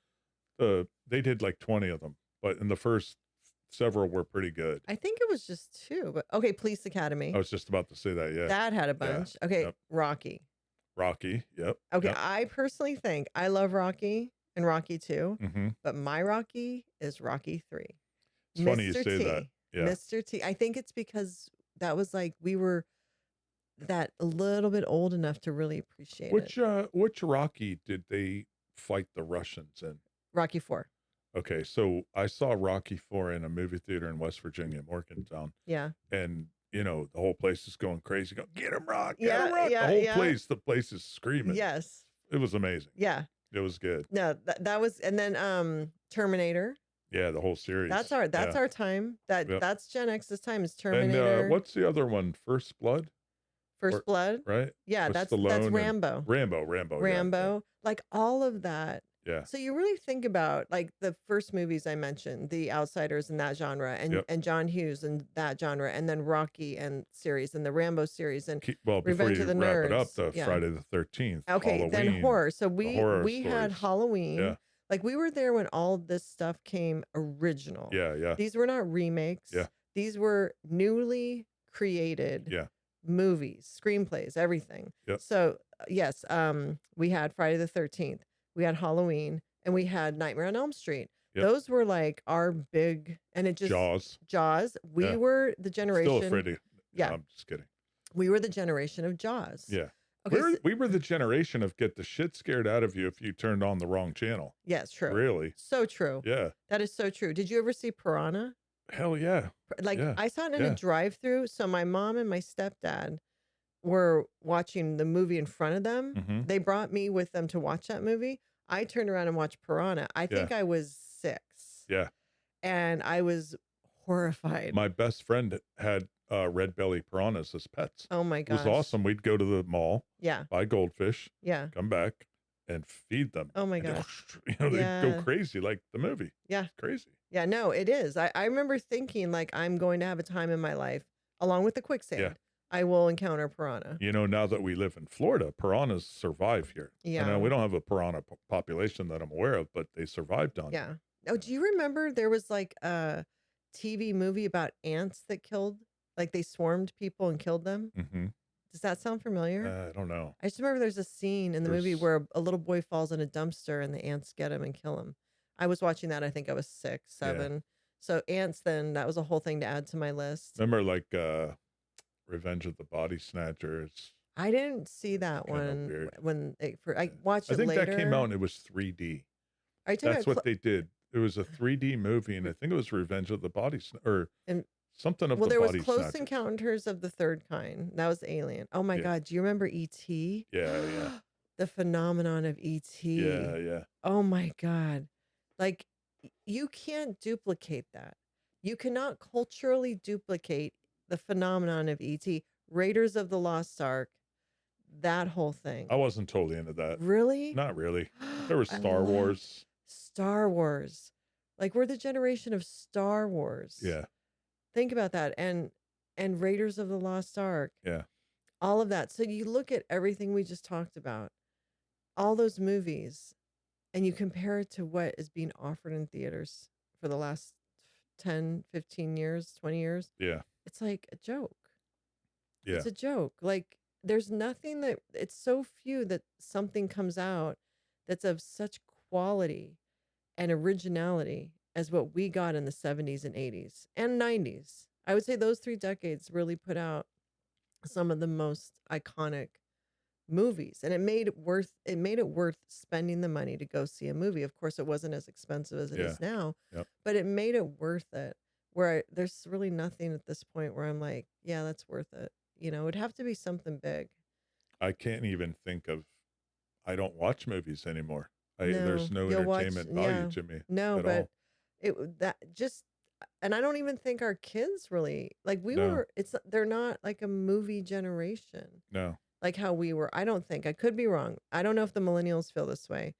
they did like 20 of them, but in the first several were pretty good.
I think it was just 2, but okay, Police Academy.
I was just about to say that, yeah.
That had a bunch.
Yeah.
Okay,
Yep.
Rocky.
Rocky, yep.
Okay,
Yep.
I personally think I love Rocky and Rocky 2,
Mm-hmm.
but my Rocky is Rocky 3.
It's funny you say that. Yeah.
Mr. T. I think it's because that was like, we were that a little bit old enough to really appreciate it.
Which Rocky did they fight the Russians in?
Rocky 4.
Okay, so I saw Rocky 4 in a movie theater in West Virginia, Morgantown.
Yeah.
And you know, the whole place is going crazy. Go, get him, Rock! Get
Yeah,
him, Rock!
yeah,
the
yeah.
the place is screaming.
Yes.
It was amazing.
Yeah.
It was good.
No, that was, and then Terminator.
Yeah, the whole series.
That's our time. That's Gen X's time, is Terminator.
And what's the other one? First Blood?
First Blood?
Right?
Yeah, that's
Stallone
Rambo.
Rambo.
Yeah. Like all of that.
Yeah.
So you really think about like the first movies I mentioned, The Outsiders and that genre, and John Hughes and that genre, and then Rocky and series, and the Rambo series, and
before
Revenge
you
of the
wrap it up,
Nerds.
the Friday the 13th.
Okay,
Halloween,
then horror. So
the horror
we had
stories.
Halloween.
Yeah.
Like we were there when all this stuff came original.
Yeah, yeah.
These were not remakes.
Yeah.
These were newly created movies, screenplays, everything.
Yep.
So yes, we had Friday the 13th, we had Halloween, and we had Nightmare on Elm Street.
Yep.
Those were like our big, and it just Jaws. We were the generation.
Still Freddy.
Yeah,
no, I'm just kidding.
We were the generation of Jaws.
Yeah.
Okay,
we were the generation of get the shit scared out of you if you turned on the wrong channel.
Yes, true.
Really?
So true.
Yeah.
That is so true. Did you ever see Piranha?
Hell yeah.
Like I saw it in a drive-through. So my mom and my stepdad were watching the movie in front of them.
Mm-hmm.
They brought me with them to watch that movie. I turned around and watched Piranha. I think I was 6.
Yeah.
And I was horrified.
My best friend had red belly piranhas as pets.
Oh my gosh.
It was awesome. We'd go to the mall.
Yeah.
Buy goldfish.
Yeah.
Come back and feed them.
Oh my
and
gosh.
They'd go crazy like the movie.
Yeah.
It's crazy.
Yeah, no, it is. I remember thinking like, I'm going to have a time in my life, along with the quicksand.
Yeah.
I will encounter piranha.
You know, now that we live in Florida, piranhas survive here.
Yeah.
I know we don't have a piranha population that I'm aware of, but they survived down here.
Oh, do you remember there was like a TV movie about ants that killed, like they swarmed people and killed them?
Mm-hmm.
Does that sound familiar?
I don't know.
I just remember there's a scene in the movie where a little boy falls in a dumpster and the ants get him and kill him. I was watching that. I think I was 6, 7. Yeah. So ants, then that was a whole thing to add to my list.
Remember like Revenge of the Body Snatchers?
I didn't see that one when I watched it later.
I think that came out and it was 3D. That's what they did. It was a 3D movie, and I think it was Revenge of the Body Snatchers or something of the Body Snatchers. Well, there was Close
Encounters of the Third Kind. That was Alien. Oh my God. Do you remember E.T.?
Yeah, yeah.
The phenomenon of E.T.
Yeah, yeah.
Oh my God. Like, you can't duplicate that. You cannot culturally duplicate the phenomenon of E.T. Raiders of the Lost Ark, that whole thing.
I wasn't totally into that.
Really?
Not really. There was Star Wars.
Star Wars. Like, we're the generation of Star Wars.
Yeah.
Think about that. And Raiders of the Lost Ark.
Yeah.
All of that. So you look at everything we just talked about, all those movies, and you compare it to what is being offered in theaters for the last 10, 15 years, 20 years.
Yeah.
It's like a joke.
Yeah.
It's a joke. Like, there's nothing that, it's so few that something comes out that's of such quality and originality as what we got in the 70s and 80s and 90s. I would say those 3 decades really put out some of the most iconic movies, and it made it worth spending the money to go see a movie. Of course, it wasn't as expensive as it is now, but it made it worth it. Where there's really nothing at this point where I'm like, yeah, that's worth it. You know, it'd have to be something big.
I can't even think of, I don't watch movies anymore. There's
No,
no
you'll watch,
entertainment value
yeah.
to me
No,
at
but
all.
that just, and I don't even think our kids really like we
No,
were. They're not like a movie generation
no.
like how we were. I don't think. I could be wrong. I don't know if the millennials feel this way.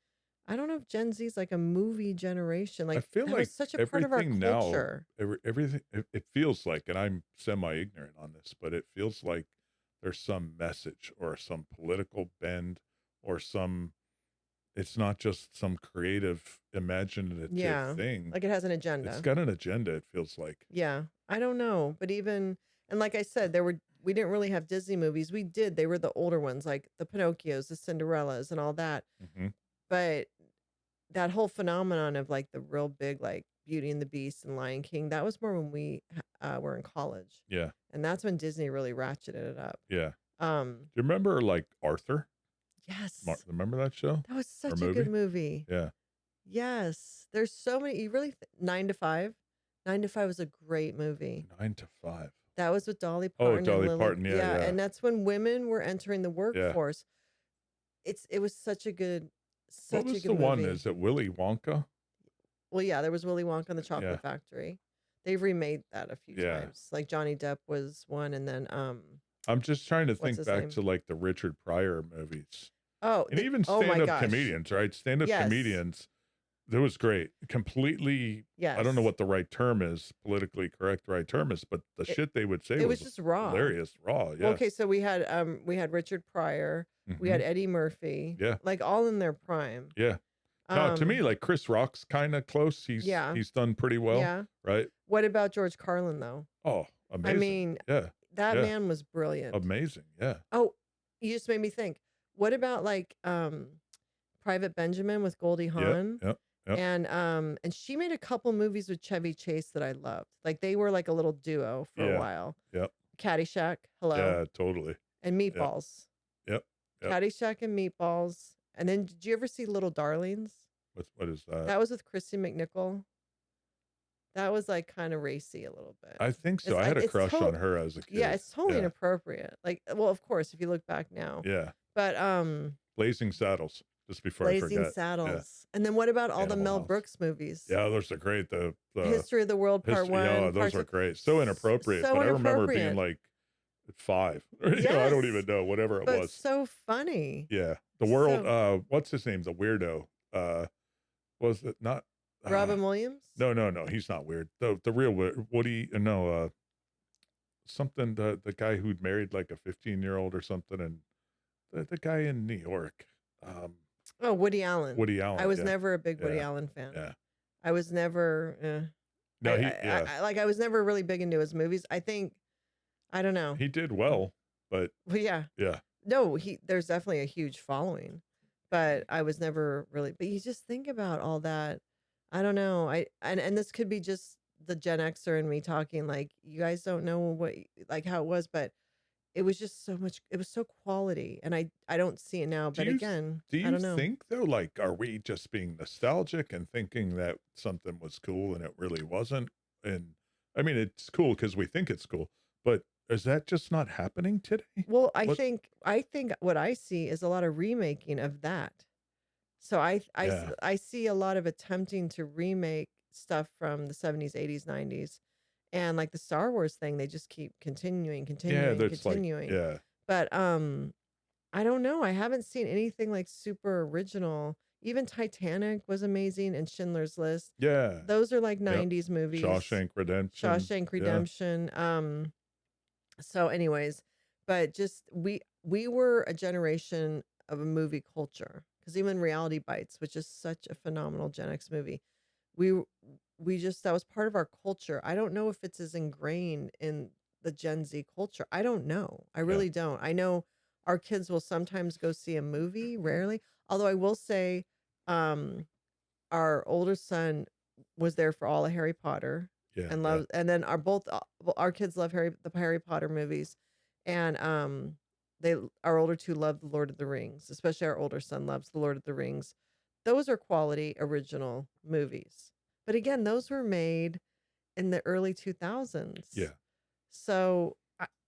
I don't know if Gen Z is like a movie generation.
I
Like
feel
that was
like
such a part of our
everything now,
culture.
everything, it feels like, and I'm semi-ignorant on this, but it feels like there's some message or some political bend or some, it's not just some creative, imaginative
Yeah,
thing.
like it has an
It's
agenda.
got an agenda, it feels like.
Yeah, I don't know, but even and like I said, we didn't really have Disney movies. We did. They were the older ones, like the Pinocchios, the Cinderellas, and all that.
Hmm.
But that whole phenomenon of like the real big like Beauty and the Beast and Lion King, that was more when we were in college,
Yeah,
and that's when Disney really ratcheted it up.
yeah.
Um,
Do you remember like Arthur?
yes,
Remember that show
that was
or
such a good
movie?
movie.
Yeah,
Yes, there's so many. You really 9 to 5. 9 to 5 was a great movie.
9 to 5.
That was with Dolly
Oh,
Parton and
Dolly
Lily.
Parton. Yeah,
Yeah,
yeah,
and that's when women were entering the
yeah.
workforce. It was
What
such a
was
good
the one?
movie.
Is it Willy Wonka?
Well, yeah, there was Willy Wonka and the
Yeah,
Chocolate Factory. They've remade that a few
yeah.
times. Like Johnny Depp was one, and then
I'm just trying to
what's
think
his
back
name?
to like the Richard Pryor movies
Oh,
and even
oh my
stand-up
gosh.
comedians, right? Stand-up
Yes.
comedians. That was great. Completely, I don't know
Yes.
what the right term is, politically correct right term is, but the
It
shit they would say
it was
was
just raw.
hilarious, raw.
Well,
Yes.
okay, so we had Richard Pryor, we
Hmm.
had Eddie Murphy,
Yeah.
like all in their prime.
Yeah. No, to me,
Um,
like Chris Rock's kind of close.
yeah.
He's done pretty well,
Yeah.
right?
What about George Carlin though?
Oh,
I
amazing.
mean,
Yeah.
that
Yeah.
man was brilliant.
Amazing. Yeah.
Oh, you just made me think. What about like Private Benjamin with Goldie
Yep.
Hawn?
Yep. Yep.
And she made a couple movies with Chevy Chase that I loved. Like they were like a little duo for a
Yeah.
while.
Yep.
Caddyshack, hello,
Yeah. Totally.
and
Yep.
Meatballs.
Yep. Yep.
Caddyshack and Meatballs. And then did you ever see Little Darlings?
What is that?
That was with Christy McNichol. That was like kind of racy a little bit.
I think so.
It's
I
like
had a
it's
crush
to-
on her as a
yeah,
kid.
it's totally
Yeah.
inappropriate. Like, well, of course, if you look back now.
Yeah.
But
Blazing Saddles. Just before I
Blazing
forget. Yeah.
Saddles. And then what about all the
Animal
Mel
House.
Brooks movies?
Yeah, those are great. The
History of the World Part
history.
1,
Yeah,
Part
those
2.
were great. So inappropriate,
So
but I remember being
inappropriate.
like 5. You know, I don't even
Yes.
know, whatever it
But
was.
so funny.
Yeah. The world,
So
what's his name? The weirdo. Was it not
Robin Williams?
no, he's not weird. The real Woody, no, something, the guy who'd married like a 15-year-old or something, and the guy in New York.
Oh, Woody Allen.
Woody Allen.
I was
Yeah.
never a big Woody
Yeah.
Allen fan.
Yeah.
I was never
No,
I was never really big into his movies. I think I don't know.
he did well, but
Well, yeah.
yeah.
No, there's definitely a huge following, but I was never really. But you just think about all that. I don't know. And this could be just the Gen Xer and me talking. Like you guys don't know like how it was, but it was just so much. It was so quality, and I don't see it now. But again,
Do
I
you
don't know.
think though, like, are we just being nostalgic and thinking that something was cool and it really wasn't? And I mean, it's cool because we think it's cool, but is that just not happening today?
Well,
What?
I think what I see is a lot of remaking of that. So
Yeah,
I see a lot of attempting to remake stuff from the 70s, 80s, 90s. And like the Star Wars thing, they just keep continuing,
yeah.
continuing,
That's like,
continuing.
yeah,
But I don't know. I haven't seen anything like super original. Even Titanic was amazing and Schindler's List.
yeah.
Those are like
Yep.
90s movies.
Shawshank Redemption.
Shawshank
Yeah,
Redemption. So anyways, but just we were a generation of a movie culture because even Reality Bites, which is such a phenomenal Gen X movie, we we just that was part of our culture. I don't know if it's as ingrained in the Gen Z culture. I don't know. I
yeah,
really don't. I know our kids will sometimes go see a movie, rarely. Although I will say, um, our older son was there for all of Harry Potter
yeah,
and
yeah,
loves, and then well, our kids love the Harry Potter movies, and our older two love the Lord of the Rings, especially our older son loves the Lord of the Rings. Those are quality original movies, but again, those were made in the early 2000s.
yeah.
So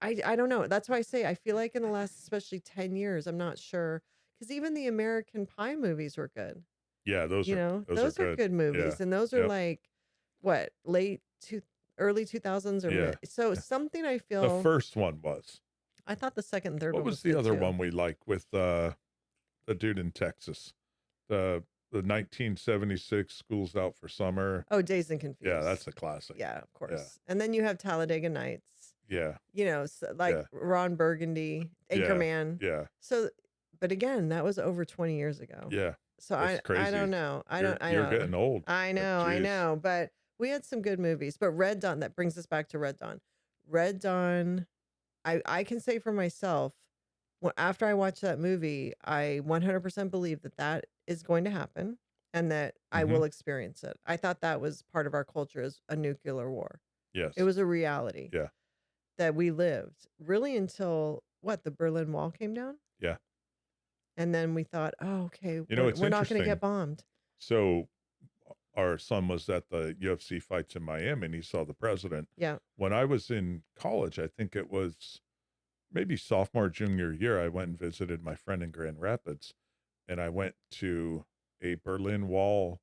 I don't know. That's why I say I feel like in the last especially 10 years, I'm not sure because even the American Pie movies were good.
Yeah,
You know,
those are
those are
good.
good
Yeah.
movies, and those are
Yep.
like what early 2000s or
Yeah.
mid. So
Yeah.
something I
The
feel.
first one was.
I thought the second and third
What
one was
was the
good
other
too.
one we like with the dude in Texas? The 1976 School's Out for Summer.
Oh, Dazed and
Yeah, that's
Confused.
a classic.
Yeah, of
Yeah.
course. And then you have Talladega Nights.
Yeah.
You know, like
Yeah.
Ron Burgundy,
Yeah.
Anchorman.
Yeah.
So, but again, that was over 20 years ago.
Yeah.
So
That's
I
crazy.
don't know. I
You're
know.
getting old.
I
But
know. But we had some good movies. But Red Dawn, that brings us back to Red Dawn. Red Dawn, I can say for myself, after I watched that movie, I 100% believe that that is going to happen and that I will experience it. I thought that was part of our culture as a nuclear war.
Yes.
It was a reality.
Yeah.
That we lived really until the Berlin Wall came down?
Yeah.
And then we thought, oh, okay,
You know, it's
we're not going to
interesting.
get bombed.
So our son was at the UFC fights in Miami and he saw the president.
Yeah.
When I was in college, I think it was maybe sophomore, junior year, I went and visited my friend in Grand Rapids, and I went to a Berlin Wall,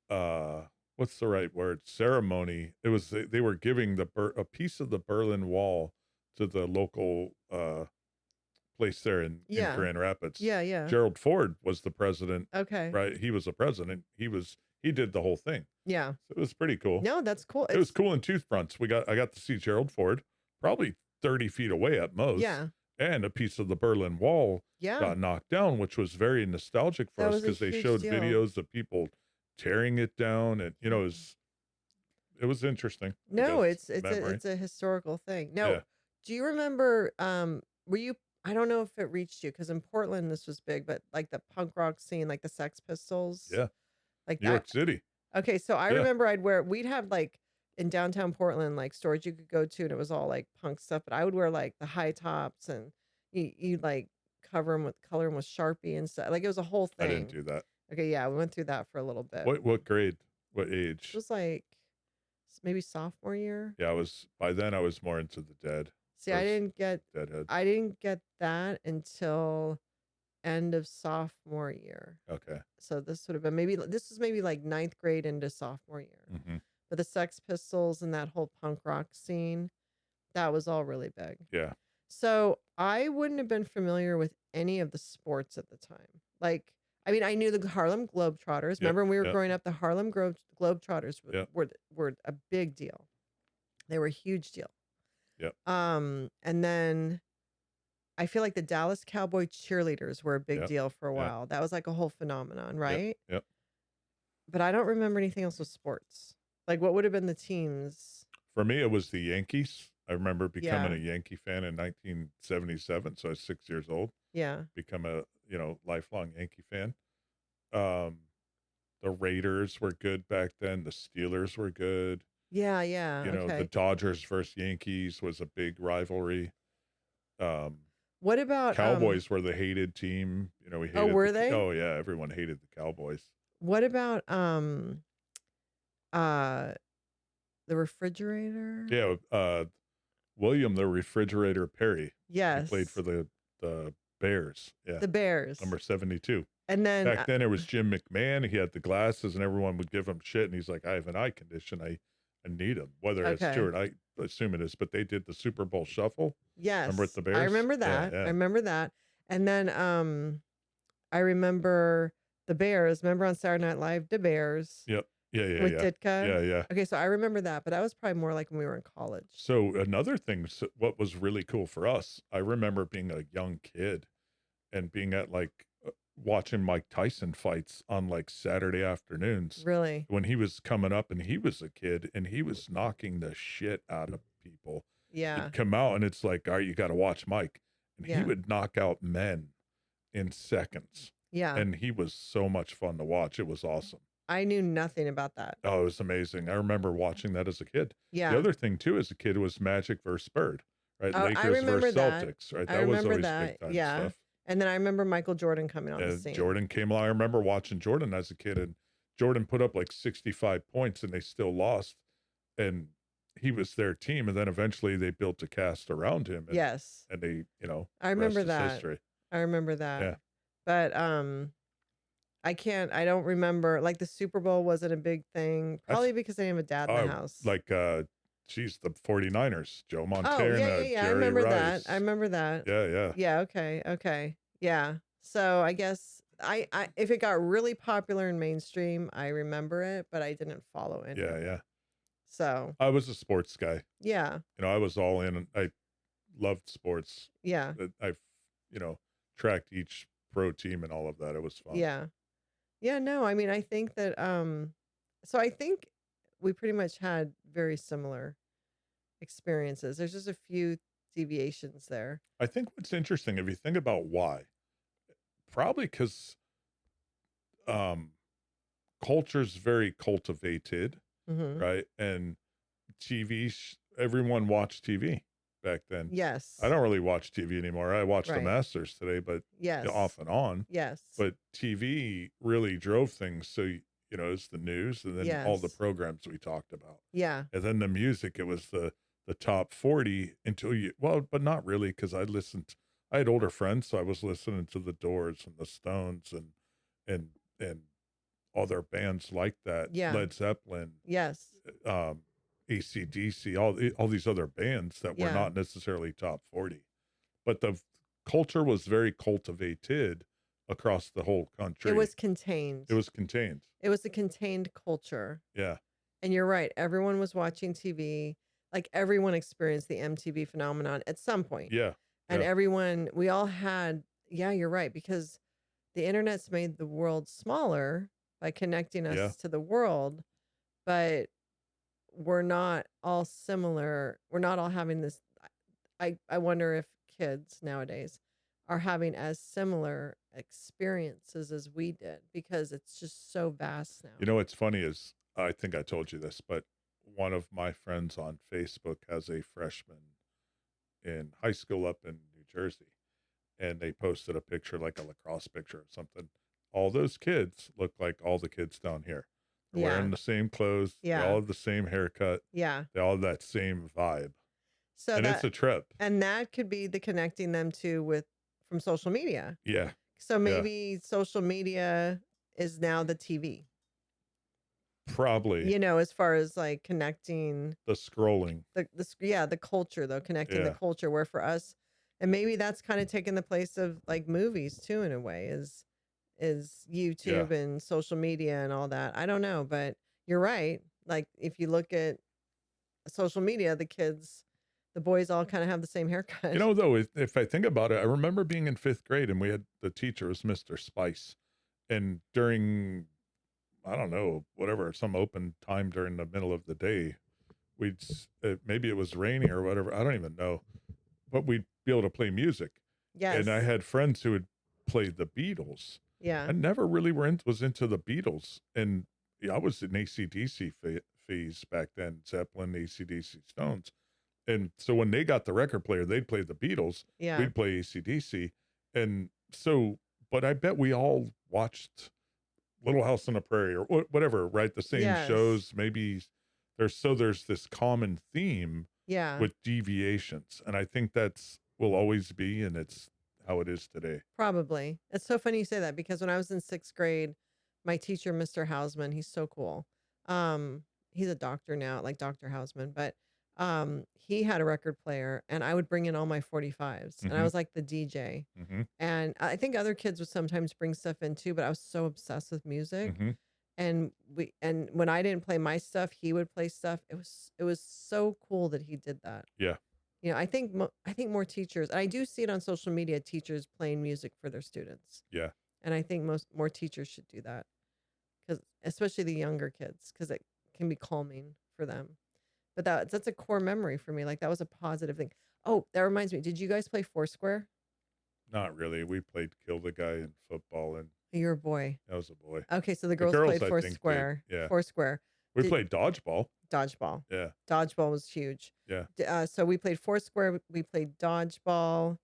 what's the right word? Ceremony. It was, they were giving a piece of the Berlin Wall to the local, place there in Grand Rapids.
Yeah.
Gerald Ford was the president.
Okay.
Right. He was the president. He did the whole thing.
Yeah.
So it was pretty cool.
No, that's cool.
It was cool in two fronts. I got to see Gerald Ford, probably 30 feet away at most.
Yeah.
And a piece of the Berlin Wall got knocked down, which was very nostalgic for us because they showed videos of people tearing it down, and it was interesting.
No, it's a historical thing. No, do you remember? Were you? I don't know if it reached you because in Portland this was big, but like the punk rock scene, like the Sex Pistols.
Yeah.
Like
New York City.
Okay, so I remember we'd have like in downtown Portland, like stores you could go to, and it was all like punk stuff. But I would wear like the high tops, and you like color them with Sharpie and stuff. Like it was a whole thing.
I didn't do that.
Okay, yeah, we went through that for a little bit.
What grade? What age?
It was like maybe sophomore year.
Yeah, by then I was more into the Dead.
See, I didn't get that until end of sophomore year.
Okay.
So this would have been maybe like ninth grade into sophomore year.
Mm-hmm.
But the Sex Pistols and that whole punk rock scene, that was all really big.
Yeah.
So I wouldn't have been familiar with any of the sports at the time. Like, I mean, I knew the Harlem Globetrotters. Remember when we were growing up, the Harlem Globetrotters were a big deal. They were a huge deal.
Yep.
And then I feel like the Dallas Cowboy cheerleaders were a big deal for a while. That was like a whole phenomenon, right?
Yep.
But I don't remember anything else with sports. Like, what would have been the teams?
For me, it was the Yankees. I remember becoming a Yankee fan in 1977, so I was 6 years old.
Yeah.
Become a lifelong Yankee fan. The Raiders were good back then. The Steelers were good.
Yeah.
The Dodgers versus Yankees was a big rivalry.
What about
Cowboys were the hated team? We hated.
Oh, were they?
Oh yeah, everyone hated the Cowboys.
What about the refrigerator?
Yeah, William the Refrigerator Perry.
Yes.
He played for the Bears. Yeah.
The Bears.
Number 72.
And then
back then it was Jim McMahon. He had the glasses and everyone would give him shit. And he's like, I have an eye condition. I need them. Whether it's true, I assume it is, but they did the Super Bowl shuffle.
Yes.
Remember with the Bears?
I remember that.
Yeah.
I remember that. And then I remember the Bears. Remember on Saturday Night Live, the Bears.
Yep. Yeah.
With Ditka.
Yeah.
Okay, so I remember that, but that was probably more like when we were in college.
So another thing, what was really cool for us, I remember being a young kid and being at watching Mike Tyson fights on Saturday afternoons.
Really?
When he was coming up and he was a kid and he was knocking the shit out of people.
Yeah.
He'd come out and it's like, all right, you got to watch Mike. And he would knock out men in seconds.
Yeah.
And he was so much fun to watch. It was awesome.
I knew nothing about that.
Oh, it was amazing. I remember watching that as a kid.
Yeah.
The other thing too as a kid was Magic versus Bird, right?
Oh,
Lakers versus Celtics, right?
That
was always
that.
big time
Yeah.
stuff.
And then I remember Michael Jordan coming on the scene.
Jordan came along. I remember watching Jordan as a kid, and Jordan put up 65 points, and they still lost. And he was their team, and then eventually they built a cast around him. And,
yes.
And they,
I remember
rest is
that.
history.
I remember that.
Yeah.
But I don't remember, like, the Super Bowl wasn't a big thing,
That's
probably because I didn't have a dad in the house.
like, geez, the 49ers, Joe
Oh, yeah, yeah,
Montana,
yeah, I
Jerry
remember that. I
Rice.
remember that.
Yeah, yeah.
Yeah, okay, okay. Yeah. So I guess if it got really popular in mainstream, I remember it, but I didn't follow any
Yeah,
of it.
yeah.
So,
I was a sports guy.
yeah.
You know, I was all in, and I loved sports.
Yeah.
I've, you know, tracked each pro team and all of that. It was fun.
Yeah. Yeah, no, I mean, I think that so I think we pretty much had very similar experiences. There's just a few deviations there.
I think what's interesting, if you think about why, probably because um, culture's very cultivated,
Mhm.
right? And everyone watched TV back then. I
Yes.
don't really watch TV anymore. I watch the
Right.
Masters today, but off
Yes.
and on.
Yes.
But TV really drove things. So, you know, it's the news and then all the
Yes.
programs we talked about.
Yeah.
And then the music, it was the top 40 until but not really, because I had older friends, so I was listening to the Doors and the Stones and and other bands like that,
Yeah.
Led Zeppelin,
Yes.
um, AC/DC, all these other bands that were
Yeah.
not necessarily top 40. But the culture was very cultivated across the whole
It
country.
was contained.
It was contained.
It was a contained culture.
Yeah.
And you're right. Everyone was watching TV. Like everyone experienced the MTV phenomenon at some point.
Yeah.
And
Yeah.
we all had, yeah, you're right, because the internet's made the world smaller by connecting
Yeah.
us to the world, but we're not all similar. We're not all having this. I wonder if kids nowadays are having as similar experiences as we did because it's just so vast now.
You know what's funny is, I think I told you this, but one of my friends on Facebook has a freshman in high school up in New Jersey, and they posted a picture, like a lacrosse picture or something. All those kids look like all the kids down here. They're
Yeah.
wearing the same clothes. They
Yeah.
all have the same haircut.
Yeah.
They all have that same vibe.
So
And it's a trip.
that could be the connecting them to with from social media.
Yeah.
So
Yeah.
maybe social media is now the TV,
Probably
as far as like connecting
the scrolling.
the culture though, connecting the
Yeah.
culture where for us, and maybe that's kind of taken the place of like movies too, in a way, is
Yeah.
YouTube and social media and all that. I don't know, but you're right. Like if you look at social media, the boys all kind of have the same haircut.
You know, though, if I think about it, I remember being in 5th grade and we had the teacher was Mr. Spice. And during, I don't know, whatever, some open time during the middle of the day, maybe it was raining or whatever. I don't even know, but we'd be able to play music.
Yes.
And I had friends who had played the Beatles.
Yeah.
I never really was into the Beatles. And I was in AC/DC phase back then, Zeppelin, AC/DC, Stones. And so when they got the record player, they'd play the Beatles.
Yeah.
We'd play AC/DC. And so, but I bet we all watched Little House on the Prairie or whatever, right? The same
Yes.
shows. Maybe there's this common theme
Yeah.
with deviations. And I think will always be, and it's how it is today.
Probably. It's so funny you say that because when I was in 6th grade, my teacher, Mr. Hausman, he's so cool. He's a doctor now, like Dr. Hausman, but he had a record player and I would bring in all my 45s and I
Mhm.
was like the DJ.
Mhm.
And I think other kids would sometimes bring stuff in too, but I was so obsessed with music.
Mhm.
And when I didn't play my stuff, he would play stuff. It was so cool that he did that.
Yeah.
I think more teachers, and I do see it on social media, teachers playing music for their students.
Yeah.
And I think more teachers should do that, because especially the younger kids, because it can be calming for them. But that's a core memory for me. Like that was a positive thing. Oh, that reminds me. Did you guys play Foursquare?
Not really. We played Kill the Guy in football, and
You're a boy.
I was a boy.
Okay, so the girls
girls,
played
I think, did.
Foursquare.
Yeah.
Foursquare.
We
Did-
played dodgeball.
Dodgeball.
Yeah.
Dodgeball was huge.
Yeah.
So we played Foursquare. We played dodgeball.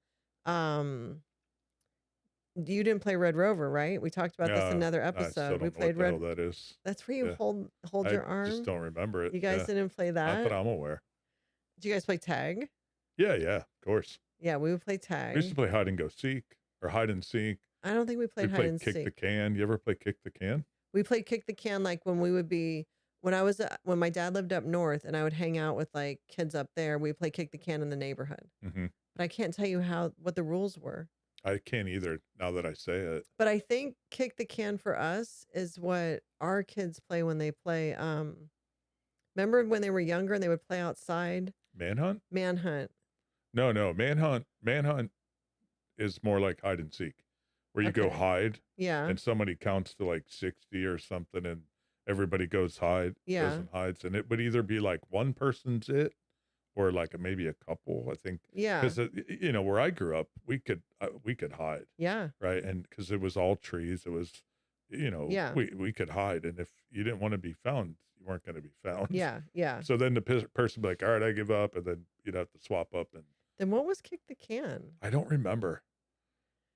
You didn't play Red Rover, right? We talked about this in another
I still
episode.
don't
We
know
played
what the
Red.
hell that is.
That's where you
Yeah.
hold your
I just
arm.
don't remember it.
You guys
Yeah.
didn't play
Not that
that.
I'm aware.
Did you guys play tag?
Yeah, of course.
Yeah, we would play
We used to
tag.
play hide and go seek or hide and seek.
I don't think we
We
played hide
played
and
kick the
seek.
can. You ever play kick the can?
We played kick the can like when we would be when my dad lived up north and I would hang out with like kids up there. We play kick the can in the neighborhood.
Hmm.
But I can't tell you what the rules were.
I can't either now that I say it.
But I think kick the can for us is what our kids play when they play. Remember when they were younger and they would play outside?
Manhunt?
Manhunt.
No, no. Manhunt is more like hide and seek, where you go
Okay.
hide
Yeah.
and somebody counts to like 60 or something and everybody goes goes
Yeah.
and hides. And it would either be like one person's it or like maybe a couple, I think.
Yeah.
Because, you know, where I grew up, we could hide.
Yeah.
Right. And because it was all trees, it was, you know,
Yeah.
we could hide. And if you didn't want to be found, you weren't going to be found.
Yeah. Yeah.
So then the person would be like, all right, I give up. And then you'd have to swap up. And
Then what was kick the can?
I don't remember.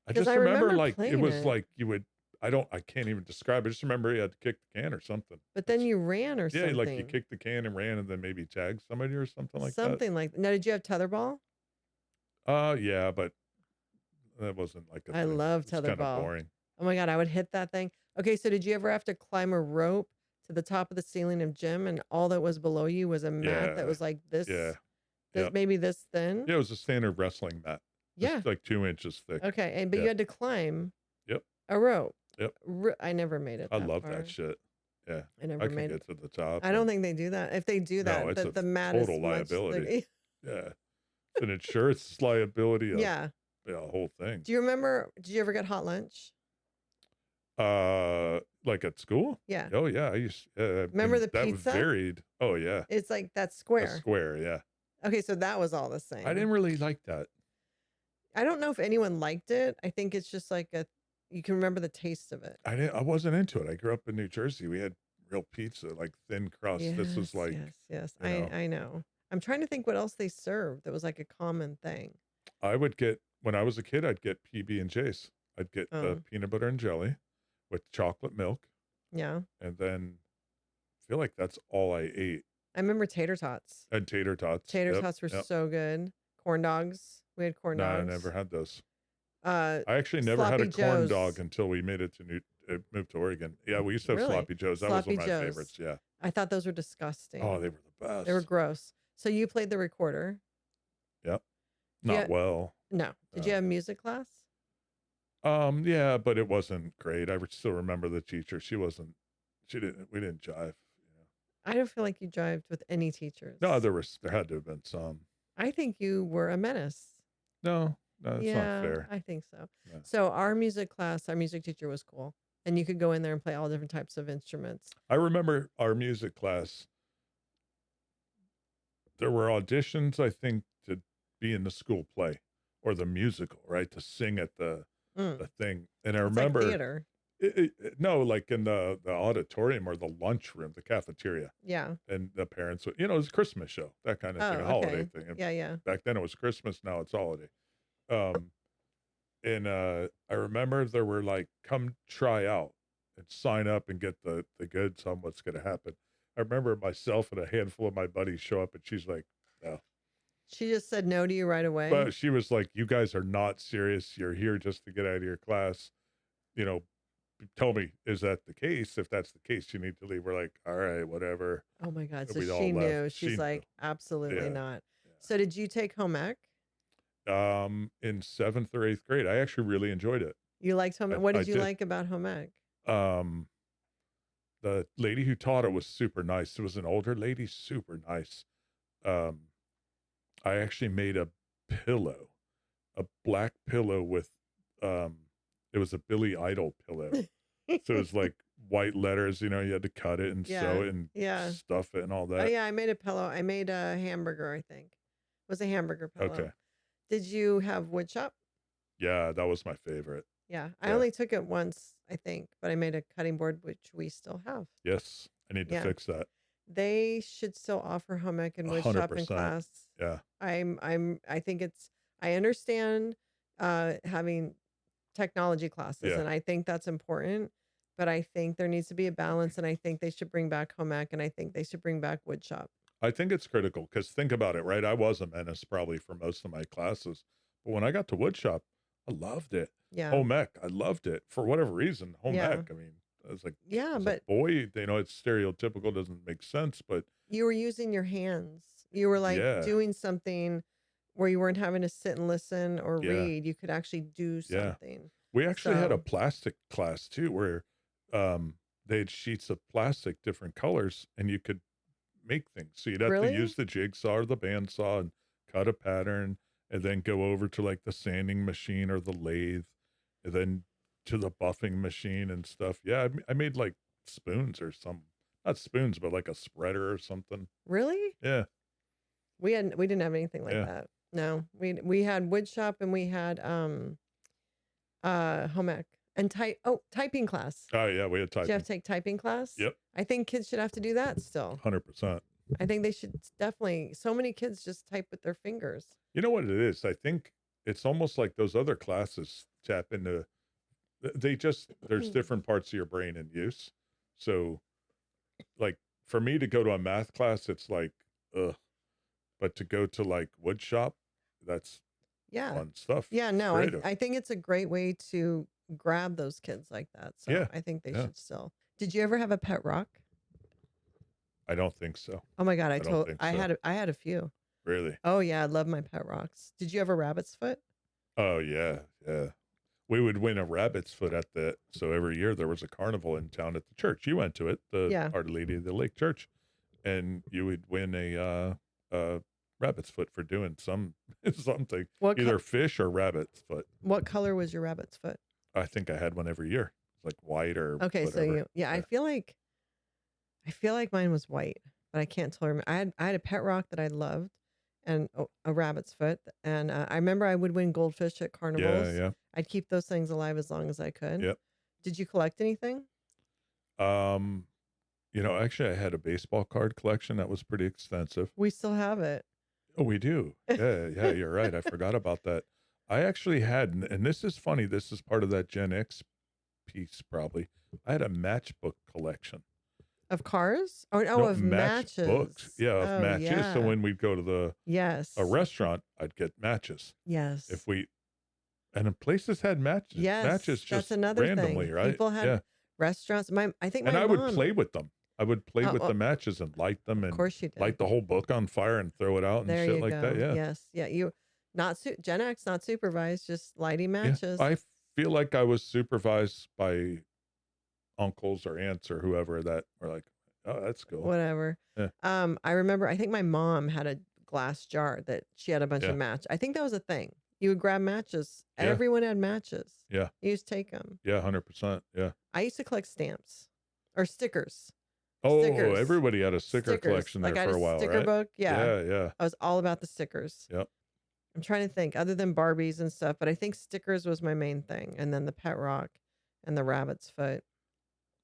I
'Cause
just
I
remember
remember
like it
playing
was
it.
like you would, I can't even describe it. I just remember you had to kick the can or something.
But then you ran or
Yeah,
something.
like you kicked the can and ran and then maybe tagged somebody or something like that.
Something like now, did you have tetherball?
Yeah, but that wasn't like a
I
thing.
love
It's kind of
tetherball.
boring.
Oh my God, I would hit that thing. Okay, so did you ever have to climb a rope to the top of the ceiling of gym and all that was below you was a mat that
Yeah.
was like this,
Yeah.
this
Yep.
maybe this thin?
Yeah, it was a standard wrestling mat.
Yeah.
It's like 2 inches thick.
Okay, but
Yeah.
you had to climb
Yep.
a rope.
Yep.
I never made it
I
that
love
far.
that shit. Yeah.
I never
I can
made
get
it.
to the top.
I don't think they do that. If they do that,
No, it's
the
a
mat
total
is much
liability. Yeah. It's an insurance liability.
Yeah.
Yeah, a whole thing.
Do you remember? Did you ever get hot lunch?
Like at school?
Yeah.
Oh yeah, I used.
Remember
and
the
that
pizza?
varied. Oh yeah,
It's like that
a
square.
square. Yeah,
Okay, so that was all the same.
I didn't really like that.
I don't know if anyone liked it. I think it's just like you can remember the taste of it.
I wasn't into it. I grew up in New Jersey. We had real pizza, like thin crust. This was like,
yes.
you know.
I know. I'm trying to think what else they served that was like a common thing.
I would get when I was a kid. I'd get PB and J's. I'd get
Oh.
the peanut butter and jelly with chocolate milk,
Yeah.
and then I feel like that's all I ate.
I remember tater tots.
And tater tots.
Tater
Yep,
tots were
yep.
so good. Corn dogs. We had corn
No, I
dogs.
never had those.
I
actually never had a
Sloppy
corn
Joes.
dog until we made it to moved to Oregon. Yeah, we used to have
Really?
Sloppy Joes. That was
Sloppy
one of my
Joes.
favorites. Yeah.
I thought those were disgusting.
Oh, they were the best.
They were gross. So you played the recorder.
Yep.
Yeah.
Not well.
No. Did you have music class?
Yeah, but it wasn't great. I still remember the teacher. We didn't jive.
I don't feel like you jived with any teachers.
No, there had to have been some.
I think you were a menace.
No, that's
Yeah,
not fair.
I think so.
Yeah.
So our music class, our music teacher was cool. And you could go in there and play all different types of instruments.
I remember our music class. There were auditions, I think, to be in the school play or the musical, right? To sing at the thing. And I
It's like
remember
theater.
no, like in the auditorium or the lunchroom, the cafeteria.
Yeah.
And the parents would, it was a Christmas show, that kind of thing, a
Oh,
holiday
okay.
thing. And
Yeah.
back then it was Christmas, now it's holiday. And I remember there were like, come try out and sign up and get the goods on what's going to happen. I remember myself and a handful of my buddies show up and she's like, no.
She just said no to you right away.
But she was like, you guys are not serious. You're here just to get out of your class. You know, tell me, is that the case? If that's the case, you need to leave. We're like, all right, whatever.
Oh my God. So
we all
she
left.
knew.
She
She's like,
knew.
absolutely
Yeah.
not. So did you take home ec?
In 7th or 8th grade, I actually really enjoyed it.
You liked home ec?
I-
What
I
did you
did.
like about home ec?
The lady who taught it was super nice. It was an older lady, super nice. I actually made a pillow, a black pillow with, it was a Billy Idol pillow. So it was like white letters, you had to cut it and sew it and stuff it and all
Oh
that.
yeah, I made a pillow. I made a hamburger, I think. It was a hamburger pillow.
Okay.
Did you have Woodshop?
Yeah, that was my favorite.
Yeah. I
Yeah.
only took it once, I think, but I made a cutting board, which we still have.
Yes, I need to
Yeah.
fix that.
They should still offer home ec and Woodshop in
100%.
class.
Yeah.
I think I understand having technology classes
Yeah.
and I think that's important, but I think there needs to be a balance and I think they should bring back home ec and I think they should bring back Woodshop.
I think it's critical because think about it, right? I was a menace probably for most of my classes, but when I got to Woodshop, I loved it.
Yeah.
home ec. I loved it for whatever reason. Home
Yeah.
ec. I mean, I was like,
Yeah,
as a
but
boy, it's stereotypical, doesn't make sense, but
you were using your hands. You were like
yeah,
doing something where you weren't having to sit and listen or
yeah,
read. You could actually do
yeah.
something.
We actually had a
So,
plastic class too, where they had sheets of plastic, different colors, and you could make things. So you'd have to use
really?
the jigsaw or the bandsaw and cut a pattern, and then go over to like the sanding machine or the lathe, and then to the buffing machine and stuff. Yeah, I made like spoons or some, not spoons, but like a spreader or something.
Really?
Yeah,
We didn't have anything like
yeah.
that. No. We had Woodshop and we had home ec and typing class.
Oh yeah, we had
Did you have
typing.
to take typing class?
Yep,
I think kids should have to do that still.
100%.
I think they should definitely. So many kids just type with their fingers.
You know what it is? I think it's almost like those other classes tap into, they just, there's different parts of your brain in use. So like for me to go to a math class, it's like, ugh. But to go to like wood shop, that's
Yeah.
fun stuff.
Yeah,
It's
no,
creative.
I think it's a great way to grab those kids like that. So
Yeah,
I think they
yeah.
should still. Did you ever have a pet rock?
I don't think so.
Oh my God,
I don't think so.
I had a few.
Really?
Oh yeah, I love my pet rocks. Did you have a rabbit's foot?
Oh yeah, yeah. We would win a rabbit's foot at so every year there was a carnival in town at the church. You went to it, the
Yeah.
Our Lady of the Lake Church, and you would win a rabbit's foot for doing something, either fish or rabbit's foot.
What color was your rabbit's foot?
I think I had one every year, like white or
Okay,
whatever.
so I feel like mine was white, but I can't totally remember. I had a pet rock that I loved, and a rabbit's foot, and I remember I would win goldfish at carnivals.
Yeah.
I'd keep those things alive as long as I could.
Yep.
Did you collect anything?
Actually, I had a baseball card collection that was pretty extensive.
We still have it.
Oh, we do. Yeah, you're right. I forgot about that. I actually had, and this is funny, this is part of that Gen X piece probably. I had a matchbook collection.
Of cars? Oh,
No,
of matches.
matchbooks. Yeah, of
Oh,
matches.
yeah.
So when we'd go to a restaurant, I'd get matches.
Yes.
And then places had matches.
Yes,
Matches
that's
just
another
randomly,
thing.
right?
People had restaurants. I think
And
my
I would
mom.
play with them. I would play with
Oh,
the matches and light them
Of
and
course you did.
light the whole book on fire and throw it out and
There
shit
you
like that.
go.
Yeah.
Yes. Yeah. Gen X, not supervised, just lighting
Yeah.
matches.
I feel like I was supervised by uncles or aunts or whoever that were like, oh, that's cool.
Whatever.
Yeah.
I remember, I think my mom had a glass jar that she had a bunch
Yeah.
of match. I think that was a thing. You would grab matches.
Yeah.
Everyone had matches.
Yeah.
You used to take them.
Yeah, 100%. Yeah.
I used to collect stamps or stickers.
Oh,
Stickers.
everybody had a sticker
Stickers.
collection there
Like I had
for a while,
sticker
right?
book. Yeah.
Yeah.
I was all about the stickers.
Yep.
I'm trying to think other than Barbies and stuff, but I think stickers was my main thing. And then the pet rock and the rabbit's foot.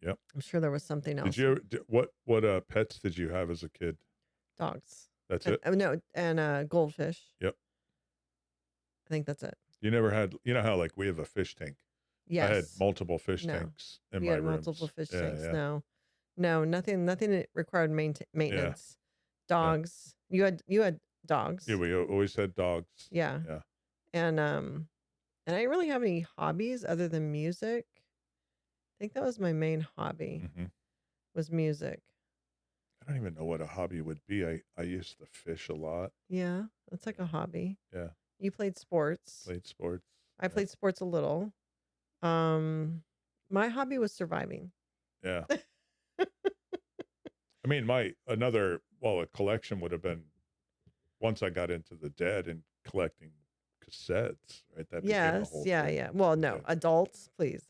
Yep.
I'm sure there was something else.
Did you ever, what pets did you have as a kid?
Dogs.
That's
And,
it?
no, and goldfish.
Yep.
I think that's it.
You never had, you know how like we have a fish tank?
Yes.
I had multiple fish
No.
tanks in
You
my
had
rooms.
multiple fish
Yeah,
tanks.
yeah.
No, nothing that required maintenance. Dogs. You had dogs.
Yeah, we always had dogs.
Yeah.
Yeah.
And I didn't really have any hobbies other than music. I think that was my main hobby
hmm
was music.
I don't even know what a hobby would be. I used to fish a lot.
Yeah, that's like a hobby.
Yeah.
You played sports.
Played sports.
I played sports a little. My hobby was surviving.
Yeah. I mean, a collection would have been once I got into the dead and collecting cassettes, right? That became a
Yes,
whole
yeah,
thing.
yeah. Well, no,
Yeah.
adults, please.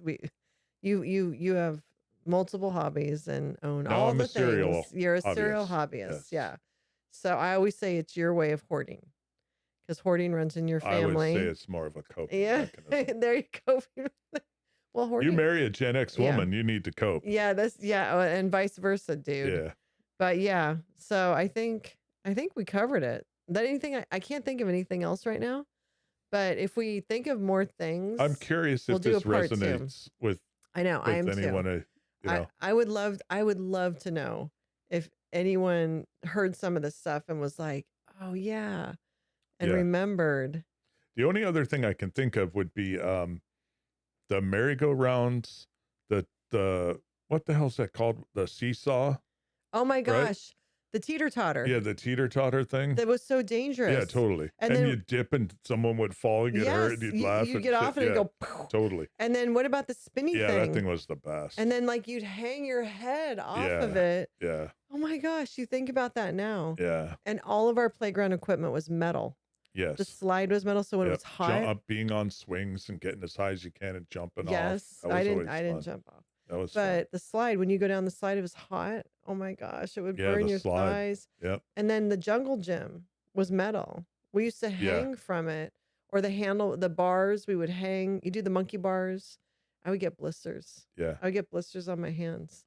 You have multiple hobbies and own
No,
all
I'm
the
a serial
things. You're a serial
hobbyist.
hobbyist.
Yes.
Yeah. So I always say it's your way of hoarding because hoarding runs in your
I would
family.
say it's more of a coping
Yeah,
mechanism.
there you go. Well,
You
hoarding.
marry a Gen X
Yeah.
woman, you need to cope.
And vice versa, dude.
Yeah.
But yeah, so I think we covered it. That anything I can't think of anything else right now. But if we think of more things,
I'm curious
we'll
if
do a
this
part 2.
resonates with
I know I am
anyone.
too.
You know,
I would love to know if anyone heard some of this stuff and was like, oh yeah, and
Yeah.
remembered.
the only other thing I can think of would be the merry-go-rounds, the what the hell's that called? The seesaw,
Oh my
right?
gosh, the teeter-totter.
Yeah, the teeter-totter thing.
That was so
Yeah,
dangerous.
totally.
And
And
then
you dip and someone would fall and get hurt and
yes,
you'd laugh
you
and
get
shit.
off and it
Yeah,
go poof.
totally.
And then what about the spinny
Yeah, that
thing?
thing was the best.
And then like you'd hang your head off of
Yeah,
it.
yeah,
Oh my gosh, you think about that now.
yeah,
And all of our playground equipment was metal. The
yes.
slide was metal, so when it
Yep.
was hot,
Being on swings and getting as high as you can and jumping off.
yes,
That
I
was
didn't
always fun.
jump off.
That was fun.
But the slide, when you go down the slide, it was hot. Oh my gosh, it would
Yeah,
burn
the
your
slide.
thighs.
Yep.
And then the jungle gym was metal. We used to
Yeah.
hang from it, or the handle, the bars, we would hang. You do the monkey bars. I would get blisters.
Yeah.
I would get blisters on my hands.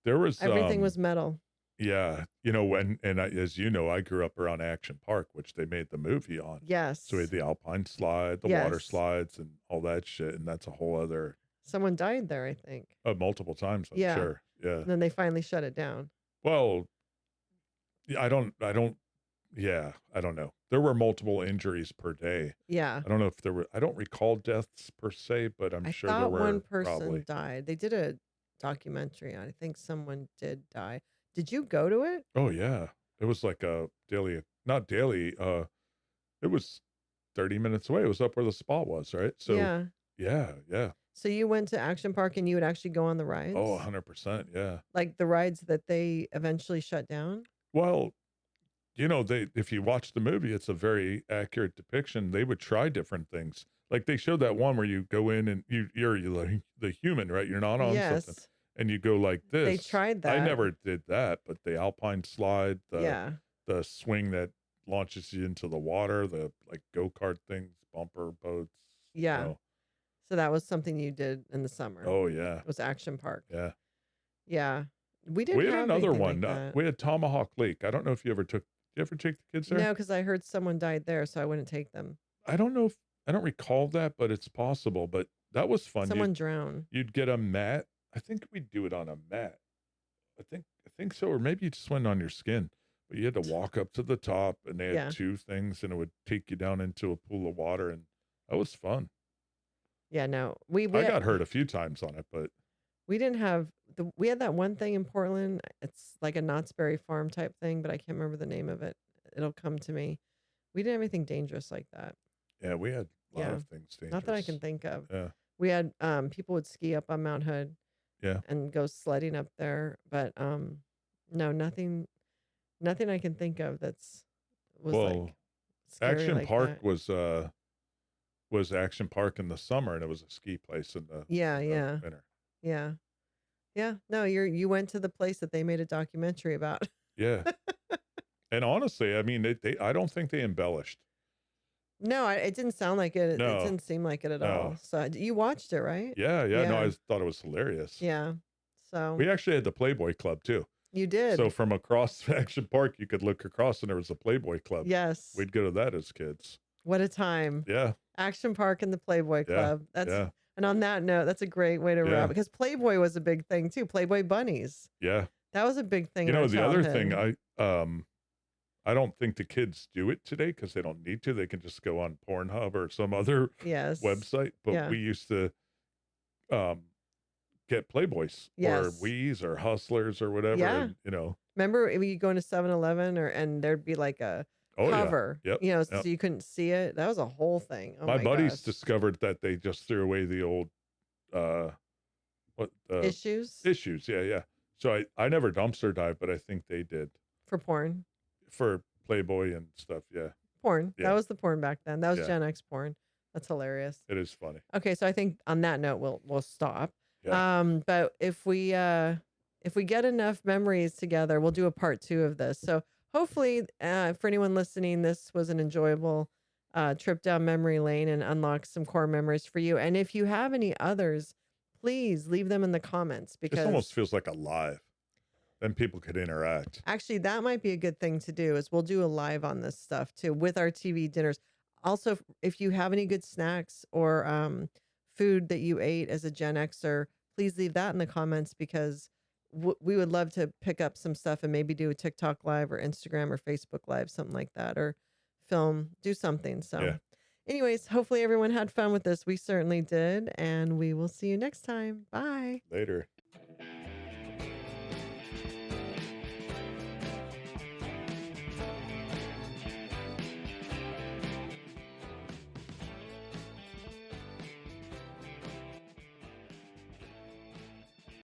There was
Everything was metal.
yeah, you know, as you know, I grew up around Action Park, which they made the movie on. So we had
Yes.
the Alpine slide, the water
Yes.
slides, and all that shit, and that's a whole other
Someone died there, I think.
multiple times, I'm
Yeah.
sure. Yeah.
And then they finally shut it down.
Well, yeah, I don't know. There were multiple injuries per day.
Yeah.
I don't know if there were, I don't recall deaths per se, but I'm
I
sure there
thought
were
one person
probably.
died. They did a documentary on it. I think someone did die. Did you go to it?
Oh yeah. It was like a daily, not daily, it was 30 minutes away. It was up where the spa was, right? So
Yeah.
yeah.
So you went to Action Park and you would actually go on the
Oh,
rides?
100%. Yeah.
Like the rides that they eventually shut down?
Well, you know, if you watch the movie, it's a very accurate depiction. They would try different things. Like they showed that one where you go in and you're like the human, right? You're not on something.
Yes.
And you go like
They
this.
tried
I
that.
never did that, but the Alpine slide,
Yeah.
the swing that launches you into the water, the like go-kart things, bumper boats.
Yeah.
know.
So that was something you did in the summer.
Oh yeah.
It was Action Park.
Yeah.
Yeah. We didn't
We had
have
another
anything
one.
like that.
We had Tomahawk Lake. I don't know if you ever take the kids there?
No, because I heard someone died there, so I wouldn't take them.
I don't know if I don't recall that, but it's possible. But that was fun.
Someone drowned.
You'd get a mat. I think we'd do it on a mat. I think so, or maybe you just went on your skin. But you had to walk up to the top, and they had
Yeah.
two things, and it would take you down into a pool of water, and that was fun.
Yeah, no.
I got hurt a few times on it, but
We didn't have we had that one thing in Portland. It's like a Knott's Berry Farm type thing, but I can't remember the name of it. It'll come to me. We didn't have anything dangerous like that.
yeah, we had a lot
Yeah.
of things dangerous.
Not that I can think of.
Yeah,
We had people would ski up on Mount Hood
yeah.
and go sledding up there, but no, nothing I can think of was
Well,
like scary
Action
like
Park
that.
was Action Park in the summer, and it was a ski place in the
Yeah, yeah.
winter.
Yeah. Yeah. No, you went to the place that they made a documentary about.
Yeah. And honestly, I mean, I don't think they embellished.
No, it didn't sound like it. It
No.
didn't seem like it at
No.
all. So you watched it, right?
Yeah, no,
Yeah.
I thought it was hilarious.
Yeah. So
We actually had the Playboy Club too.
you did.
So from across Action Park, you could look across, and there was a Playboy Club.
Yes.
We'd go to that as kids.
What a time.
Yeah,
Action Park and the Playboy
Yeah,
Club.
yeah,
And on that note, that's a great way to
Yeah.
wrap, because Playboy was a big thing too. Playboy bunnies.
yeah.
That was a big thing.
You
in
know,
our
the other thing,
childhood.
I don't think the kids do it today because they don't need to. They can just go on Pornhub or some other
Yes.
website. But
Yeah.
we used to get Playboys or
Yes.
Wees or Hustlers or whatever.
Yeah.
And, you know,
Remember when you go into 7-Eleven and there'd be like a
oh
cover,
yeah,
so you couldn't see it. That was a whole thing. Oh
my
my
buddies
gosh.
discovered that they just threw away the old
Issues
issues. Yeah. So I never dumpster dive, but I think they did
for porn.
for Playboy and stuff. Yeah,
Porn.
Yeah.
That was the porn back then. That was
Yeah.
Gen X porn. That's hilarious.
it is funny.
Okay, so I think on that note we'll stop.
Yeah.
But if we get enough memories together, we'll do a part 2 of this. So hopefully, for anyone listening, this was an enjoyable trip down memory lane and unlock some core memories for you. And if you have any others, please leave them in the comments,
This
because
almost feels like a live. Then people could interact.
actually that might be a good thing to do, is we'll do a live on this stuff too with our TV dinners. Also, if you have any good snacks or food that you ate as a Gen Xer, please leave that in the comments, because we would love to pick up some stuff and maybe do a TikTok live or Instagram or Facebook live, something like that, or do something. So
Yeah.
Anyways, hopefully everyone had fun with this. We certainly did. And we will see you next time. Bye.
Later.